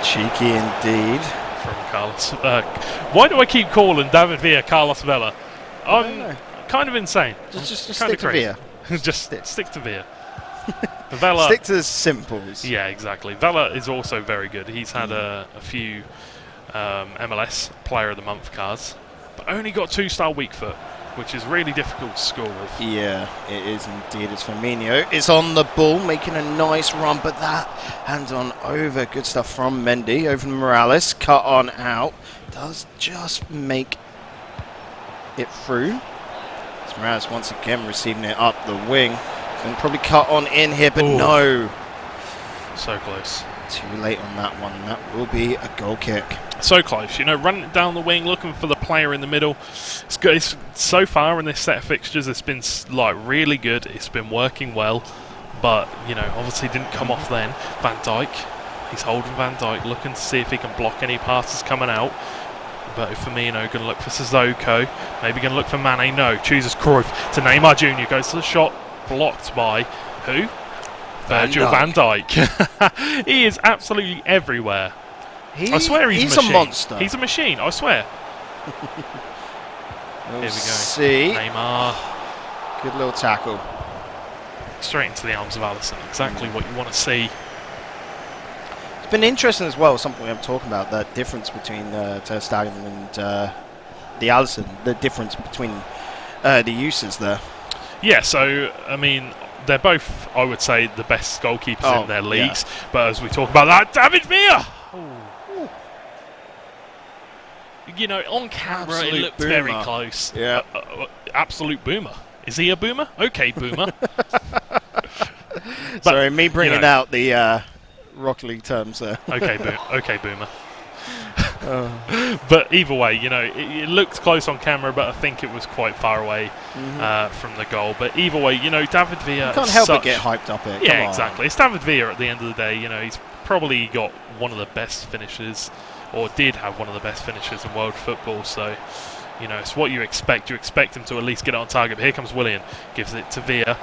Cheeky indeed. From Carlos. Why do I keep calling David Villa Carlos Vela? I'm kind of insane. Just stick to Villa. Just stick to Villa. Vela, stick to the simples. Yeah, exactly. Vela is also very good. He's had a few MLS Player of the Month cards, but only got 2-star weak foot, which is really difficult to score with. Yeah, it is indeed. It's Firmino. It's on the ball, making a nice run, but that hands on over. Good stuff from Mendy. Over to Morales. Cut on out. Does just make it through. It's Morales once again receiving it up the wing. And probably cut on in here, but no. So close. Too late on that one. That will be a goal kick. So close, you know, running it down the wing, looking for the player in the middle. It's good. It's, so far in this set of fixtures, it's been like really good. It's been working well, but you know, obviously didn't come off then. Van Dijk, he's holding Van Dijk, looking to see if he can block any passes coming out. But Firmino going to look for Sissoko, maybe going to look for Mane. No, chooses Cruyff to Neymar Jr. Goes to the shot, blocked by who? Virgil van Dijk. He is absolutely everywhere. I swear he's a monster. He's a machine, I swear. Here we go. See. Neymar. Good little tackle. Straight into the arms of Alisson. Exactly what you want to see. It's been interesting as well, something we haven't talked about, that difference between Ter Stegen and the Alisson, the difference between the uses there. Yeah, so, I mean, they're both, I would say, the best goalkeepers in their leagues. Yeah. But as we talk about that, David Villa! You know, on camera absolute it looked boomer. Very close. Yeah. Absolute boomer. Is he a boomer? Okay, boomer. Sorry, me bringing out the Rocket League terms there. Okay, boomer. But either way, you know, it looked close on camera, but I think it was quite far away from the goal. But either way, you know, David Villa. You can't help but get hyped up here. Yeah, exactly. It's David Villa at the end of the day. You know, he's probably got one of the best finishes, or did have one of the best finishes in world football. So, you know, it's what you expect. You expect him to at least get it on target. But here comes Willian, gives it to Villa.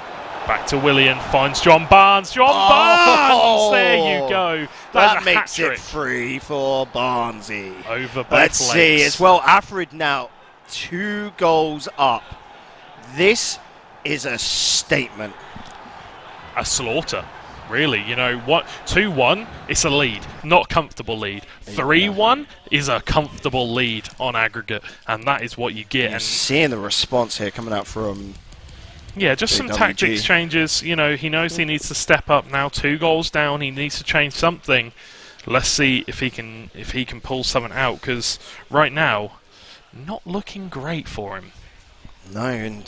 Back to Willian, finds John Barnes. Barnes! There you go. That makes it free for Barnesy. Over both Let's legs. see as well. Alfred now 2 goals up. This is a statement. A slaughter, really. You know what? 2-1, it's a lead, not a comfortable lead. 3-1 is a comfortable lead on aggregate, and that is what you get. You're seeing the response here coming out from. Yeah, just some tactics changes. You know, he knows he needs to step up now. 2 goals down, he needs to change something. Let's see if he can pull something out, because right now, not looking great for him. No,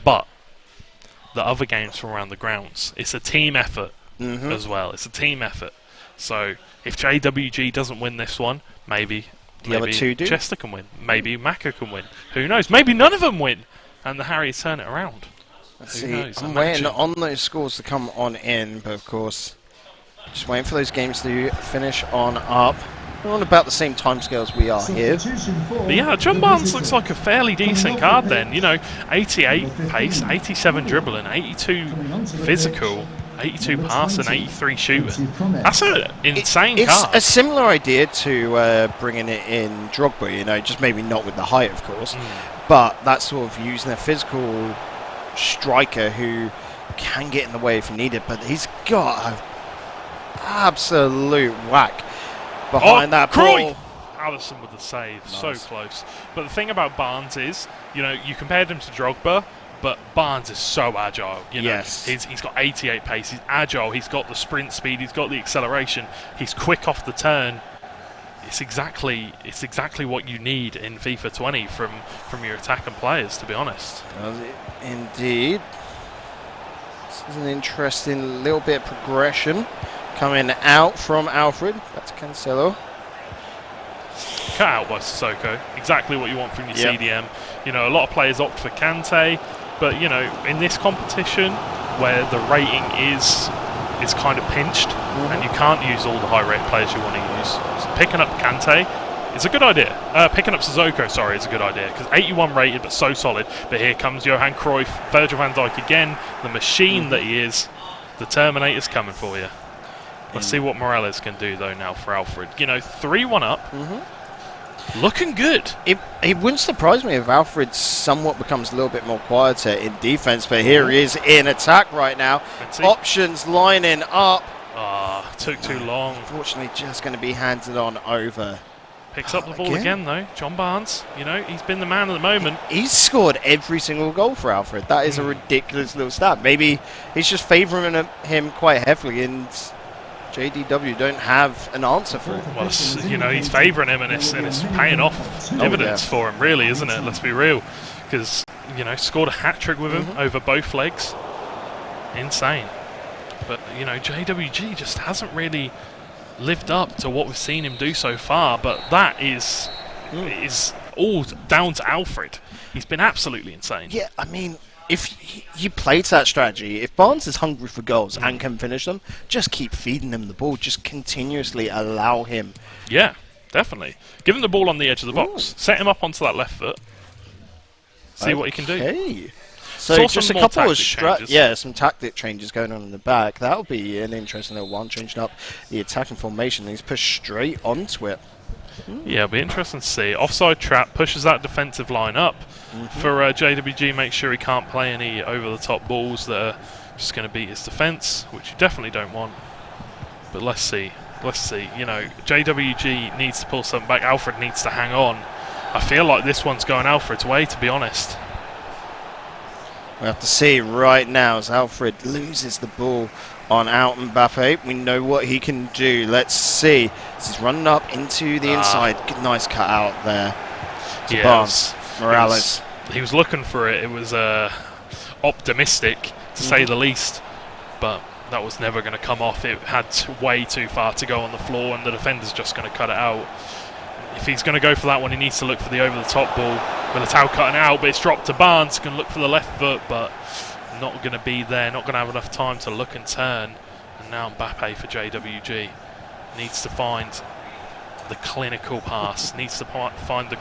but the other games from around the grounds, it's a team effort as well. It's a team effort. So if JWG doesn't win this one, maybe other 2 do. Chester can win. Maybe Maka can win. Who knows? Maybe none of them win, and the Harriers turn it around. Let's Who see. knows? I'm Imagine. waiting on those scores to come on in, but of course, just waiting for those games to finish on up. We're on about the same timescales we are here. But yeah, John Barnes looks like a fairly decent card then. You know, 88 pace, 87 dribbling, 82 physical, 82 passing, 83 shooting. That's an insane It's card. a similar idea to bringing it in Drogba, you know, just maybe not with the height, of course, but that's sort of using a physical striker who can get in the way if needed, but he's got an absolute whack behind that Cruyff! ball. Allison with the save, Nice. so close. But the thing about Barnes is, you know, you compared him to Drogba, but Barnes is so agile. You know, Yes. he's got 88 pace. He's agile. He's got the sprint speed. He's got the acceleration. He's quick off the turn. It's exactly what you need in FIFA 20 from your attacking players, to be honest. Indeed. This is an interesting little bit of progression coming out from Alfred. That's Cancelo. Cut out by Sissoko. Exactly what you want from your Yep. CDM. You know, a lot of players opt for Kante, but you know, in this competition where the rating is kind of pinched and you can't use all the high rate players you want to use, so picking up Kante is a good idea. Picking up Sissoko, sorry, is a good idea because 81 rated but so solid. But here comes Johan Cruyff, Virgil van Dijk again, the machine that he is. The Terminator's coming for you. Let's see what Morales can do though now for Alfred. You know, 3-1 up. Looking good. It wouldn't surprise me if Alfred somewhat becomes a little bit more quieter in defense, but here he is in attack right now. Let's see. Options lining up. Ah, took too long. Unfortunately, just going to be handed on over. Picks up the ball again though. John Barnes, you know, he's been the man at the moment. He's scored every single goal for Alfred. That is a ridiculous little stat. Maybe he's just favouring him quite heavily, and JDW don't have an answer for it. Well, you know, he's favouring him, and it's paying off dividends for him, really, isn't it? Let's be real, because you know, scored a hat trick with him over both legs. Insane. But you know, JWG just hasn't really lived up to what we've seen him do so far. But that is all down to Alfred. He's been absolutely insane. Yeah, I mean, if you play to that strategy, if Barnes is hungry for goals and can finish them, just keep feeding him the ball. Just continuously allow him. Yeah, definitely. Give him the ball on the edge of the box. Set him up onto that left foot. See what he can do. Okay. So Saw just some a more couple of tactic changes. some tactic changes going on in the back. That'll be an interesting little one, changing up the attacking formation. He's pushed straight onto it. Yeah, it'll be interesting to see. Offside trap pushes that defensive line up for JWG. Make sure he can't play any over-the-top balls that are just going to beat his defence, which you definitely don't want. But let's see. Let's see. You know, JWG needs to pull something back. Alfred needs to hang on. I feel like this one's going Alfred's way, to be honest. We have to see right now as Alfred loses the ball on out Mbappe. We know what he can do. Let's see. He's running up into the inside. Good, nice cut out there to Barnes. Morales. He was looking for it. It was optimistic, to say the least. But that was never going to come off. It had way too far to go on the floor, and the defender's just going to cut it out. If he's going to go for that one, he needs to look for the over-the-top ball. Militao cutting it out, but it's dropped to Barnes. Can look for the left foot, but not going to be there. Not going to have enough time to look and turn. And now Mbappe for JWG needs to find the clinical pass. Needs to find the.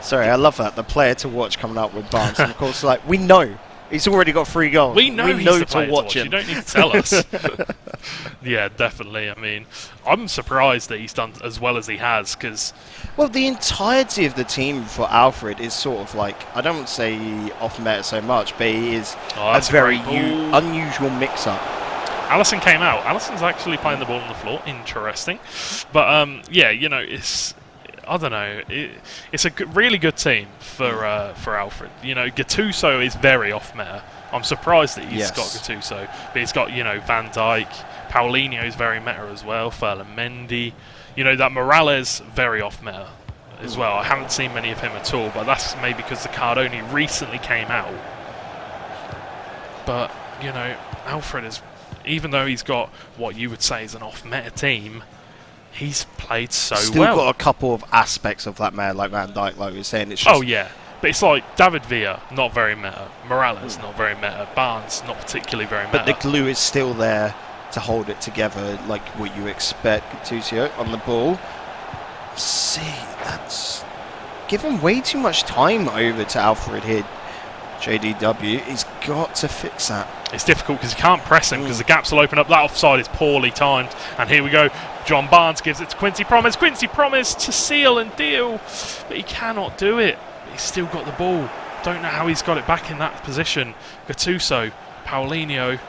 Sorry, I love that. The player to watch coming up with Barnes. And of course, like, we know. He's already got 3 goals. We know he's the player to watch him. You don't need to tell us. Yeah, definitely. I mean, I'm surprised that he's done as well as he has, because... Well, the entirety of the team for Alfred is sort of like, I don't want to say off meta so much, but he is a very unusual mix-up. Allison came out. Allison's actually playing the ball on the floor. Interesting. But, yeah, you know, it's... I don't know. It's a really good team for Alfred. You know, Gattuso is very off meta. I'm surprised that he's got Gattuso, but he's got, you know, Van Dijk. Paulinho is very meta as well. Ferland Mendy. You know, that Morales very off meta as well. I haven't seen many of him at all, but that's maybe because the card only recently came out. But you know, Alfred is, even though he's got what you would say is an off meta team, he's played so Still well. got a couple of aspects of that man, like Van Dijk, like we were saying. It's just, But it's like David Villa, not very meta. Morales, not very meta. Barnes, not particularly very meta. But the glue is still there to hold it together, like what you expect. Gattuso on the ball. See, that's given way too much time over to Alfred here. JDW, he's got to fix that. It's difficult because you can't press him because the gaps will open up. That offside is poorly timed. And here we go. John Barnes gives it to Quincy Promes. Quincy Promes to seal and deal. But he cannot do it. He's still got the ball. Don't know how he's got it back in that position. Gattuso, Paulinho,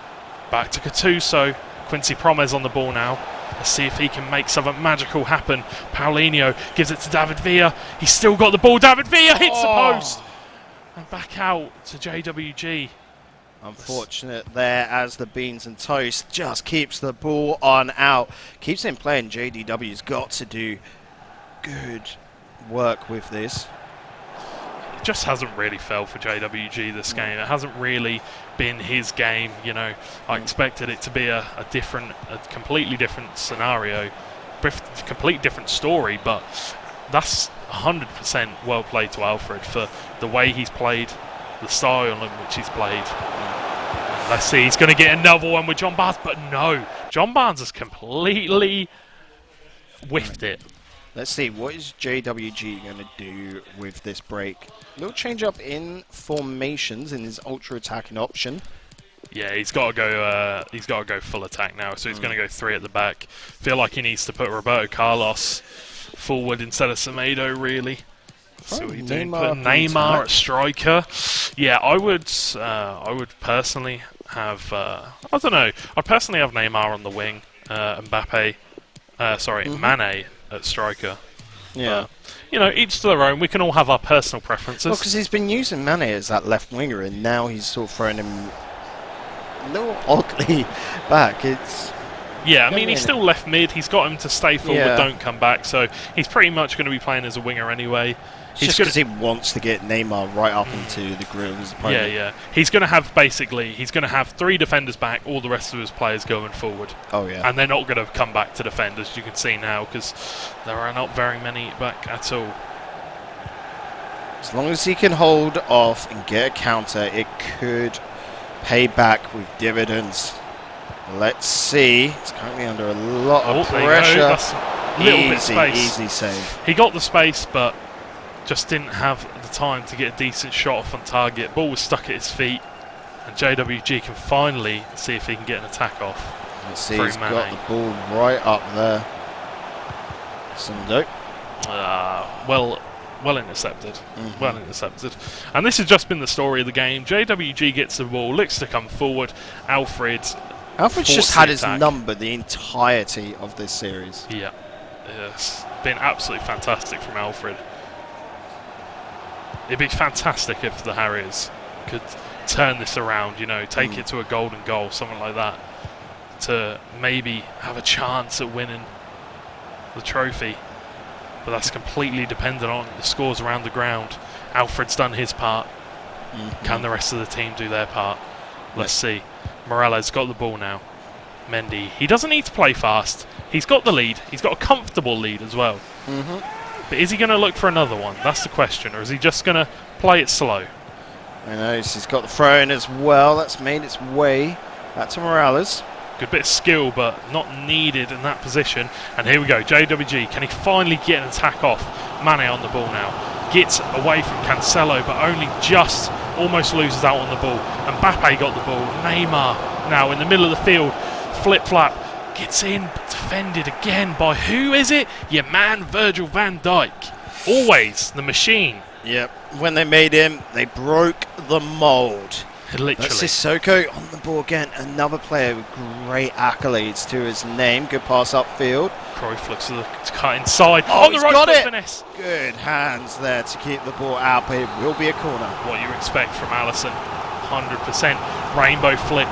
back to Gattuso. Quincy Promes on the ball now. Let's see if he can make something magical happen. Paulinho gives it to David Villa. He's still got the ball. David Villa hits the post. And back out to JWG. Unfortunate there as the beans and toast just keeps the ball on out. Keeps him playing. JDW's got to do good work with this. It just hasn't really fell for JWG this game. It hasn't really been his game. You know, I expected it to be a completely different scenario, complete different story, but that's 100% well played to Alfred for the way he's played, the style in which he's played. Let's see, he's going to get another one with John Barnes, but no, John Barnes has completely whiffed it. Let's see, what is JWG going to do with this break? Little change up in formations in his ultra attacking option. Yeah, he's got to go. He's got to go full attack now. So he's going to go 3 at the back. Feel like he needs to put Roberto Carlos forward instead of Semedo, really. So we do put Neymar at striker. Yeah, I would personally have. I don't know. I personally have Neymar on the wing, Mbappe. Mane at striker. Yeah. But, you know, each to their own. We can all have our personal preferences. Well, because he's been using Mane as that left winger, and now he's sort of throwing him a little oddly back. It's yeah, I mean, he's still left mid. He's got him to stay forward, don't come back. So he's pretty much going to be playing as a winger anyway. Just because he wants to get Neymar right up into the grill of his opponent. Yeah. He's going to have 3 defenders back, all the rest of his players going forward. Oh, yeah. And they're not going to come back to defend, as you can see now, because there are not very many back at all. As long as he can hold off and get a counter, it could pay back with dividends. Let's see. He's currently under a lot of pressure. That's a little bit of space. Easy save. He got the space, but just didn't have the time to get a decent shot off on target. Ball was stuck at his feet, and JWG can finally see if he can get an attack off. Let's see, he's got the ball right up there. Sundo. Well intercepted. Well intercepted. And this has just been the story of the game. JWG gets the ball, looks to come forward. Alfred's just had his number the entirety of this series. Yeah. It's been absolutely fantastic from Alfred. It'd be fantastic if the Harriers could turn this around, you know, take it to a golden goal, something like that, to maybe have a chance at winning the trophy. But that's completely dependent on the scores around the ground. Alfred's done his part. Can the rest of the team do their part? Let's see. Morales got the ball now. Mendy. He doesn't need to play fast. He's got the lead. He's got a comfortable lead as well. But is he going to look for another one? That's the question. Or is he just going to play it slow? I know, he's got the throw in as well. That's made its way back to Morales. Good bit of skill, but not needed in that position. And here we go, JWG. Can he finally get an attack off? Mane on the ball now. Gets away from Cancelo, but only just almost loses out on the ball. Mbappe got the ball. Neymar now in the middle of the field. Flip-flap. Gets in, but defended again by who is it? Your man, Virgil van Dijk. Always the machine. Yep. When they made him, they broke the mould. Literally. That's Sissoko on the ball again. Another player with great accolades to his name. Good pass upfield. Cruyff looks to cut inside. Oh, on the he's right got foot it. finesse. Good hands there to keep the ball out, but it will be a corner. What you expect from Alisson. 100%. Rainbow flick.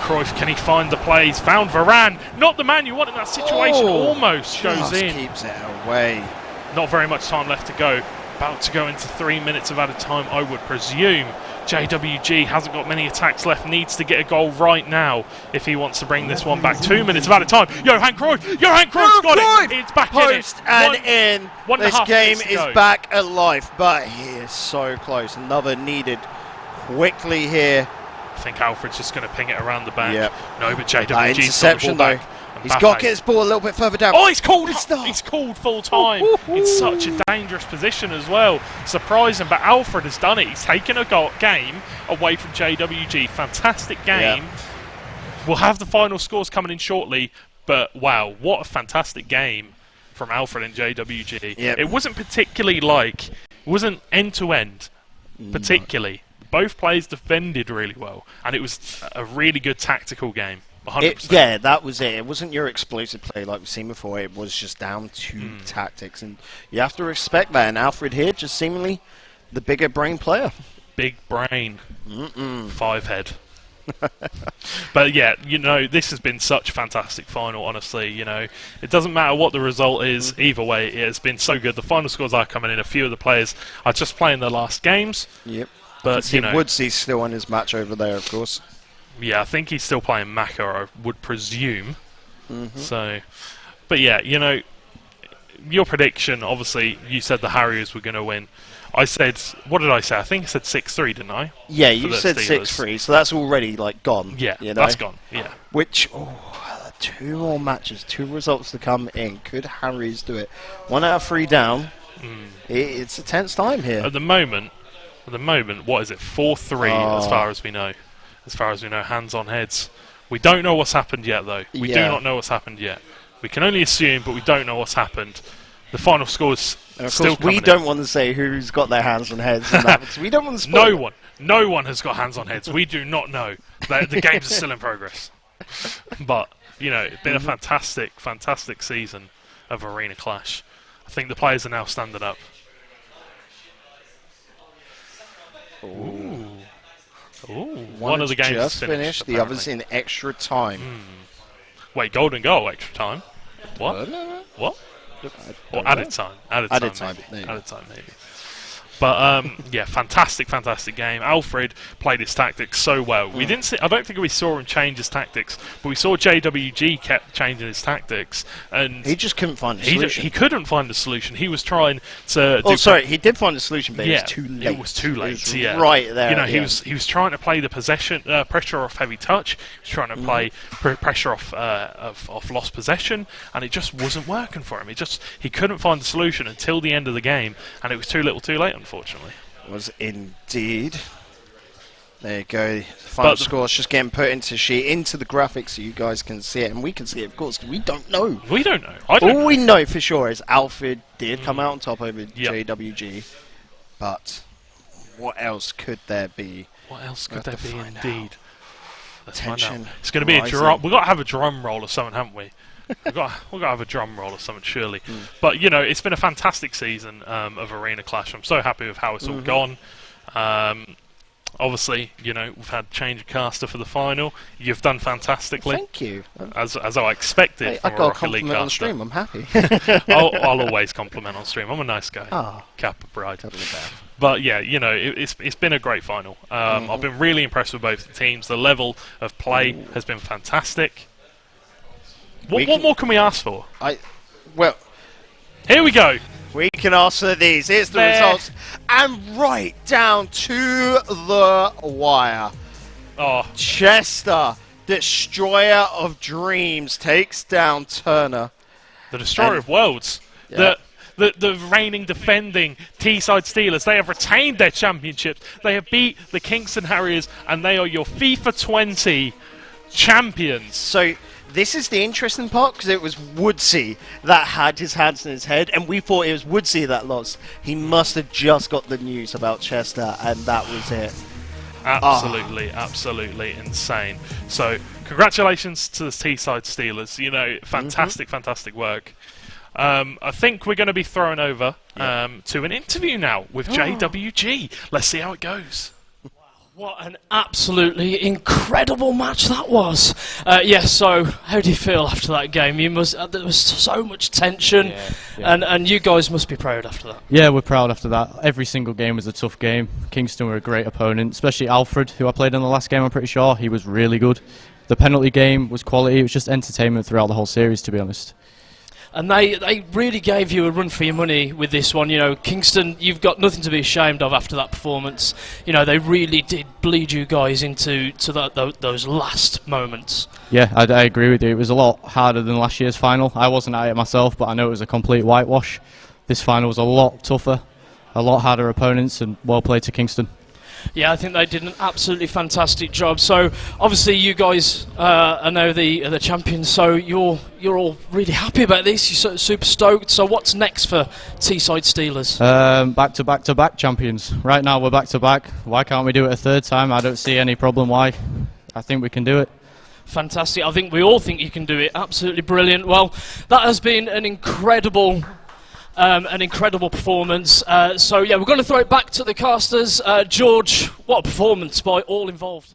Cruyff, can he find the plays? Found Varane. Not the man you want in that situation. Almost goes in. Keeps it away. Not very much time left to go. About to go into 3 minutes of added time, I would presume. JWG hasn't got many attacks left, needs to get a goal right now if he wants to bring this one back. 2 minutes of added time. Johan Cruyff got it. It's back Post in it. and in. One and a This half game minutes to is go. back alive, but he is so close. Another needed quickly here. I think Alfred's just going to ping it around the back. Yep. No, but That JWG's interception, got the though. ball back. And He's got to Mbappe. get his ball a little bit further down. Oh, he's called. Good start. He's called full time. It's such a dangerous position as well. Surprising, but Alfred has done it. He's taken a game away from JWG. Fantastic game. We'll have the final scores coming in shortly. But wow, what a fantastic game from Alfred and JWG. Yep. It wasn't particularly it wasn't end to end, particularly. Both players defended really well, and it was a really good tactical game. 100%. Yeah, that was it. It wasn't your explosive play like we've seen before. It was just down to tactics, and you have to respect that. And Alfred here, just seemingly the bigger brain player. Big brain. 5 head. But yeah, this has been such a fantastic final, honestly. It doesn't matter what the result is, either way, it has been so good. The final scores are coming in. A few of the players are just playing their last games. Yep. But, See, Woodsy's still on his match over there, of course. Yeah, I think he's still playing Maka, I would presume. So, but yeah, your prediction, obviously, you said the Harriers were going to win. I said, what did I say? I think I said 6-3, didn't I? Yeah, For you the said Steelers. 6-3, so that's already gone. Yeah, you know? that's gone. Yeah. Which, 2 more matches, 2 results to come in. Could Harriers do it? 1 out of 3 down. It's a tense time here. At the moment, what is it? 4-3 as far as we know. As far as we know, hands on heads. We don't know what's happened yet, though. We do not know what's happened yet. We can only assume, but we don't know what's happened. The final score's And of still course, we coming don't in. want to say who's got their hands on heads and that, because we don't want to spoil No one has got hands on heads. We do not know. The games are still in progress. But, it's been a fantastic season of Arena Clash. I think the players are now standing up. Ooh. One of the games just is finished, the other's in extra time. Wait, golden goal, extra time? What? What? Or added time? Added time, maybe. Added time, maybe. But yeah, fantastic game. Alfred played his tactics so well. We didn't see, I don't think we saw him change his tactics, but we saw JWG kept changing his tactics, and he just couldn't find a solution. He couldn't find a solution. He was trying to. He did find a solution, but it was too late. It was too late. It was right there. He was trying to play the possession pressure off heavy touch. He was trying to play pressure off lost possession, and it just wasn't working for him. He couldn't find the solution until the end of the game, and it was too little, too late. Unfortunately, was indeed. There you go. The final score's just getting put into the graphics so you guys can see it, and we can see it, of course, because we don't know. We don't know. All we know for sure is Alfred did come out on top over JWG, but what else could there be? What else could there be, indeed? Let's Tension. find out. It's going to be a drum. We've got to have a drum roll or something, haven't we? We've got to have a drum roll or something, surely. But, it's been a fantastic season of Arena Clash. I'm so happy with how it's all gone. Obviously, we've had change of caster for the final. You've done fantastically. Thank you. As I expected. Hey, from I a got a Rocket League compliment on caster. stream. I'm happy. I'll always compliment on stream. I'm a nice guy. Oh, Kappa pride. totally bad. But yeah, it's been a great final. I've been really impressed with both the teams. The level of play has been fantastic. What more can we ask for? Here we go. We can ask for these. Here's the results. And right down to the wire. Oh, Chester, destroyer of dreams, takes down Turner. the destroyer of worlds. Yeah. The reigning, defending Teesside Steelers. They have retained their championships. They have beat the Kingston Harriers, and they are your FIFA 20 champions. So this is the interesting part, because it was Woodsy that had his hands in his head, and we thought it was Woodsy that lost. He must have just got the news about Chester, and that was it. Absolutely insane. So, congratulations to the Teesside Steelers. Fantastic work. I think we're going to be thrown over to an interview now with JWG. Let's see how it goes. What an absolutely incredible match that was. So how do you feel after that game? There was so much tension, and you guys must be proud after that. Yeah, we're proud after that. Every single game was a tough game. Kingston were a great opponent, especially Alfred, who I played in the last game, I'm pretty sure. He was really good. The penalty game was quality. It was just entertainment throughout the whole series, to be honest. And they really gave you a run for your money with this one. You know, Kingston, you've got nothing to be ashamed of after that performance. You know, they really did bleed you guys into those last moments. Yeah, I agree with you. It was a lot harder than last year's final. I wasn't at it myself, but I know it was a complete whitewash. This final was a lot tougher, a lot harder opponents, and well played to Kingston. Yeah, I think they did an absolutely fantastic job. So obviously you guys are now the champions, so you're all really happy about this. You're super stoked. So what's next for Teesside Steelers? Back to back champions. Right now we're back to back. Why can't we do it a third time? I don't see any problem why. I think we can do it. Fantastic. I think we all think you can do it. Absolutely brilliant. Well, that has been an incredible performance. So yeah, we're going to throw it back to the casters. George, what a performance by all involved.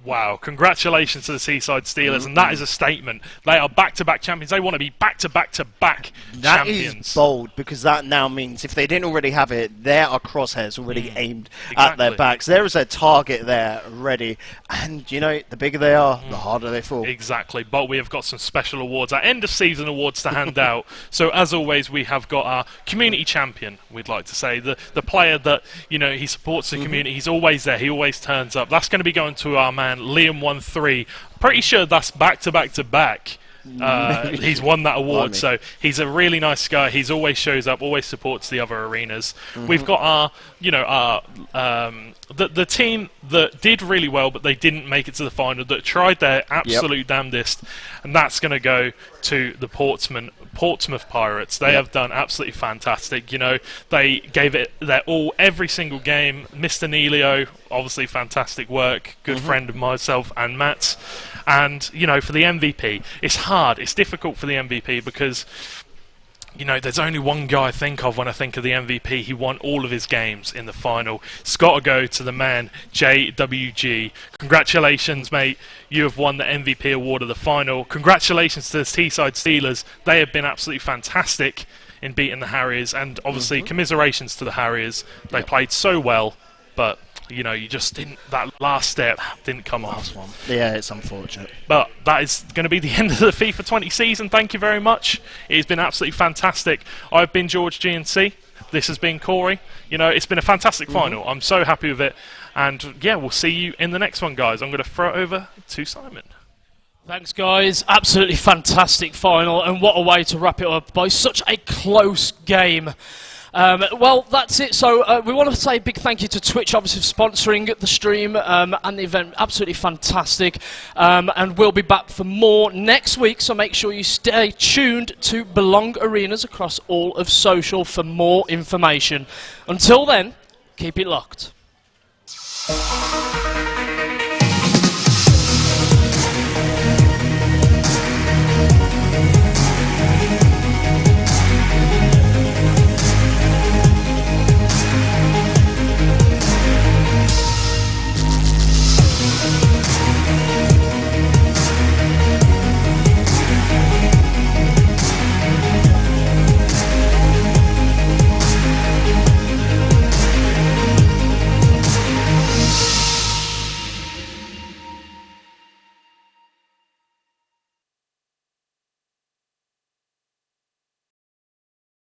Wow, congratulations to the Teesside Steelers, and that is a statement. They are back-to-back champions. They want to be back-to-back-to-back That champions. is bold, because that now means if they didn't already have it, there are crosshairs already aimed at their backs. There is a target there ready, and you know, the bigger they are, the harder they fall. Exactly, but we have got some special awards, our end-of-season awards to hand out. So as always, we have got our community champion, we'd like to say, the player that, you know, he supports the community, he's always there, he always turns up. That's going to be going to our man Liam13. Pretty sure that's back-to-back-to-back. He's won that award, so he's a really nice guy. He's always shows up, always supports the other arenas. We've got our, you know, the team that did really well, but they didn't make it to the final, that tried their absolute damnedest, and that's going to go to the Portsmouth Pirates. They have done absolutely fantastic. You know, they gave it their all every single game. Mr. Nelio, obviously fantastic work, good friend of myself and Matt's. And, you know, for the MVP, it's hard, it's difficult for the MVP because, you know, there's only one guy I think of when I think of the MVP. He won all of his games in the final. It's got to go to the man, JWG. Congratulations, mate. You have won the MVP award of the final. Congratulations to the Teesside Steelers. They have been absolutely fantastic in beating the Harriers. And obviously, commiserations to the Harriers. They played so well, but, you know, you just didn't, that last step didn't come off. Yeah, it's unfortunate. But that is going to be the end of the FIFA 20 season. Thank you very much. It has been absolutely fantastic. I've been George GNC. This has been Corey. You know, it's been a fantastic final. I'm so happy with it. And yeah, we'll see you in the next one, guys. I'm going to throw it over to Simon. Thanks, guys. Absolutely fantastic final, and what a way to wrap it up by such a close game. Well, that's it. So we want to say a big thank you to Twitch, obviously, for sponsoring the stream and the event. Absolutely fantastic. And we'll be back for more next week, so make sure you stay tuned to Belong Arenas across all of social for more information. Until then, keep it locked.